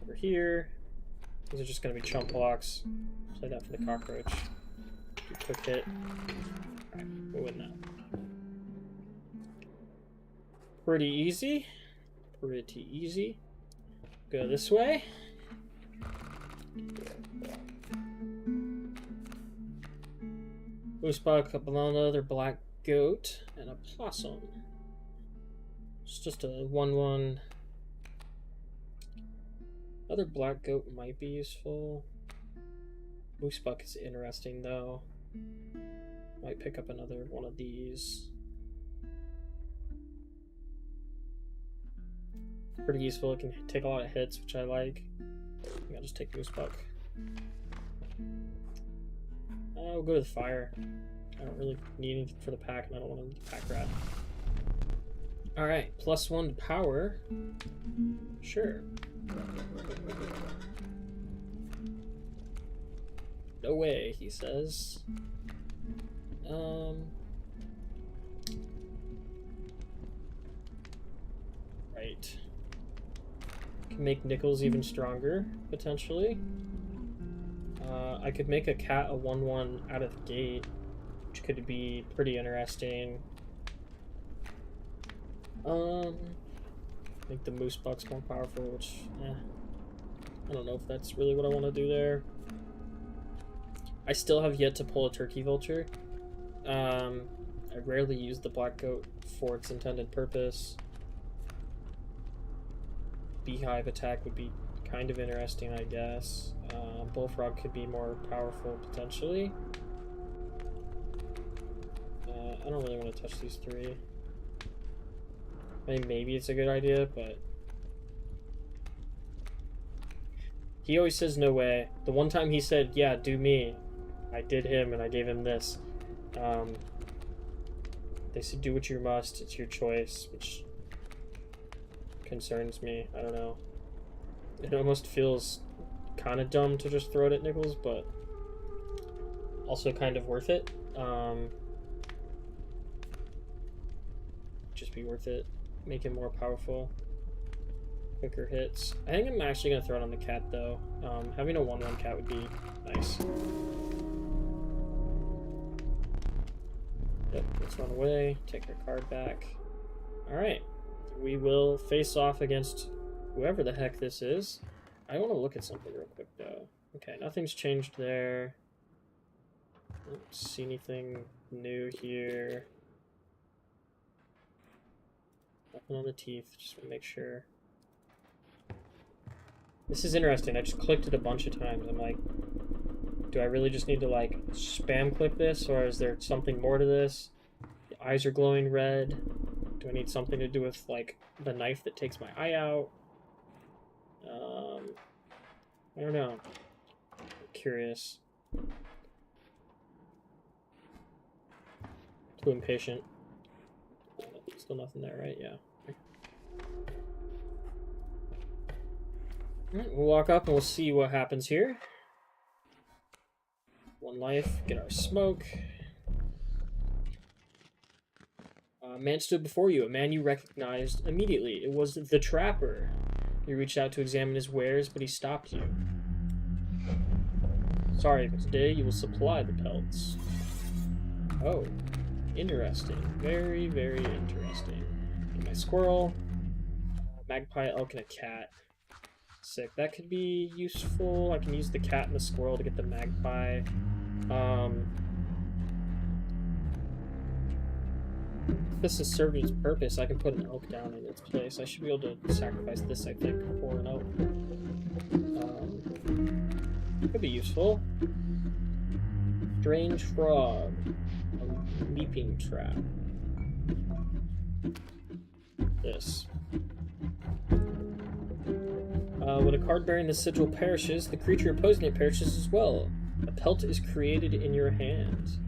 over here. These are just going to be chump blocks. Play that for the cockroach. Do a quick hit. Alright, we'll win that. Pretty easy. Pretty easy. Go this way. Moosebug, another black goat, and a possum. It's just a 1/1. Other black goat might be useful. Moosebuck is interesting though. Might pick up another one of these. Pretty useful, it can take a lot of hits, which I like. I think I'll just take Moosebuck. I'll go to the fire. I don't really need anything for the pack, and I don't want to pack rat. Alright, +1 to power. Sure. No way, he says. Right. Can make nickels even stronger, potentially. I could make a cat a 1/1 out of the gate, which could be pretty interesting. Make the moose bucks more powerful, which, I don't know if that's really what I want to do there. I still have yet to pull a turkey vulture. I rarely use the black goat for its intended purpose. Beehive attack would be kind of interesting, I guess. Bullfrog could be more powerful, potentially. I don't really want to touch these 3. I mean, maybe it's a good idea, but he always says no way. The one time he said, yeah, do me, I did him and I gave him this. They said do what you must, it's your choice, which concerns me. I don't know. It almost feels kind of dumb to just throw it at Nichols, but also kind of worth it. Just be worth it. Make him more powerful. Quicker hits. I think I'm actually going to throw it on the cat, though. Having a 1/1 cat would be nice. Yep, let's run away. Take our card back. Alright. We will face off against whoever the heck this is. I want to look at something real quick, though. Okay, nothing's changed there. I don't see anything new here. Nothing on the teeth, just want to make sure. This is interesting. I just clicked it a bunch of times. I'm like, do I really just need to, like, spam click this, or is there something more to this? The eyes are glowing red. Do I need something to do with, like, the knife that takes my eye out? I don't know. I'm curious. Too impatient. Still nothing there, right? Yeah. Alright, we'll walk up and we'll see what happens here. One life, get our smoke. A man stood before you, a man you recognized immediately. It was the trapper. You reached out to examine his wares, but he stopped you. Sorry, but today you will supply the pelts. Oh, interesting. Very, very interesting. Get my squirrel, magpie, elk, and a cat. Sick. That could be useful. I can use the cat and the squirrel to get the magpie. If this has served its purpose, I can put an elk down in its place. I should be able to sacrifice this, I think, for an elk. Could be useful. Strange frog. A leaping trap. This. When a card bearing the sigil perishes, the creature opposing it perishes as well. A pelt is created in your hand.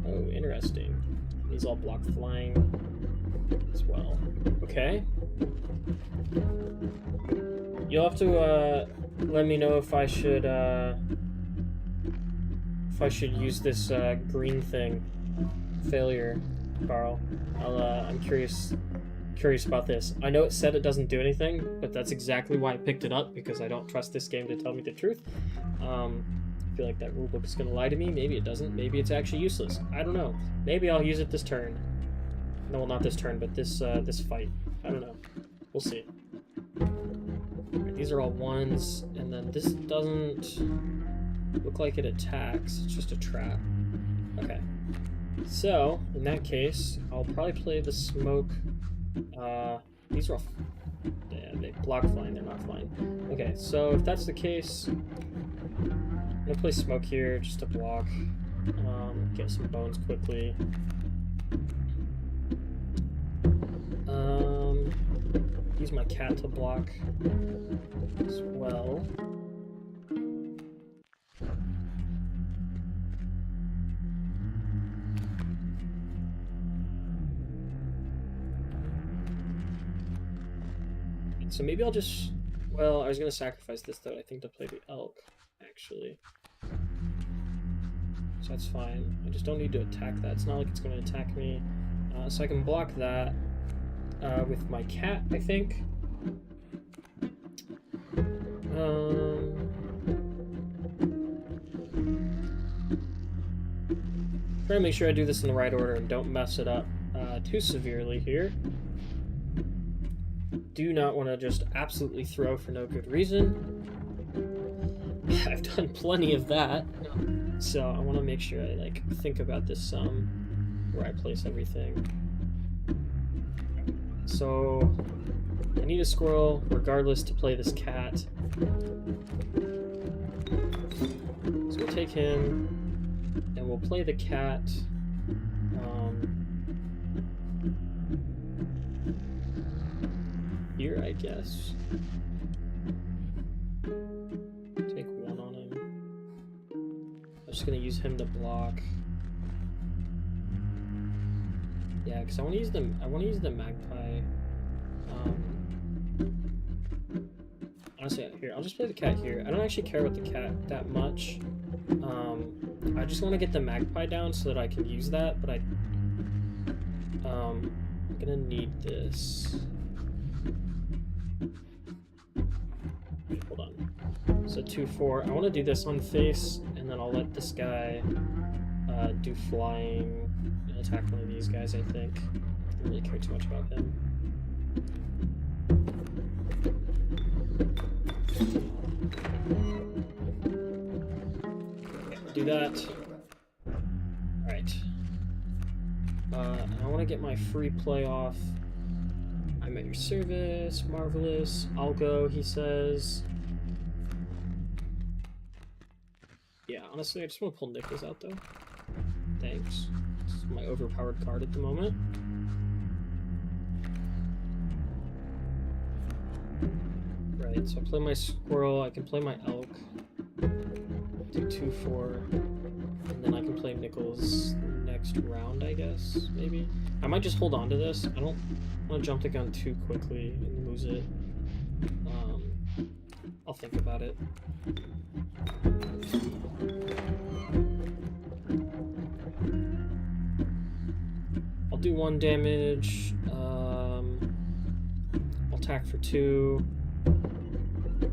Oh, interesting. These all block flying as well. Okay. You'll have to let me know if I should use this green thing. Failure, Carl. I'm curious about this. I know it said it doesn't do anything, but that's exactly why I picked it up, because I don't trust this game to tell me the truth. I feel like that rulebook is going to lie to me. Maybe it doesn't. Maybe it's actually useless. I don't know. Maybe I'll use it this turn. No, well, not this turn, but this fight. I don't know. We'll see. Right, these are all ones, and then this doesn't look like it attacks. It's just a trap. Okay. So, in that case, I'll probably play the smoke. These are all... Yeah, they block flying, they're not flying. Okay, so if that's the case, I'm gonna play smoke here just to block. Get some bones quickly. Use my cat to block as well. So maybe I'll just... Well, I was going to sacrifice this, though, I think, to play the elk, actually. So that's fine. I just don't need to attack that. It's not like it's going to attack me. So I can block that with my cat, I think. Try to make sure I do this in the right order and don't mess it up too severely here. Do not want to just absolutely throw for no good reason. I've done plenty of that, so I want to make sure I like think about this some, where I place everything. So I need a squirrel regardless to play this cat. So we'll take him and we'll play the cat. Here, I guess. Take one on him. I'm just gonna use him to block. Yeah, because I want to use the magpie. Honestly, here I'll just play the cat here. I don't actually care about the cat that much. I just want to get the magpie down so that I can use that. But I'm gonna need this. Hold on. So 2-4. I want to do this on face, and then I'll let this guy do flying and attack one of these guys, I think. I don't really care too much about him. do that. Alright. I want to get my free play off. I'm at your service. Marvelous. I'll go, he says. Yeah, honestly, I just want to pull nickels out, though. Thanks. This is my overpowered card at the moment. Right, so I play my squirrel, I can play my elk. Do 2-4. And then I can play nickels next round, I guess, maybe? I might just hold on to this. I don't want to jump the gun too quickly and lose it. I'll think about it. I'll do 1 damage. I'll attack for 2.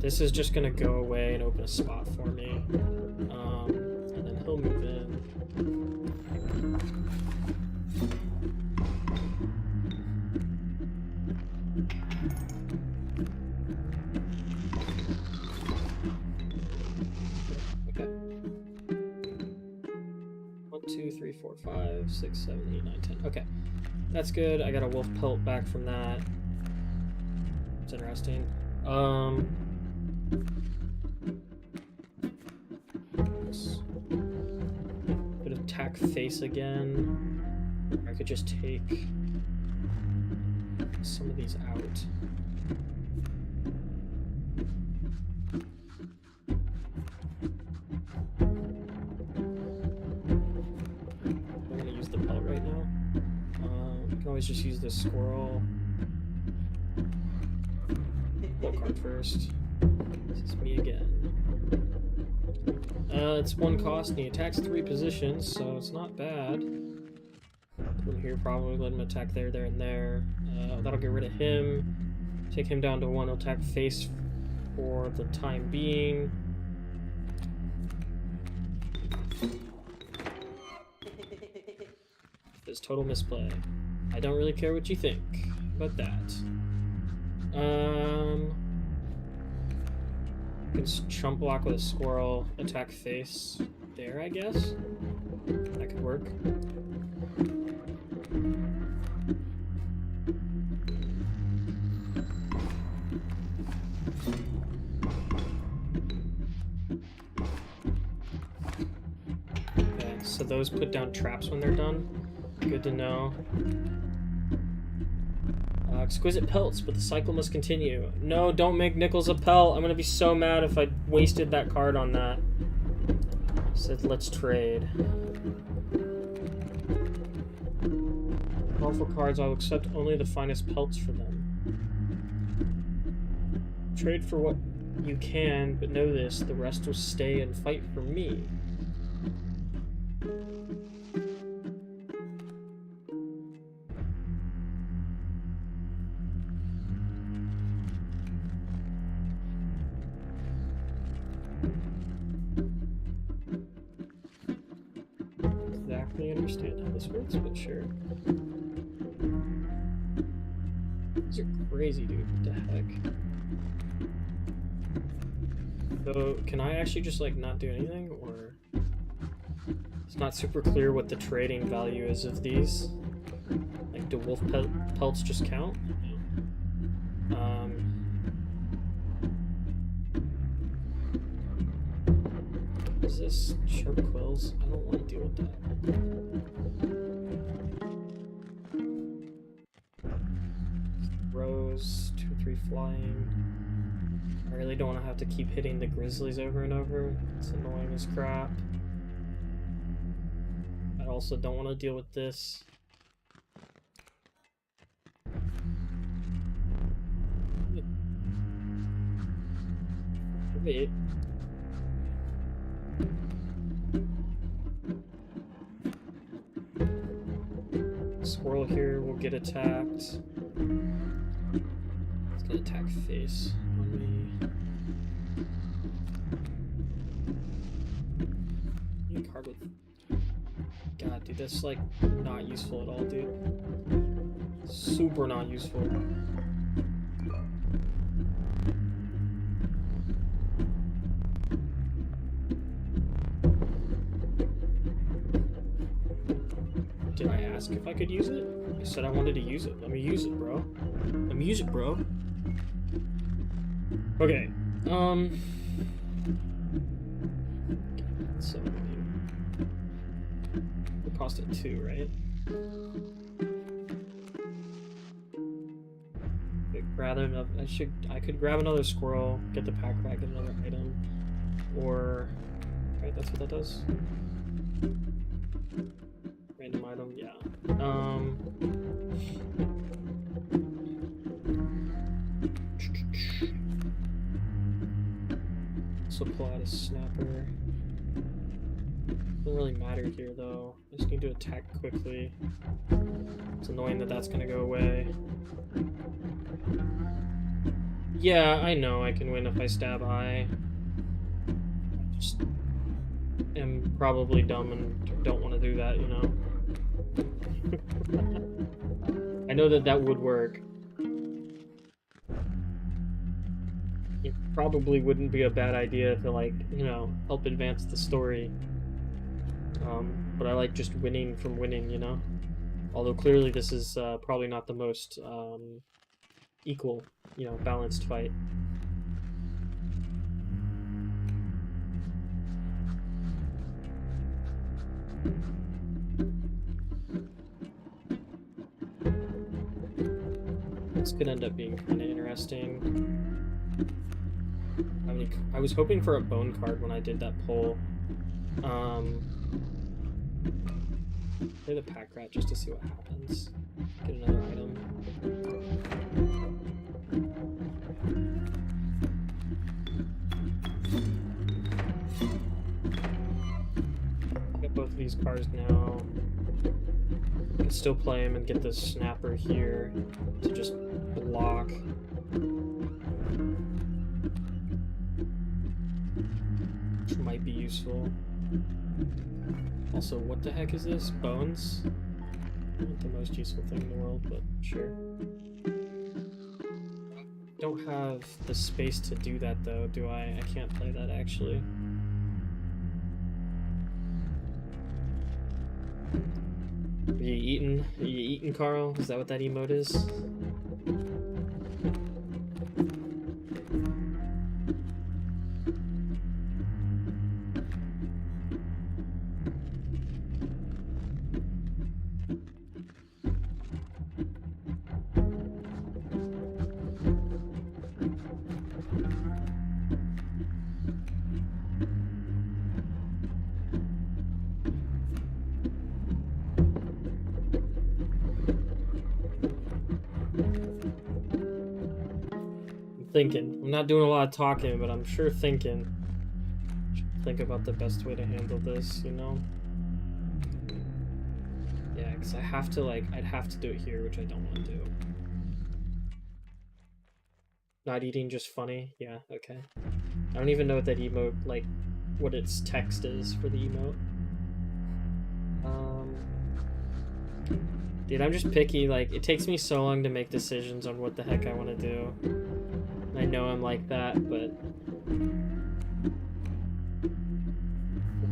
This is just gonna go away and open a spot for me. And then he'll move in. Okay. 1, 2, 3, 4, 5, 6, 7, 8, 9, 10. Okay. That's good. I got a wolf pelt back from that. It's interesting. Could attack face again. I could just take some of these out. I'm gonna use the pelt right now. I can always just use the squirrel. Pull card first. This is me again. It's 1 cost and he attacks 3 positions, so it's not bad. Put him here, probably let him attack there, there, and there. That'll get rid of him. Take him down to 1. He'll attack face for the time being. This total misplay. I don't really care what you think about that. I can chump block with a squirrel, attack face there, I guess. That could work. Okay, so those put down traps when they're done. Good to know. Exquisite pelts, but the cycle must continue. No, don't make nickels a pelt. I'm gonna be so mad if I wasted that card on that. Said, let's trade. Powerful cards, I'll accept only the finest pelts for them. Trade for what you can, but know this, the rest will stay and fight for me. Understand how this works, but sure. These are crazy, dude. What the heck? So, can I actually just, like, not do anything, or... It's not super clear what the trading value is of these. Like, do wolf pelts just count? Is this sharp quills? I don't want to deal with that. Rose, 2 or 3 flying. I really don't want to have to keep hitting the grizzlies over and over. It's annoying as crap. I also don't want to deal with this. Wait. Squirrel here will get attacked. It's gonna attack face on me. Need a card with... God, dude, that's like not useful at all, dude. Super not useful. ask if I could use it? I said I wanted to use it. Let me use it, bro. Let me use it, bro. Okay. So it cost it 2, right? I could grab another squirrel, get the pack rat, get another item, or right, that's what that does. Random item, yeah. So pull out a snapper. Doesn't really matter here though. I just need to attack quickly. It's annoying that that's gonna go away. Yeah, I know I can win if I stab high. I just am probably dumb and don't want to do that, you know? I know that that would work. It probably wouldn't be a bad idea to, like, you know, help advance the story. But I like just winning from winning, you know? Although clearly this is probably not the most equal, you know, balanced fight. This could end up being kind of interesting. I was hoping for a bone card when I did that poll. Play the pack rat just to see what happens. Get another item. Get both of these cards now. I can still play him and get the snapper here to just block. Which might be useful. Also, what the heck is this? Bones? Not the most useful thing in the world, but sure. Don't have the space to do that though, do I? I can't play that actually. Are you eating? Are you eating, Carl? Is that what that emote is? Thinking. I'm not doing a lot of talking, but I'm sure thinking. Think about the best way to handle this, you know? Yeah, because I have to, like, I'd have to do it here, which I don't want to do. Not eating, just funny? Yeah, okay. I don't even know what that emote, like, what its text is for the emote. Dude, I'm just picky, like, it takes me so long to make decisions on what the heck I want to do. I know I'm like that, but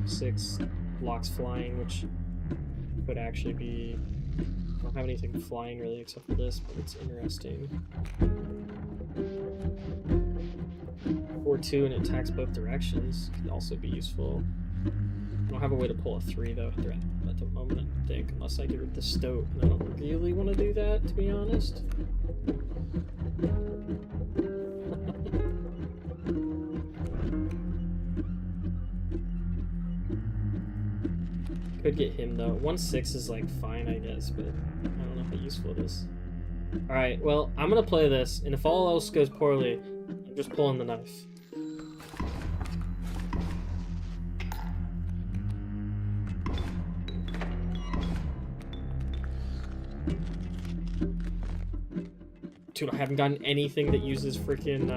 6 blocks flying, which could actually be... I don't have anything flying really except for this, but it's interesting. 4-2 and it attacks both directions could also be useful. I don't have a way to pull a 3 though at the moment, I think, unless I get rid of the stoat, and I don't really want to do that, to be honest. Could get him though. 1-6 is like fine, I guess, but I don't know how useful it is. Alright, well, I'm gonna play this, and if all else goes poorly, I'm just pulling the knife. Dude, I haven't gotten anything that uses freaking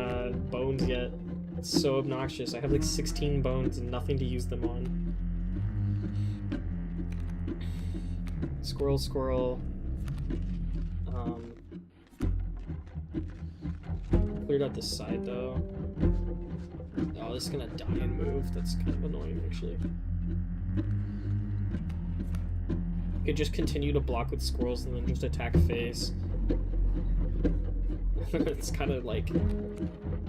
bones yet. It's so obnoxious. I have like 16 bones and nothing to use them on. Squirrel, squirrel. Cleared out this side though. Oh, this is gonna die and move. That's kind of annoying actually. could just continue to block with squirrels and then just attack face. It's kind of like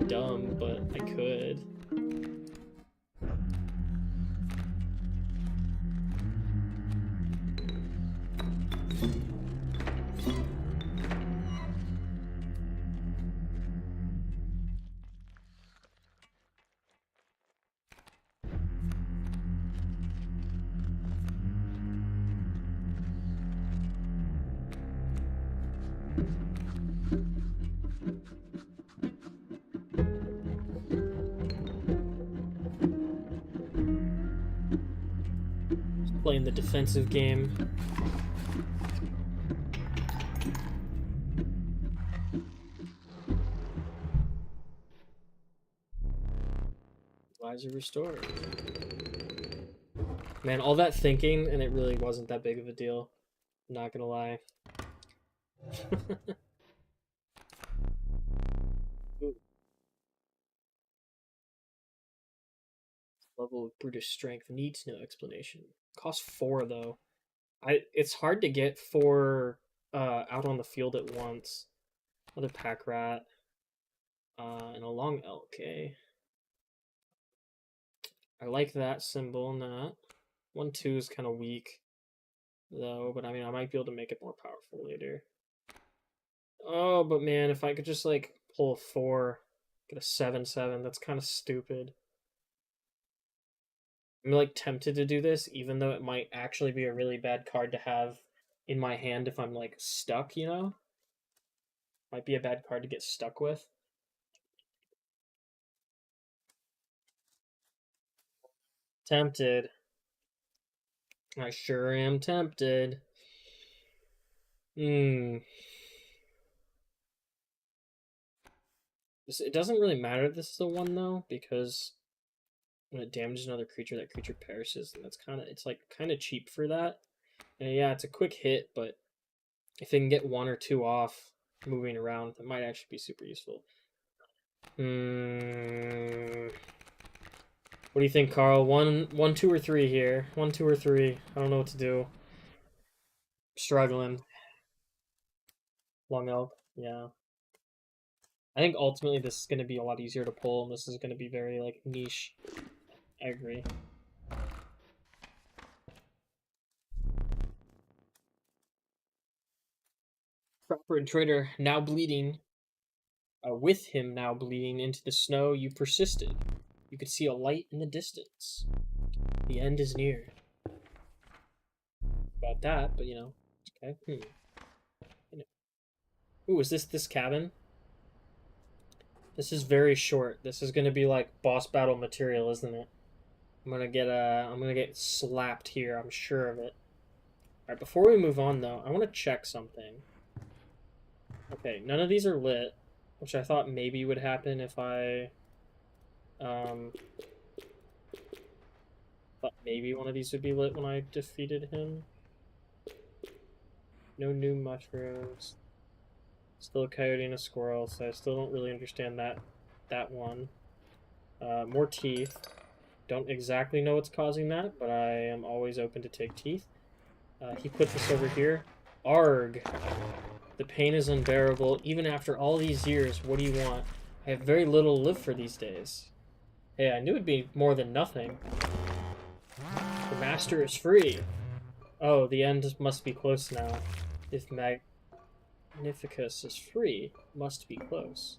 dumb, but I could. Playing the defensive game. Advisor restored. Man, all that thinking, and it really wasn't that big of a deal. I'm not gonna lie. Level of brutish strength needs no explanation. Costs 4 though. It's hard to get 4 out on the field at once. Another pack rat. And a long elk, eh? I like that symbol, not. 1-2 is kind of weak, though, but I mean, I might be able to make it more powerful later. Oh, but man, if I could just, like, pull a 4, get a 7-7, that's kind of stupid. I'm, like, tempted to do this, even though it might actually be a really bad card to have in my hand if I'm, like, stuck, you know? Might be a bad card to get stuck with. Tempted. I sure am tempted. It doesn't really matter if this is the one, though, because when it damages another creature, that creature perishes, and that's it's like kind of cheap for that. And yeah, it's a quick hit, but if it can get 1 or 2 off moving around, that might actually be super useful. What do you think, Carl? 1, 2, or 3 here? 1, 2, or 3. I don't know what to do. Struggling. Long elk, yeah. I think ultimately this is going to be a lot easier to pull, and this is going to be very, like, niche. I agree. Trapper and Trader now bleeding. With him now bleeding into the snow, you persisted. You could see a light in the distance. The end is near. About that, but you know, okay. Ooh, is this cabin? This is very short. This is gonna be like boss battle material, isn't it? I'm gonna get slapped here. I'm sure of it. All right, before we move on though, I want to check something. Okay, none of these are lit, which I thought maybe would happen if I thought maybe one of these would be lit when I defeated him. No new mushrooms. Still a coyote and a squirrel, so I still don't really understand that one. More teeth. Don't exactly know what's causing that, but I am always open to take teeth. He put this over here. Arg. The pain is unbearable. Even after all these years, what do you want? I have very little to live for these days. Hey, I knew it'd be more than nothing. The master is free. Oh, the end must be close now. If Magnificus is free, must be close.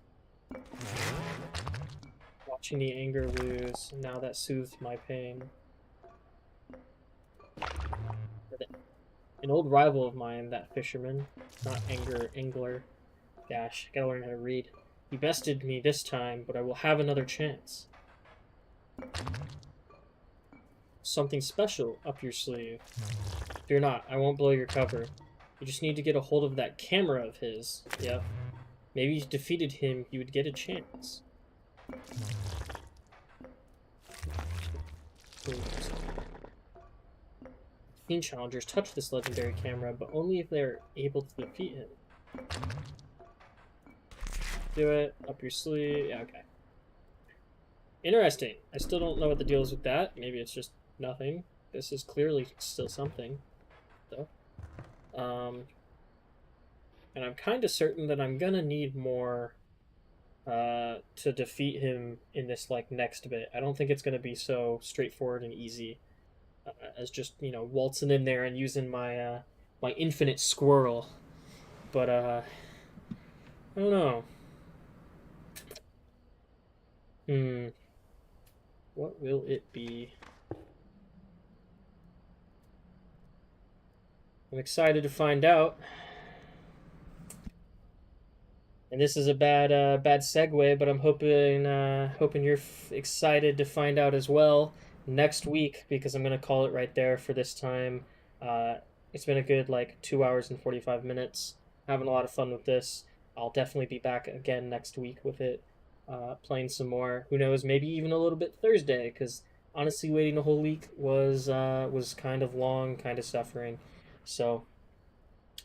Watching the anger lose, now that soothed my pain. An old rival of mine, that fisherman, not angler. Gosh, I gotta learn how to read. You bested me this time, but I will have another chance. Something special up your sleeve. Fear not, I won't blow your cover. You just need to get a hold of that camera of his. Yep. Maybe if you defeated him, you would get a chance. Team challengers touch this legendary camera, but only if they're able to defeat him. Do it. Up your sleeve. Yeah, okay. Interesting. I still don't know what the deal is with that. Maybe it's just nothing. This is clearly still something, though. And I'm kind of certain that I'm gonna need more to defeat him in this like next bit. I don't think it's gonna be so straightforward and easy as just waltzing in there and using my infinite squirrel. But I don't know. Hmm. What will it be? I'm excited to find out. And this is a bad segue, but I'm hoping you're excited to find out as well next week, because I'm gonna call it right there for this time. Uh, it's been a good like 2 hours and 45 minutes. Having a lot of fun with this. I'll definitely be back again next week with it, playing some more. Who knows? Maybe even a little bit Thursday, because honestly, waiting a whole week was kind of long, kind of suffering. So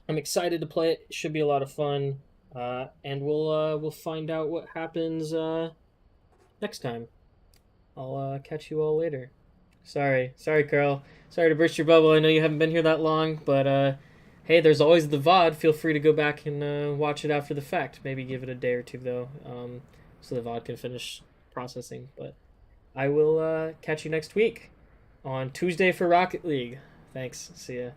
I'm excited to play it. It should be a lot of fun. And we'll find out what happens next time. I'll catch you all later. Sorry, Carl. Sorry to burst your bubble. I know you haven't been here that long, but hey, there's always the VOD. Feel free to go back and watch it after the fact. Maybe give it a day or two though, so the VOD can finish processing. But I will catch you next week on Tuesday for Rocket League. Thanks. See ya.